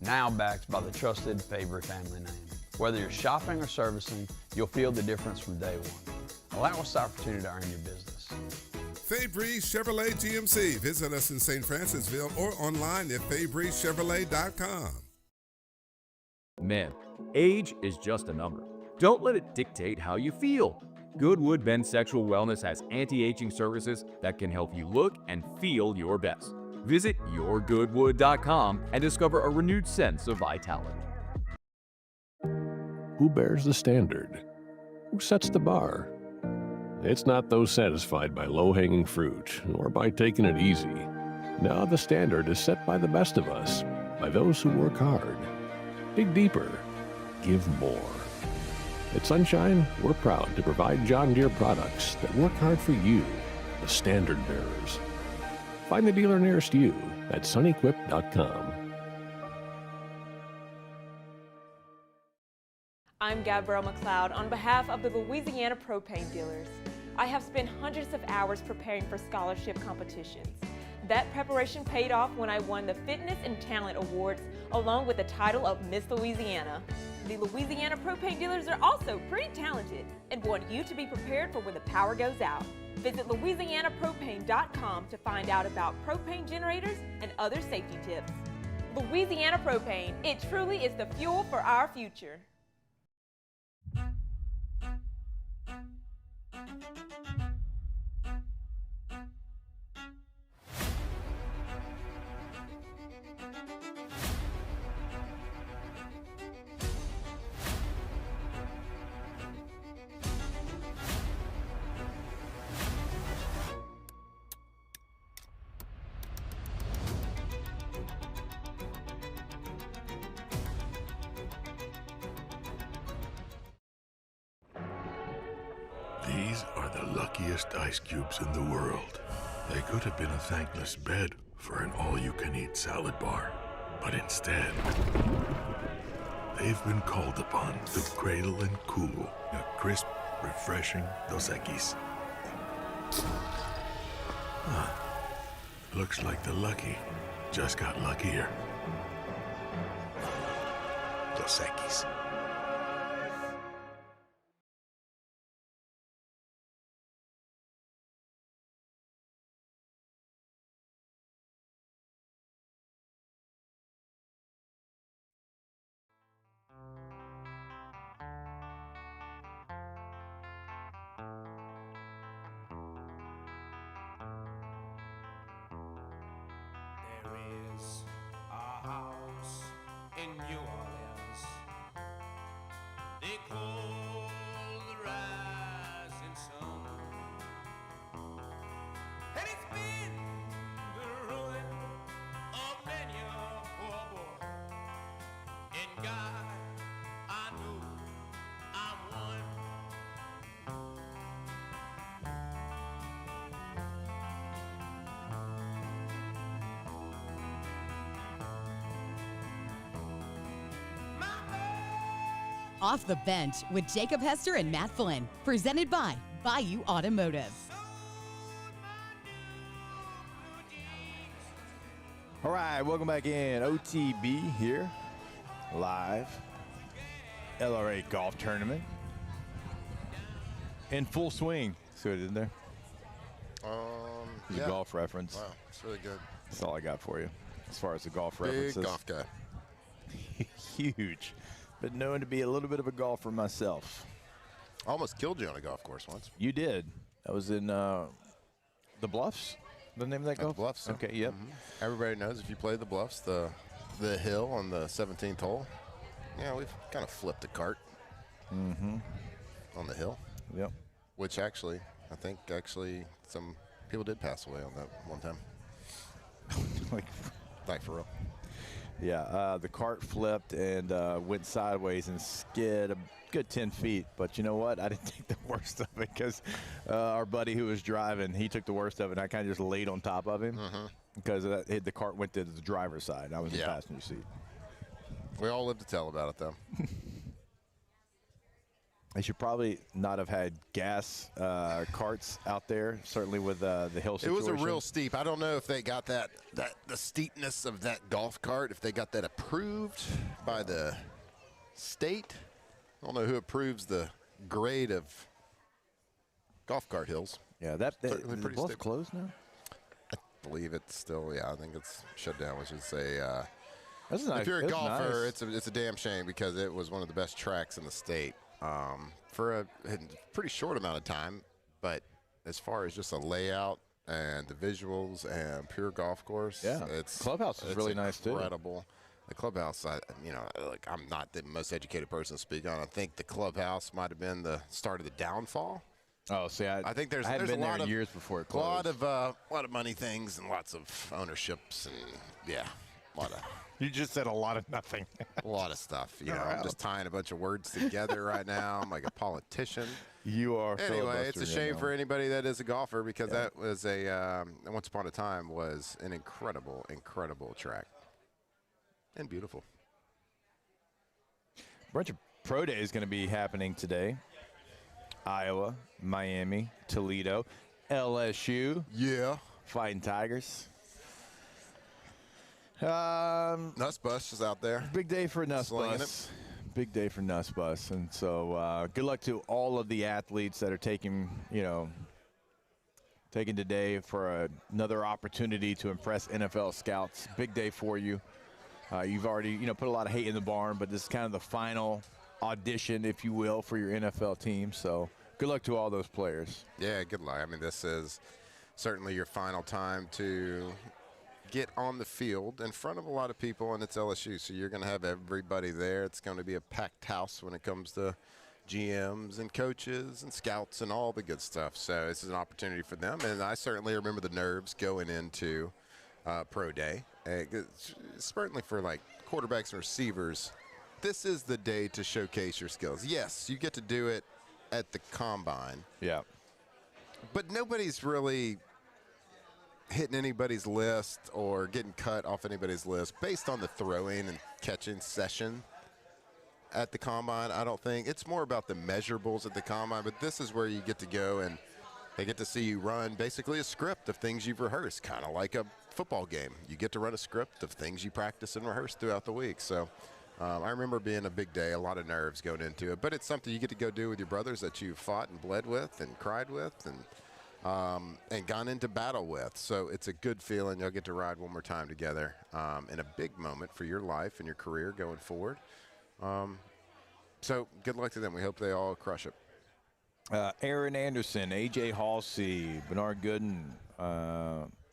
Now backed by the trusted Faber family name. Whether you're shopping or servicing, you'll feel the difference from day one. Allow us the opportunity to earn your business. Fabry Chevrolet GMC. Visit us in St. Francisville or online at FabryChevrolet.com. Men, age is just a number. Don't let it dictate how you feel. Goodwood Men's Sexual Wellness has anti-aging services that can help you look and feel your best. Visit yourgoodwood.com and discover a renewed sense of vitality. Who bears the standard? Who sets the bar? It's not those satisfied by low-hanging fruit or by taking it easy. No, the standard is set by the best of us, by those who work hard. Dig deeper. Give more. At Sunshine, we're proud to provide John Deere products that work hard for you, the standard bearers. Find the dealer nearest you at sunequip.com. I'm Gabrielle McLeod on behalf of the Louisiana Propane Dealers. I have spent hundreds of hours preparing for scholarship competitions. That preparation paid off when I won the Fitness and Talent Awards along with the title of Miss Louisiana. The Louisiana propane dealers are also pretty talented and want you to be prepared for when the power goes out. Visit LouisianaPropane.com to find out about propane generators and other safety tips. Louisiana Propane, it truly is the fuel for our future. These are the luckiest ice cubes in the world. They could have been a thankless bed for an all-you-can-eat salad bar. But instead, they've been called upon to cradle and cool a crisp, refreshing Dos Equis. Looks like the lucky just got luckier. Dos Equis. In New Orleans, they call the rising sun, and it's been the ruin of many a poor boy. And God, I know I'm one. Off the Bench with Jacob Hester and Matt Flynn, presented by Bayou Automotive. All right, welcome back in. OTB here, live. LRA golf tournament in full swing. See what I did there? It's yeah. a golf reference. Wow, it's really good. That's all I got for you as far as the golf Big references. golf guy. Huge, but known to be a little bit of a golfer myself. Almost killed you on a golf course once. You did. That was in the Bluffs. The name of that golf? The Bluffs. Yeah. Okay. Yep. Mm-hmm. Everybody knows if you play the Bluffs, the hill on the 17th hole. Yeah, we've kind of flipped the cart. Mm-hmm. On the hill. Yep. Which actually, I think some people did pass away on that one time. like for real. Yeah, the cart flipped and went sideways and skid a good 10 feet. But you know what? I didn't take the worst of it because our buddy who was driving, he took the worst of it. And I kind of just laid on top of him because the cart went to the driver's side. I was in the passenger seat. We all live to tell about it, though. They should probably not have had gas carts out there, certainly with the hill situation. It was a real steep. I don't know if they got the steepness of that golf cart, if they got that approved by the state. I don't know who approves the grade of golf cart hills. Yeah, the Bluffs closed now? I believe it's still, I think it's shut down, which is That's nice. If you're a That's golfer, nice. it's a damn shame because it was one of the best tracks in the state for a pretty short amount of time. But as far as just a layout and the visuals and pure golf course, clubhouse is really nice too. Incredible. The clubhouse, I'm not the most educated person to speak on. I think the clubhouse might have been the start of the downfall. Oh, see, I think there's been a lot there of years before it a closed. lot of money things and lots of ownerships and a lot of. You just said a lot of nothing. A lot of stuff. I'm just tying a bunch of words together right now. I'm like a politician. You are. Anyway, it's a shame for anybody that is a golfer because that was once upon a time was an incredible, incredible track. And beautiful. A bunch of pro days going to be happening today. Iowa, Miami, Toledo, LSU. Yeah. Fighting Tigers. Nuss Bus is out there. Big day for Nuss Bus. Big day for Nuss Bus. And so good luck to all of the athletes that are taking today for another opportunity to impress NFL scouts. Big day for you. You've already, put a lot of hate in the barn, but this is kind of the final audition, if you will, for your NFL team. So good luck to all those players. Yeah, good luck. I mean, this is certainly your final time to get on the field in front of a lot of people, and it's LSU, so you're going to have everybody there. It's going to be a packed house when it comes to GMs and coaches and scouts and all the good stuff. So this is an opportunity for them, and I certainly remember the nerves going into Pro Day. Certainly for like quarterbacks and receivers, this is the day to showcase your skills. Yes, you get to do it at the combine. Yeah. But nobody's really hitting anybody's list or getting cut off anybody's list based on the throwing and catching session at the combine. I don't think. It's more about the measurables at the combine, but this is where you get to go and they get to see you run basically a script of things you've rehearsed, kind of like a football game. You get to run a script of things you practice and rehearse throughout the week. So I remember being a big day, a lot of nerves going into it, but it's something you get to go do with your brothers that you fought and bled with and cried with and gone into battle with. So it's a good feeling. You'll get to ride one more time together in a big moment for your life and your career going forward. So good luck to them. We hope they all crush it. Aaron Anderson, A.J. Halsey, Bernard Gooden,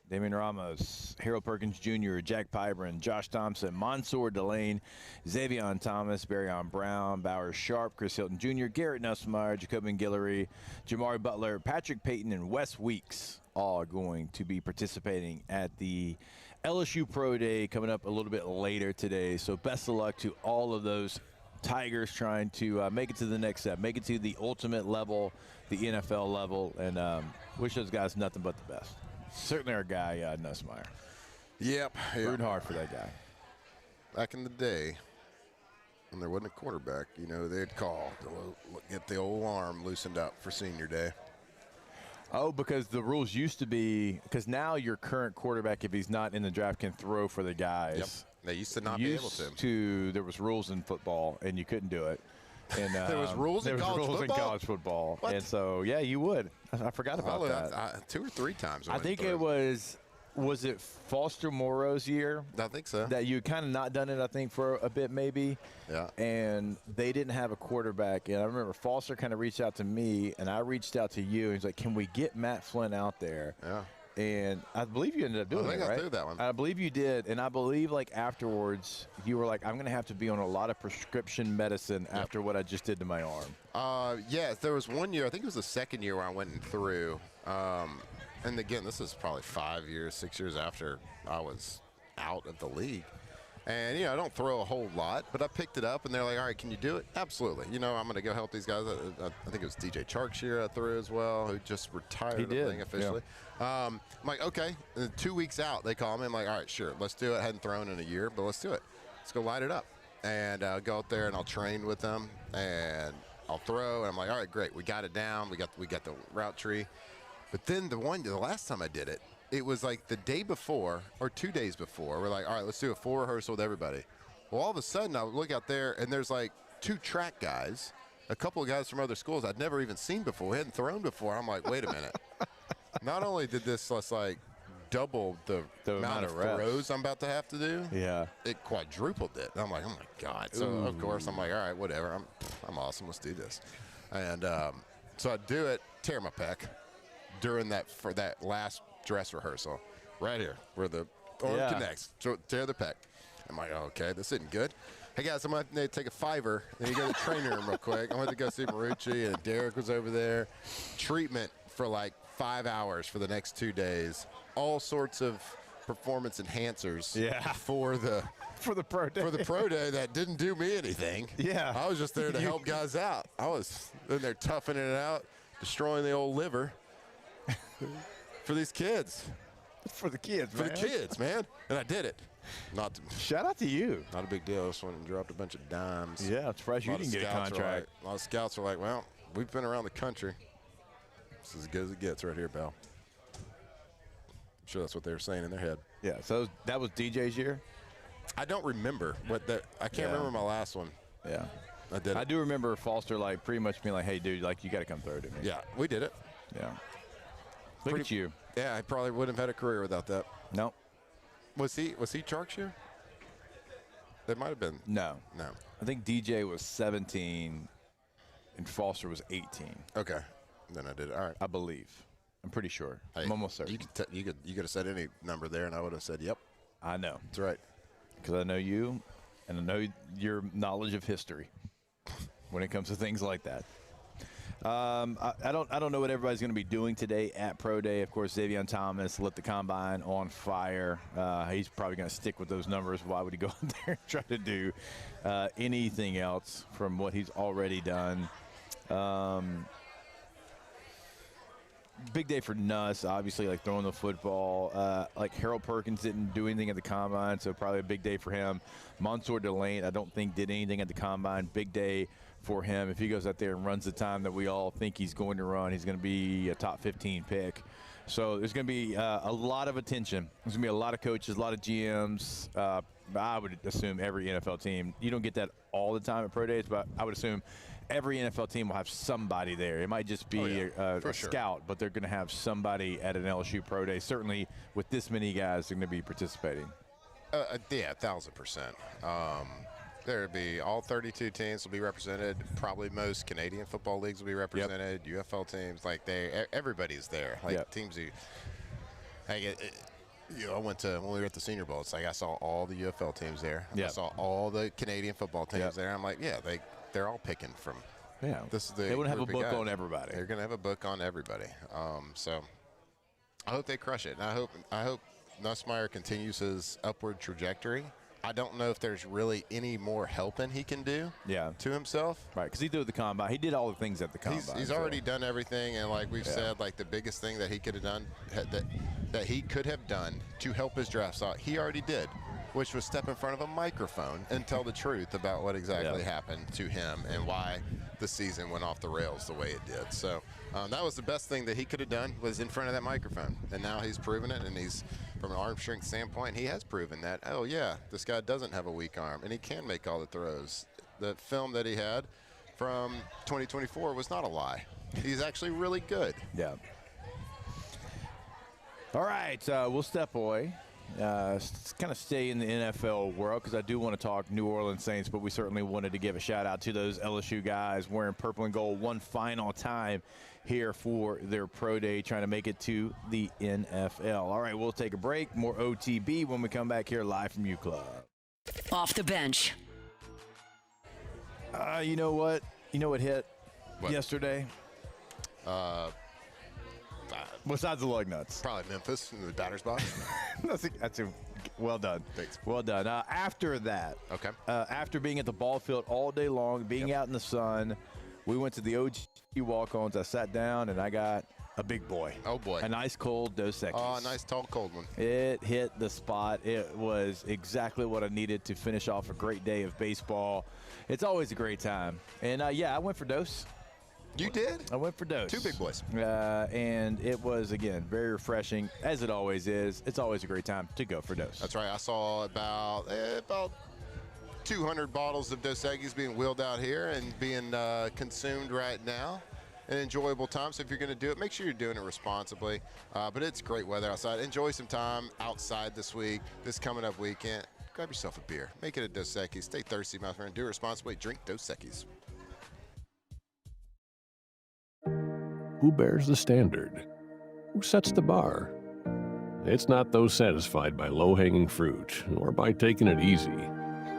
Damian Ramos, Harold Perkins Jr., Jack Pybron, Josh Thompson, Mansour Delane, Xavion Thomas, Barryon Brown, Bowers Sharp, Chris Hilton Jr., Garrett Nussmeier, Jacobin Guillory, Jamari Butler, Patrick Payton, and Wes Weeks all going to be participating at the LSU Pro Day coming up a little bit later today. So best of luck to all of those Tigers trying to make it to the next step, make it to the ultimate level, the NFL level, and wish those guys nothing but the best. Certainly our guy, Nussmeier. Yep. Rooting hard for that guy. Back in the day, when there wasn't a quarterback, they'd call to get the old arm loosened up for senior day. Oh, because the rules used to be, because now your current quarterback, if he's not in the draft, can throw for the guys. Yep. They used to not be able to. There was rules in football, and you couldn't do it. And there was rules in college football. What? And so, yeah, you would. I forgot about that. 2 or 3 times. I think it was it Foster Moreau's year? I think so. That you kind of not done it, I think, for a bit maybe. Yeah. And they didn't have a quarterback. And I remember Foster kind of reached out to me, and I reached out to you. He's like, can we get Matt Flynn out there? Yeah. And I believe you ended up doing it, right? I threw that one. I believe you did. And I believe, afterwards, you were like, I'm going to have to be on a lot of prescription medicine after what I just did to my arm. Yeah, there was one year, I think it was the second year where I went and threw. And again, this is probably 5 years, 6 years after I was out of the league. And, I don't throw a whole lot, but I picked it up, and they're like, all right, can you do it? Absolutely. I'm going to go help these guys. I think it was DJ Chark's year I threw as well, who just retired, He did, officially. Yeah. I'm like, okay. And then 2 weeks out, they call me. I'm like, all right, sure, let's do it. I hadn't thrown in a year, but let's do it. Let's go light it up. And I'll go out there, and I'll train with them, and I'll throw. And I'm like, all right, great. We got it down. We got the route tree. But then the last time I did it, it was like the day before or 2 days before. We're like, all right, let's do a full rehearsal with everybody. Well, all of a sudden, I look out there, and there's like 2 track guys, a couple of guys from other schools I'd never even seen before, hadn't thrown before. I'm like, wait a minute. Not only did this double the amount of throws I'm about to have to do, it quadrupled it. And I'm like, oh, my God. So, of course, I'm like, all right, whatever. I'm awesome. Let's do this. And so I do it, tear my pec during that last dress rehearsal right here where the arm connects. So tear the pec. I'm like, okay, this isn't good. Hey, guys, I'm going to take a $5. Then you go to the training room real quick. I went to go see Marucci, and Derek was over there. Treatment for 5 hours for the next 2 days. All sorts of performance enhancers for the pro day. For the pro day that didn't do me anything. Yeah. I was just there to help guys out. I was in there toughing it out, destroying the old liver for these kids. For the kids, man. For the kids, man. And I did it. Shout out to you. Not a big deal. I just went and dropped a bunch of dimes. Yeah, I'm surprised you didn't get a contract. A lot of scouts are like, well, we've been around the country. This is as good as it gets right here, pal. I'm sure that's what they were saying in their head. Yeah, so that was DJ's year? I don't remember I can't remember my last one. Yeah. I do remember Foster pretty much being like, hey, dude, you got to come throw to me. Yeah, we did it. Yeah. Look at you. Yeah, I probably wouldn't have had a career without that. No. Was he Sharkshire? There might have been. No. No. I think DJ was 17 and Foster was 18. Okay. Then I did it. All right. I believe. I'm pretty sure. Hey, I'm almost certain. You could have said any number there, and I would have said, yep. I know. That's right. Because I know you, and I know your knowledge of history when it comes to things like that. I don't know what everybody's going to be doing today at Pro Day. Of course, Xavier Thomas lit the combine on fire. He's probably going to stick with those numbers. Why would he go out there and try to do anything else from what he's already done? Big day for Nuss, obviously, like throwing the football. Like Harold Perkins didn't do anything at the combine, so probably a big day for him. Mansour Delane, I don't think did anything at the combine. Big day for him. If he goes out there and runs the time that we all think he's going to run, he's going to be a top 15 pick. So there's going to be a lot of attention. There's going to be a lot of coaches, a lot of GMs. I would assume every NFL team. You don't get that all the time at Pro Days, but I would assume every NFL team will have somebody there. It might just be a scout, but they're going to have somebody at an LSU Pro Day. Certainly with this many guys, they're going to be participating. Yeah, 1,000%. There'd be all 32 teams will be represented. Probably most Canadian football leagues will be represented. UFL teams, everybody's there. Teams who, I went to when we were at the Senior Bowl. It's like I saw all the UFL teams there. I saw all the Canadian football teams there. I'm like, they're all picking from. Yeah, they want to have a book on everybody. They're going to have a book on everybody. So I hope they crush it. And I hope Nussmeier continues his upward trajectory. I don't know if there's really any more helping he can do to himself. Right, because he did the combine. He did all the things at the combine. He's already done everything, and like we've said, the biggest thing that he could have done, that he could have done to help his draft stock, he already did, which was step in front of a microphone and tell the truth about what exactly happened to him and why the season went off the rails the way it did. So that was the best thing that he could have done, was in front of that microphone. And now he's proven it, and he's, from an arm strength standpoint, he has proven that, this guy doesn't have a weak arm, and he can make all the throws. The film that he had from 2024 was not a lie. He's actually really good. Yeah. All right, we'll step away. Kind of stay in the NFL world, because I do want to talk New Orleans Saints, but we certainly wanted to give a shout out to those LSU guys wearing purple and gold one final time here for their Pro Day, trying to make it to the NFL. All right, we'll take a break. More OTB when we come back here live from U Club. Off the bench. You know what? You know what hit yesterday? Besides the lug nuts. Probably Memphis in the batter's box. That's well done. Thanks. Well done. After that, after being at the ball field all day long, being out in the sun, we went to the OG walk-ons. I sat down, and I got a big boy. Oh, boy. A nice cold Dos Equis. Oh, a nice tall cold one. It hit the spot. It was exactly what I needed to finish off a great day of baseball. It's always a great time. And, I went for Dos. You did? I went for Dos. Two big boys. And it was, again, very refreshing, as it always is. It's always a great time to go for Dos. That's right. I saw about 200 bottles of Dos Equis being wheeled out here and being consumed right now. An enjoyable time. So if you're going to do it, make sure you're doing it responsibly. But it's great weather outside. Enjoy some time outside this week, this coming up weekend. Grab yourself a beer. Make it a Dos Equis. Stay thirsty, my friend. Do it responsibly. Drink Dos Equis. Who bears the standard? Who sets the bar? It's not those satisfied by low-hanging fruit or by taking it easy.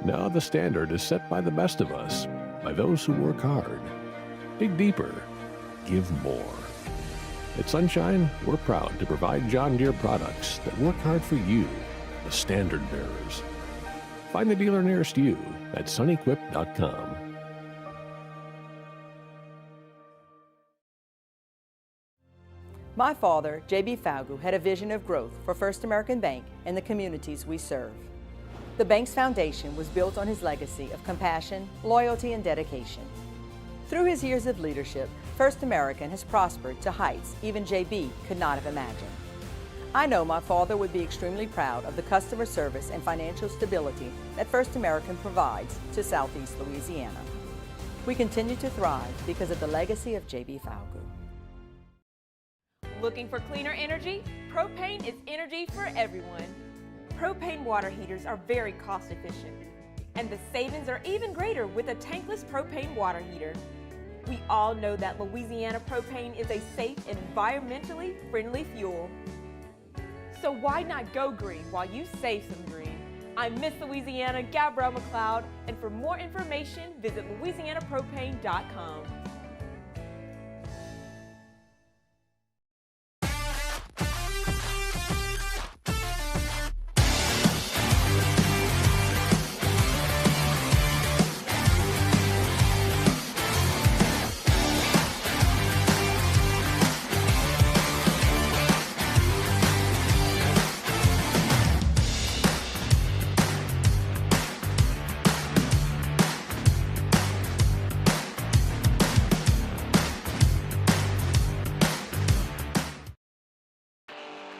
Now the standard is set by the best of us, by those who work hard. Dig deeper. Give more. At Sunshine, we're proud to provide John Deere products that work hard for you, the standard bearers. Find the dealer nearest you at sunequip.com. My father, J.B. Falgu, had a vision of growth for First American Bank and the communities we serve. The bank's foundation was built on his legacy of compassion, loyalty, and dedication. Through his years of leadership, First American has prospered to heights even J.B. could not have imagined. I know my father would be extremely proud of the customer service and financial stability that First American provides to Southeast Louisiana. We continue to thrive because of the legacy of J.B. Falgout. Looking for cleaner energy? Propane is energy for everyone. Propane water heaters are very cost efficient, and the savings are even greater with a tankless propane water heater. We all know that Louisiana propane is a safe and environmentally friendly fuel. So why not go green while you save some green? I'm Miss Louisiana, Gabrielle McLeod, and for more information, visit louisianapropane.com.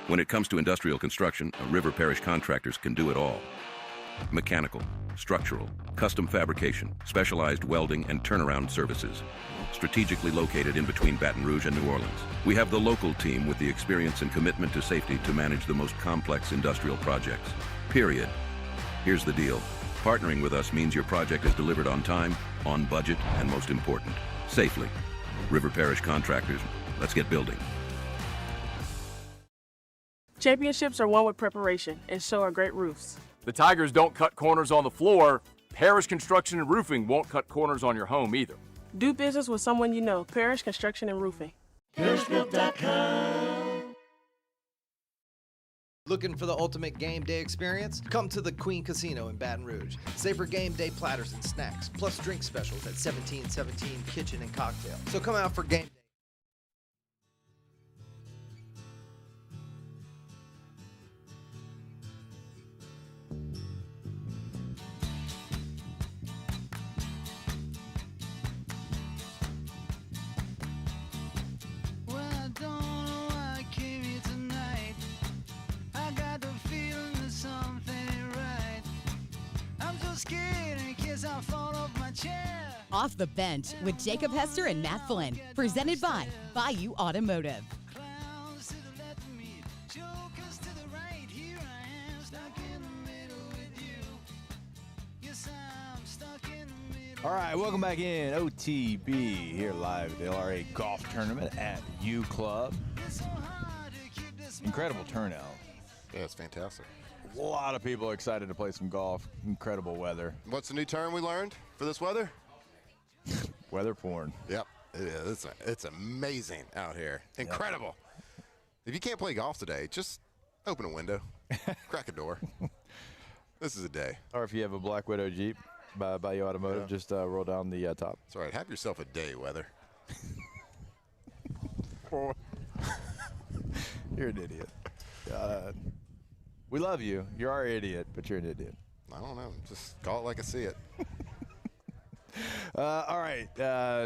When it comes to industrial construction, River Parish Contractors can do it all. Mechanical, structural, custom fabrication, specialized welding, and turnaround services. Strategically located in between Baton Rouge and New Orleans, we have the local team with the experience and commitment to safety to manage the most complex industrial projects. Period. Here's the deal. Partnering with us means your project is delivered on time, on budget, and most important, safely. River Parish Contractors, let's get building. Championships are won with preparation, and so are great roofs. The Tigers don't cut corners on the floor. Parish Construction and Roofing won't cut corners on your home either. Do business with someone you know. Parish Construction and Roofing. ParishBuilt.com. Looking for the ultimate game day experience? Come to the Queen Casino in Baton Rouge. Savor game day platters and snacks, plus drink specials at 1717 Kitchen and Cocktail. So come out for game day. Off the Bench with Jacob Hester and Matt Flynn. Presented by Bayou Automotive. All right, welcome back in. OTB here live at the LRA Golf Tournament at U Club. Incredible turnout. Yeah, it's fantastic. A lot of people excited to play some golf. Incredible weather. What's the new term we learned for this weather? Weather porn. Yep, it is. It's amazing out here. Incredible. Yep. If you can't play golf today, just open a window, crack a door. This is a day. Or if you have a Black Widow Jeep by Bayou Automotive, just roll down the top. That's all right. Have yourself a day, weather. You're an idiot. We love you. You are an idiot, but you're an idiot. I don't know. Just call it like I see it. All right.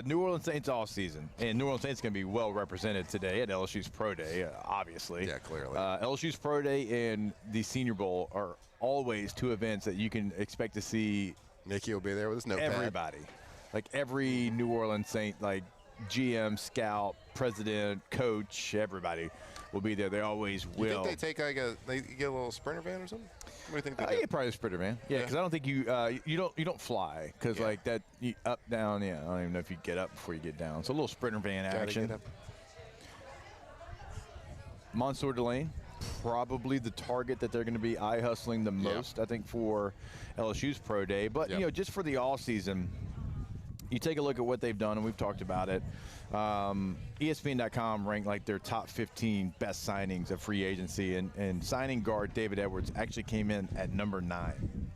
New Orleans Saints all season. And New Orleans Saints going to be well represented today at LSU's Pro Day, obviously. Yeah, clearly. LSU's Pro Day and the Senior Bowl are always two events that you can expect to see. Nicky will be there with his notepad. Everybody. Like every New Orleans Saint, like GM, scout, president, coach, everybody will be there. They always will. You think they take they get a little sprinter van or something? What do you think they do? Yeah, probably a sprinter van. Yeah, because I don't think you don't fly because like that up down. Yeah, I don't even know if you get up before you get down. So a little sprinter van action. Mansour Delane, probably the target that they're going to be eye hustling the most. I think for LSU's Pro Day, but you know, just for the all season. You take a look at what they've done, and we've talked about it. ESPN.com ranked like their top 15 best signings of free agency, and signing guard David Edwards actually came in at number 9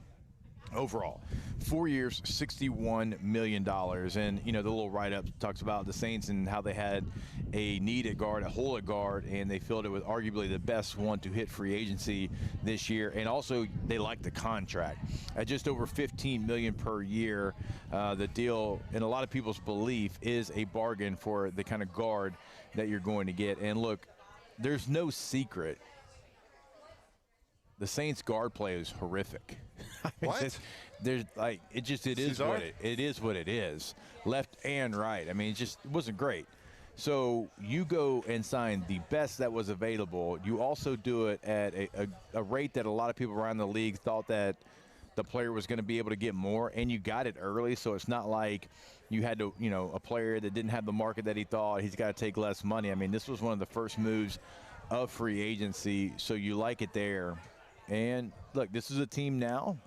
overall. 4 years, $61 million. And, you know, the little write-up talks about the Saints and how they had a need at guard, a hole at guard, and they filled it with arguably the best one to hit free agency this year. And also, they like the contract. At just over $15 million per year, the deal, in a lot of people's belief, is a bargain for the kind of guard that you're going to get. And look, there's no secret The Saints guard play is horrific. What? There's like it is what it is what it is. Left and right. I mean, it wasn't great. So you go and sign the best that was available. You also do it at a rate that a lot of people around the league thought that the player was going to be able to get more, and you got it early. So it's not like you had to, a player that didn't have the market that he thought he's got to take less money. I mean, this was one of the first moves of free agency, so you like it there. And look, this is a team now.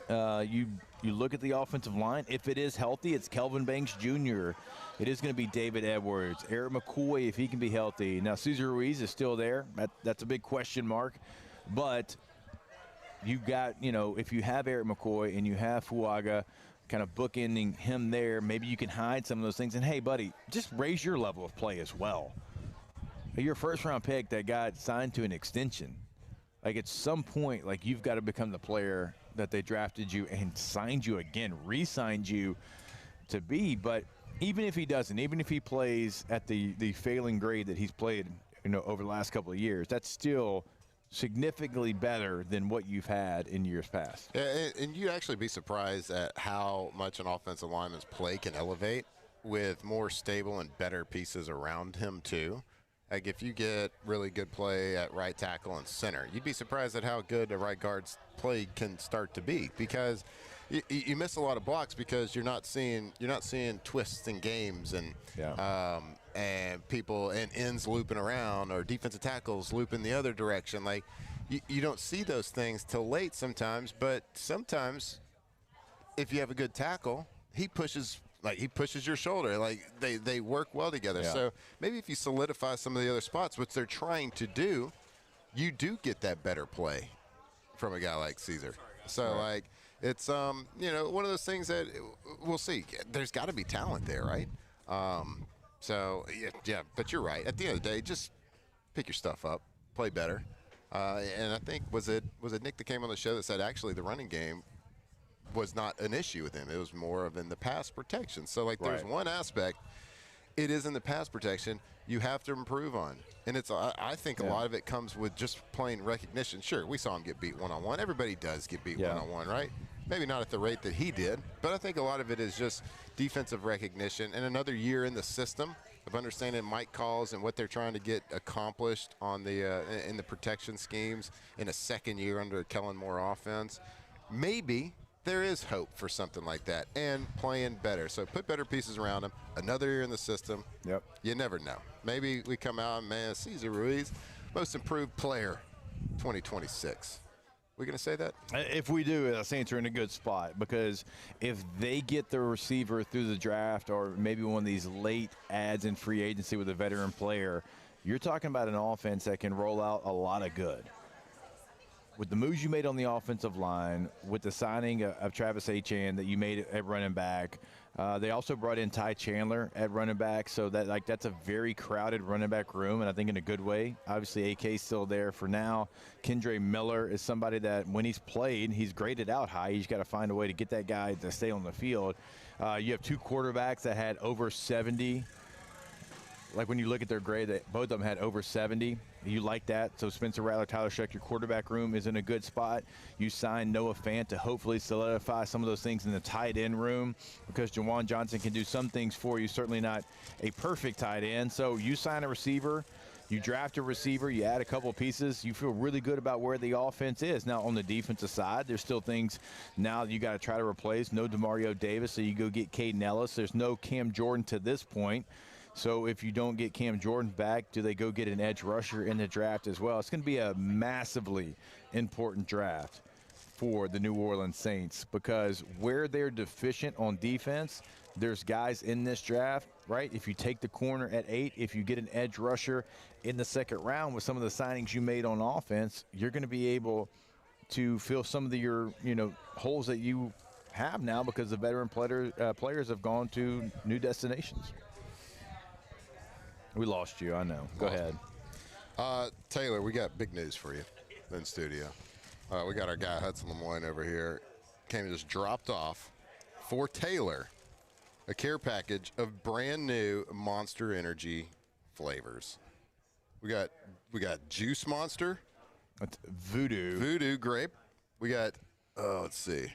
You look at the offensive line. If it is healthy, it's Kelvin Banks Jr. It is going to be David Edwards, Eric McCoy if he can be healthy. Now Cesar Ruiz is still there. That's a big question mark. But you got, if you have Eric McCoy and you have Fuaga kind of bookending him there, maybe you can hide some of those things. And hey, buddy, just raise your level of play as well. You're a first-round pick that got signed to an extension. Like at some point, like you've got to become the player that they drafted you and signed you again, re-signed you to be. But even if he doesn't, even if he plays at the failing grade that he's played, over the last couple of years, that's still significantly better than what you've had in years past. And you'd actually be surprised at how much an offensive lineman's play can elevate with more stable and better pieces around him too. Like if you get really good play at right tackle and center, you'd be surprised at how good a right guard's play can start to be, because you miss a lot of blocks because you're not seeing twists in games and people and ends looping around or defensive tackles looping the other direction. Like you don't see those things till late sometimes, but sometimes if you have a good tackle, he pushes your shoulder. Like they work well together. Yeah. So maybe if you solidify some of the other spots, which they're trying to do, you do get that better play from a guy like Cesar. So like it's one of those things that we'll see. There's got to be talent there, right? So yeah, but you're right. At the end of the day, just pick your stuff up, play better. And I think was it Nick that came on the show that said actually the running game was not an issue with him. It was more of in the pass protection. So like there's one aspect, it is in the pass protection you have to improve on. And it's I think a lot of it comes with just plain recognition. Sure, we saw him get beat one-on-one. Everybody does get beat one-on-one, right? Maybe not at the rate that he did, but I think a lot of it is just defensive recognition and another year in the system of understanding Mike calls and what they're trying to get accomplished on the in the protection schemes in a second year under Kellen Moore offense. Maybe there is hope for something like that and playing better. So put better pieces around him. Another year in the system. Yep. You never know. Maybe we come out and, man, Cesar Ruiz, most improved player 2026. We going to say that? If we do, the Saints are in a good spot, because if they get the receiver through the draft or maybe one of these late ads in free agency with a veteran player, you're talking about an offense that can roll out a lot of good. With the moves you made on the offensive line, with the signing of Travis Etienne that you made at running back, they also brought in Ty Chandler at running back, so that's a very crowded running back room, and I think in a good way. Obviously, AK's still there for now. Kendre Miller is somebody that when he's played, he's graded out high. He's got to find a way to get that guy to stay on the field. You have two quarterbacks that had over 70. Like when you look at their grade, both of them had over 70. You like that. So Spencer Rattler, Tyler Shuck, your quarterback room is in a good spot. You signed Noah Fant to hopefully solidify some of those things in the tight end room, because Jawan Johnson can do some things for you, certainly not a perfect tight end. So you sign a receiver, you draft a receiver, you add a couple of pieces, you feel really good about where the offense is. Now on the defensive side, there's still things now that you got to try to replace. No DeMario Davis, so you go get Caden Ellis. There's no Cam Jordan to this point. So if you don't get Cam Jordan back, do they go get an edge rusher in the draft as well? It's going to be a massively important draft for the New Orleans Saints, because where they're deficient on defense, there's guys in this draft, right? If you take the corner at 8, if you get an edge rusher in the second round with some of the signings you made on offense, you're going to be able to fill some of your holes that you have now, because the veteran players have gone to new destinations. We lost you, I know. Go ahead. Taylor, we got big news for you in studio. We got our guy Hudson Lemoyne over here. Came and just dropped off for Taylor a care package of brand new Monster Energy flavors. We got Juice Monster. That's Voodoo. Voodoo grape. We got, let's see.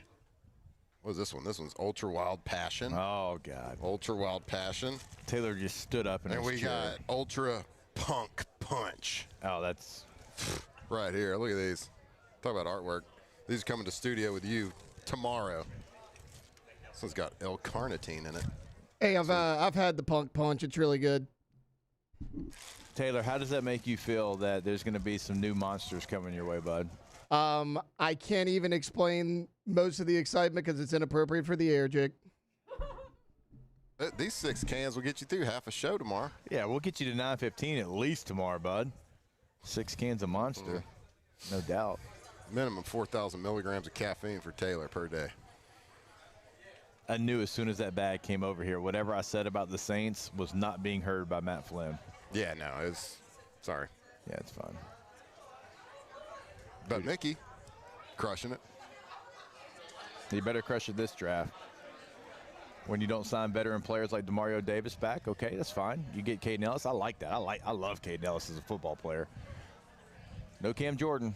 What is this one? This one's Ultra Wild Passion. Oh, God. Ultra Wild Passion. Taylor just stood up in his chair. And we got Ultra Punk Punch. Oh, that's... Right here. Look at these. Talk about artwork. These are coming to studio with you tomorrow. This one's got L-carnitine in it. Hey, I've had the Punk Punch. It's really good. Taylor, how does that make you feel that there's going to be some new monsters coming your way, bud? I can't even explain most of the excitement because it's inappropriate for the air, Jake. These 6 cans will get you through half a show tomorrow. Yeah, we'll get you to 9:15 at least tomorrow, bud. 6 cans of Monster, no doubt. Minimum 4,000 milligrams of caffeine for Taylor per day. I knew as soon as that bag came over here, whatever I said about the Saints was not being heard by Matt Flynn. Yeah, no, it's sorry. Yeah, it's fine. But Mickey, crushing it. You better crush it this draft. When you don't sign veteran players like DeMario Davis back, okay, that's fine. You get Caden Ellis. I like that. I love Caden Ellis as a football player. No Cam Jordan.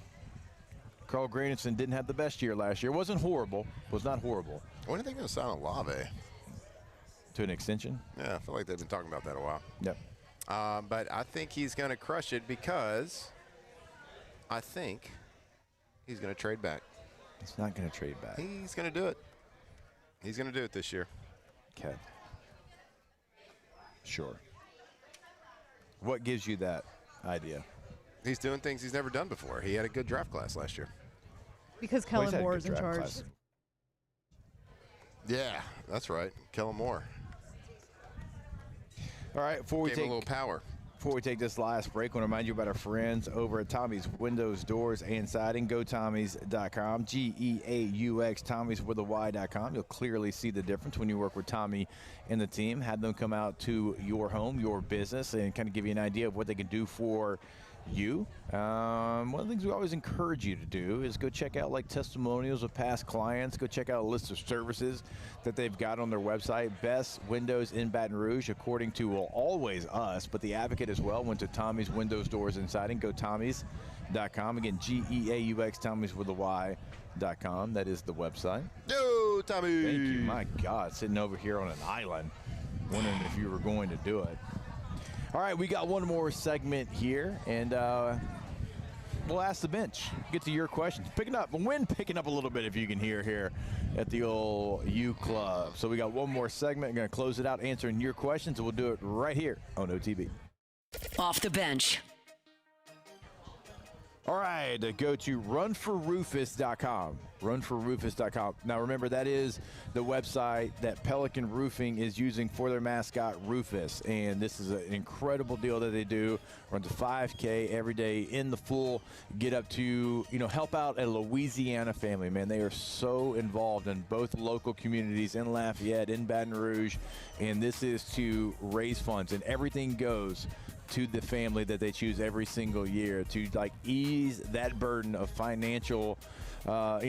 Carl Granderson didn't have the best year last year. Wasn't horrible. Was not horrible. When are they going to sign Olave? To an extension? Yeah, I feel like they've been talking about that a while. Yep. But I think he's going to crush it because I think he's going to trade back. He's not going to trade back. He's going to do it. He's going to do it this year. Okay. Sure. What gives you that idea? He's doing things he's never done before. He had a good draft class last year. Because Kellen Moore is in charge. Class. Yeah, that's right. Kellen Moore. All right, before we Gave him a little power. Before we take this last break, I want to remind you about our friends over at Tommy's Windows, Doors, and Siding. Go Tommy's.com, G-E-A-U-X, Tommy's with a Y.com. You'll clearly see the difference when you work with Tommy and the team. Have them come out to your home, your business, and kind of give you an idea of what they can do for you. One of the things we always encourage you to do is go check out like testimonials of past clients. Go check out a list of services that they've got on their website. Best windows in Baton Rouge, according to, well, always us, but the Advocate as well. Went to Tommy's Windows, Doors, and Siding. Go Tommy's.com. Again, G-E-A-U-X, Tommy's with a Y.com. That is the website. Yo, Tommy. Thank you. My God, sitting over here on an island, wondering if you were going to do it. All right, we got one more segment here, and we'll ask the bench. Get to your questions. Picking up a little bit, if you can hear here at the old U Club. So we got one more segment. I'm going to close it out answering your questions, and we'll do it right here on OTB. Off the bench. All right, go to runforrufus.com. Runforrufus.com. Now, remember, that is the website that Pelican Roofing is using for their mascot, Rufus. And this is an incredible deal that they do. Runs a 5K every day in the full. Get up to, help out a Louisiana family, man. They are so involved in both local communities in Lafayette, in Baton Rouge. And this is to raise funds. And everything goes to the family that they choose every single year to ease that burden of financial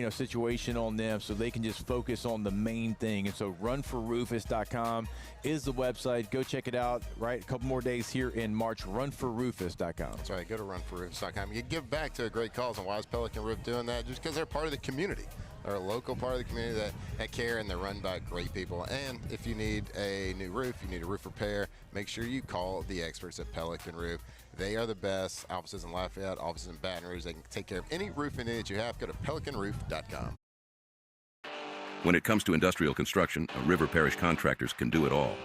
situation on them so they can just focus on the main thing. And so runforrufus.com is the website. Go check it out. Right, a couple more days here in March. Runforrufus.com. That's right. Go to runforrufus.com. You give back to a great cause. And why is Pelican Roof doing that? Just because they're part of the community. They're a local part of the community that care, and they're run by great people. And if you need a new roof, you need a roof repair, make sure you call the experts at Pelican Roof. They are the best. Offices in Lafayette, offices in Baton Rouge. They can take care of any roofing need that you have. Go to pelicanroof.com. When it comes to industrial construction, River Parish contractors can do it all.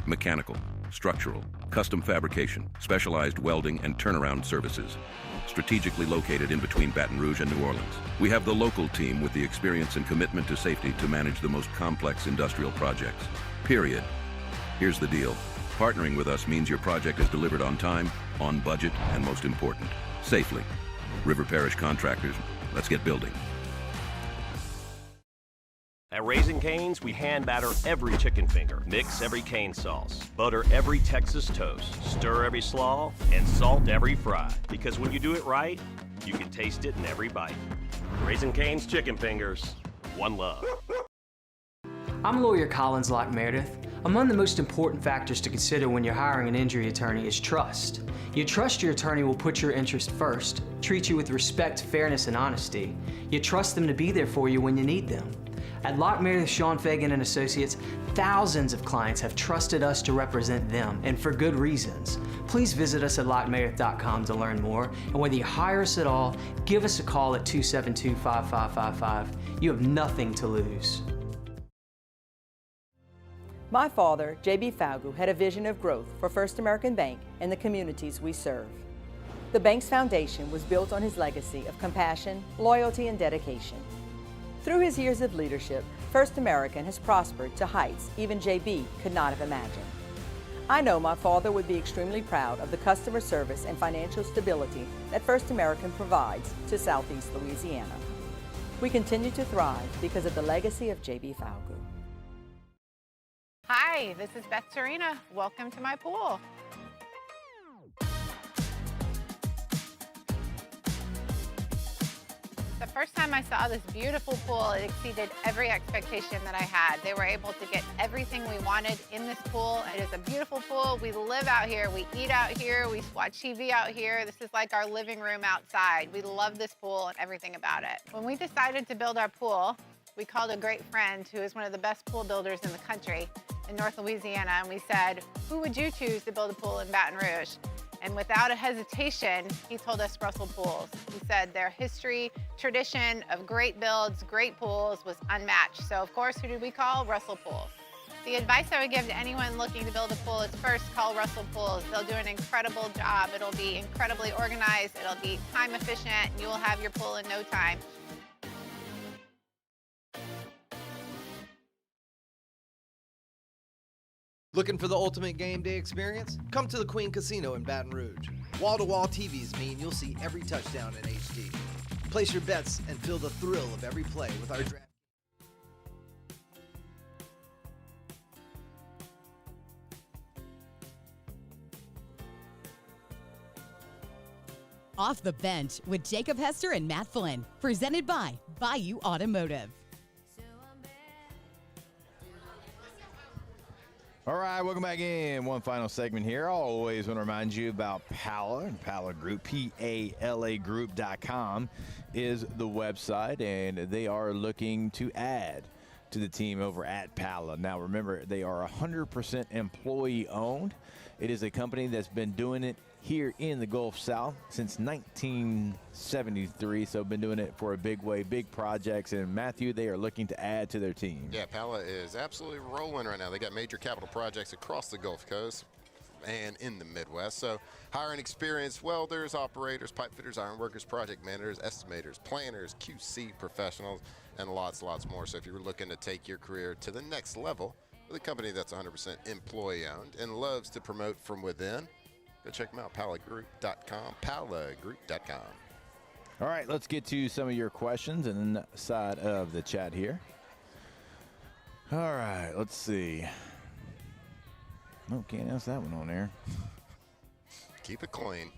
Mechanical, structural, custom fabrication, specialized welding, and turnaround services. Strategically located in between Baton Rouge and New Orleans, we have the local team with the experience and commitment to safety to manage the most complex industrial projects. Period. Here's the deal. Partnering with us means your project is delivered on time, on budget, and most important, safely. River Parish Contractors, let's get building. At Raising Cane's, we hand batter every chicken finger, mix every cane sauce, butter every Texas toast, stir every slaw, and salt every fry. Because when you do it right, you can taste it in every bite. Raising Cane's chicken fingers, one love. I'm lawyer Collins Locke Meredith. Among the most important factors to consider when you're hiring an injury attorney is trust. You trust your attorney will put your interest first, treat you with respect, fairness, and honesty. You trust them to be there for you when you need them. At Locke Meredith, Sean Fagan and Associates, thousands of clients have trusted us to represent them, and for good reasons. Please visit us at LockeMeredith.com to learn more, and whether you hire us at all, give us a call at 272-5555. You have nothing to lose. My father, J.B. Falgu, had a vision of growth for First American Bank and the communities we serve. The bank's foundation was built on his legacy of compassion, loyalty, and dedication. Through his years of leadership, First American has prospered to heights even J.B. could not have imagined. I know my father would be extremely proud of the customer service and financial stability that First American provides to Southeast Louisiana. We continue to thrive because of the legacy of J.B. Falgu. Hi, this is Beth Serena. Welcome to my pool. The first time I saw this beautiful pool, it exceeded every expectation that I had. They were able to get everything we wanted in this pool. It is a beautiful pool. We live out here, we eat out here, we watch TV out here. This is like our living room outside. We love this pool and everything about it. When we decided to build our pool, we called a great friend who is one of the best pool builders in the country in North Louisiana, and we said, who would you choose to build a pool in Baton Rouge? And without a hesitation, he told us Russell Pools. He said their history, tradition of great builds, great pools was unmatched. So of course, who did we call? Russell Pools. The advice I would give to anyone looking to build a pool is first call Russell Pools. They'll do an incredible job. It'll be incredibly organized, it'll be time efficient, and you will have your pool in no time. Looking for the ultimate game day experience? Come to the Queen Casino in Baton Rouge. Wall-to-wall TVs mean you'll see every touchdown in HD. Place your bets and feel the thrill of every play with our draft. Off the Bench with Jacob Hester and Matt Flynn. Presented by Bayou Automotive. All right, welcome back in. One final segment here. I always want to remind you about Pala and Pala Group. PALAgroup.com is the website, and they are looking to add to the team over at Pala. Now, remember, they are 100% employee-owned. It is a company that's been doing it here in the Gulf South since 1973, so been doing it for a big way, big projects. And Matthew, they are looking to add to their team. Yeah, Pala is absolutely rolling right now. They got major capital projects across the Gulf Coast and in the Midwest. So hiring experienced welders, operators, pipe fitters, iron workers, project managers, estimators, planners, QC professionals, and lots more. So if you're looking to take your career to the next level with a company that's 100% employee owned and loves to promote from within, go check them out, PalaGroup.com, PalaGroup.com. All right, let's get to some of your questions inside of the chat here. All right, let's see. Oh, can't ask that one on there. Keep it clean.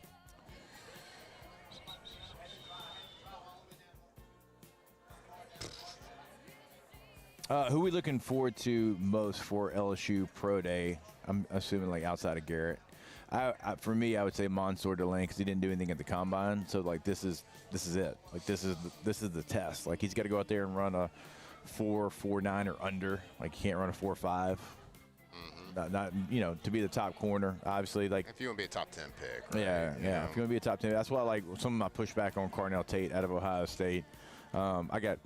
Who are we looking forward to most for LSU Pro Day? I'm assuming like outside of Garrett. For me, I would say Mansour Delane because he didn't do anything at the combine. So like this is it. Like this is the test. Like he's got to go out there and run a 4.49 or under. Like he can't run a 4.5. Not to be the top corner. Obviously, like if you want to be a top 10 pick. Right? Yeah. If you want to be a top 10, that's why like some of my pushback on Carnell Tate out of Ohio State. I got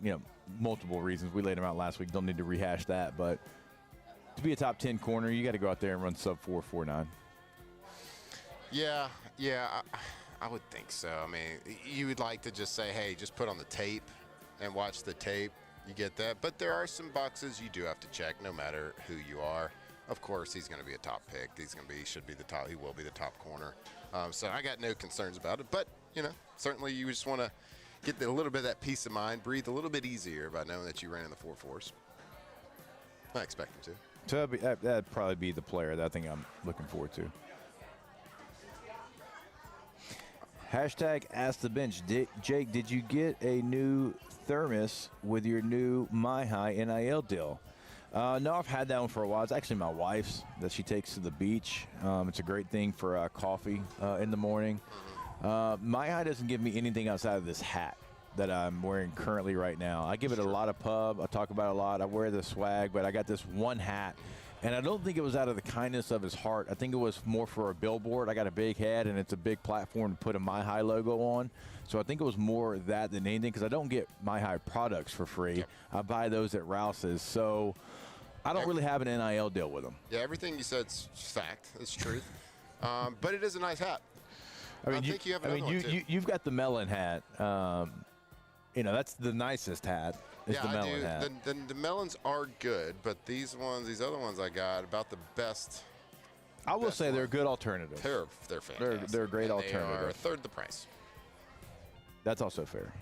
multiple reasons. We laid them out last week. Don't need to rehash that. But to be a top 10 corner, you got to go out there and run sub 4.49. Yeah, I would think so. I mean, you would like to just say, hey, just put on the tape and watch the tape. You get that. But there are some boxes you do have to check no matter who you are. Of course, he's going to be a top pick. He will be the top corner. So I got no concerns about it. But, certainly you just want to get a little bit of that peace of mind, breathe a little bit easier by knowing that you ran in the 4.4s. I expect him to. So that'd probably be the player that I think I'm looking forward to. Hashtag Ask the Bench. Jake, did you get a new thermos with your new My High NIL deal? No, I've had that one for a while. It's actually my wife's that she takes to the beach. It's a great thing for coffee in the morning. My High doesn't give me anything outside of this hat that I'm wearing currently right now. I give it a lot of pub. I talk about it a lot. I wear the swag, but I got this one hat. And I don't think it was out of the kindness of his heart. I think it was more for a billboard. I got a big head, and it's a big platform to put a My High logo on. So I think it was more that than anything, because I don't get My High products for free. Yep. I buy those at Rouse's. So I don't really have an NIL deal with them. Yeah, everything you said is fact. It's truth. But it is a nice hat. I mean, think you have another one, too. You've got the melon hat. That's the nicest hat. Is the melon hat. The melons are good, but these other ones I got, about the best. I will say they're good alternatives. They're fantastic. They're a great and alternative. They are a third the price. That's also fair.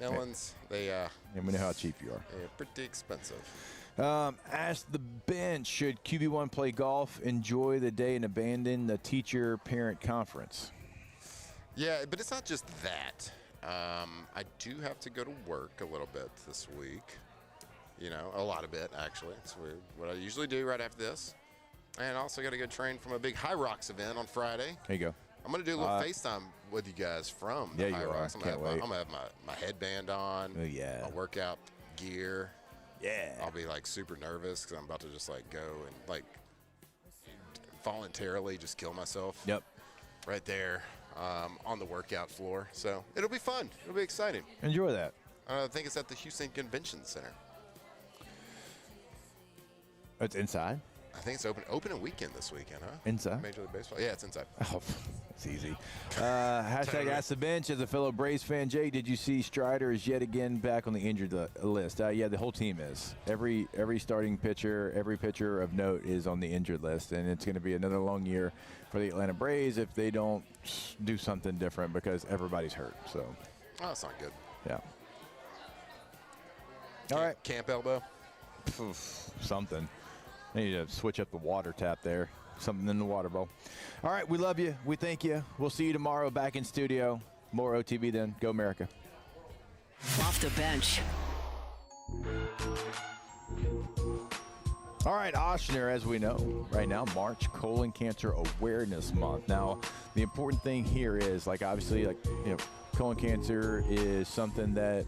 Melons, and we know how cheap you are. They're pretty expensive. Ask the bench, should QB1 play golf, enjoy the day, and abandon the teacher-parent conference? Yeah, but it's not just that. I do have to go to work a little bit this week. A lot of it, actually. It's what I usually do right after this. And I also got to go train from a big High Rocks event on Friday. There you go. I'm going to do a little FaceTime with you guys from the High Rocks. I'm going to have my headband on. Oh, yeah. My workout gear. Yeah. I'll be, super nervous because I'm about to just, go and, voluntarily just kill myself. Yep. Right there. On the workout floor. So it'll be fun. It'll be exciting. Enjoy that. I think it's at the Houston Convention Center. It's inside? I think it's open a weekend this weekend, huh? Inside? Major League Baseball. Yeah, it's inside. Oh, it's easy. Hashtag Ask the Bench. As a fellow Braves fan, Jay, did you see Strider is yet again back on the injured list? Yeah, the whole team is. Every starting pitcher, every pitcher of note is on the injured list, and it's going to be another long year for the Atlanta Braves if they don't do something different because everybody's hurt. So. Oh, that's not good. Yeah. All right. Camp elbow. Something. I need to switch up the water tap there. Something in the water bowl. All right, we love you. We thank you. We'll see you tomorrow back in studio. More OTB then. Go America. Off the bench. All right, Oshner, as we know, right now, March Colon Cancer Awareness Month. Now, the important thing here is, obviously, colon cancer is something that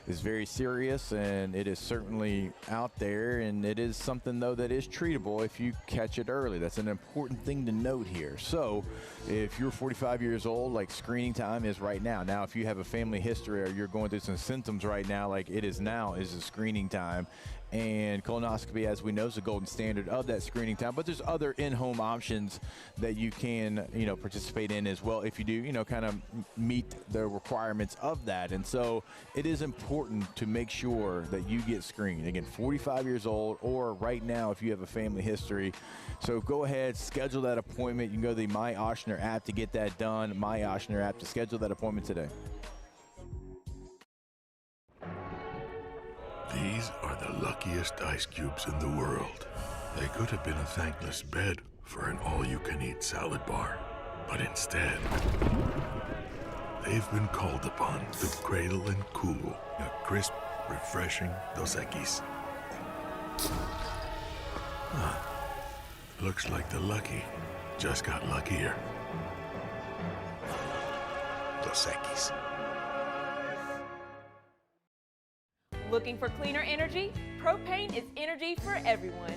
is very serious, and it is certainly out there, and it is something, though, that is treatable if you catch it early. That's an important thing to note here. So if you're 45 years old, screening time is right now. Now, if you have a family history or you're going through some symptoms right now, it is now is a screening time. And colonoscopy, as we know, is the golden standard of that screening time. But there's other in-home options that you can, participate in as well if you do, kind of meet the requirements of that. And so it is important to make sure that you get screened. Again, 45 years old or right now if you have a family history. So go ahead, schedule that appointment. You can go to the My Oshner app to get that done. My Oshner app to schedule that appointment today. These are the luckiest ice cubes in the world. They could have been a thankless bed for an all-you-can-eat salad bar. But instead, they've been called upon to cradle and cool a crisp, refreshing Dos Equis. Looks like the lucky just got luckier. Dos Equis. Looking for cleaner energy? Propane is energy for everyone.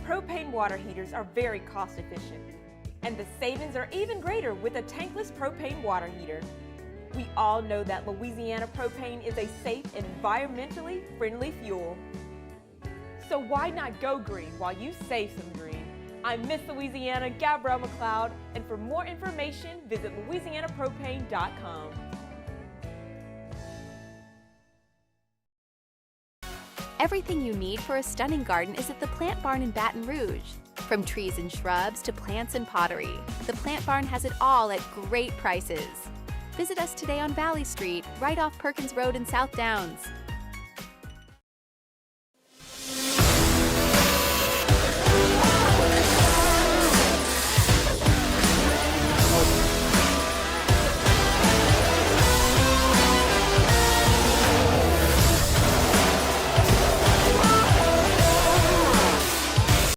Propane water heaters are very cost efficient. And the savings are even greater with a tankless propane water heater. We all know that Louisiana propane is a safe and environmentally friendly fuel. So why not go green while you save some green? I'm Miss Louisiana, Gabrielle McLeod, and for more information, visit louisianapropane.com. Everything you need for a stunning garden is at the Plant Barn in Baton Rouge. From trees and shrubs to plants and pottery, the Plant Barn has it all at great prices. Visit us today on Valley Street, right off Perkins Road in South Downs.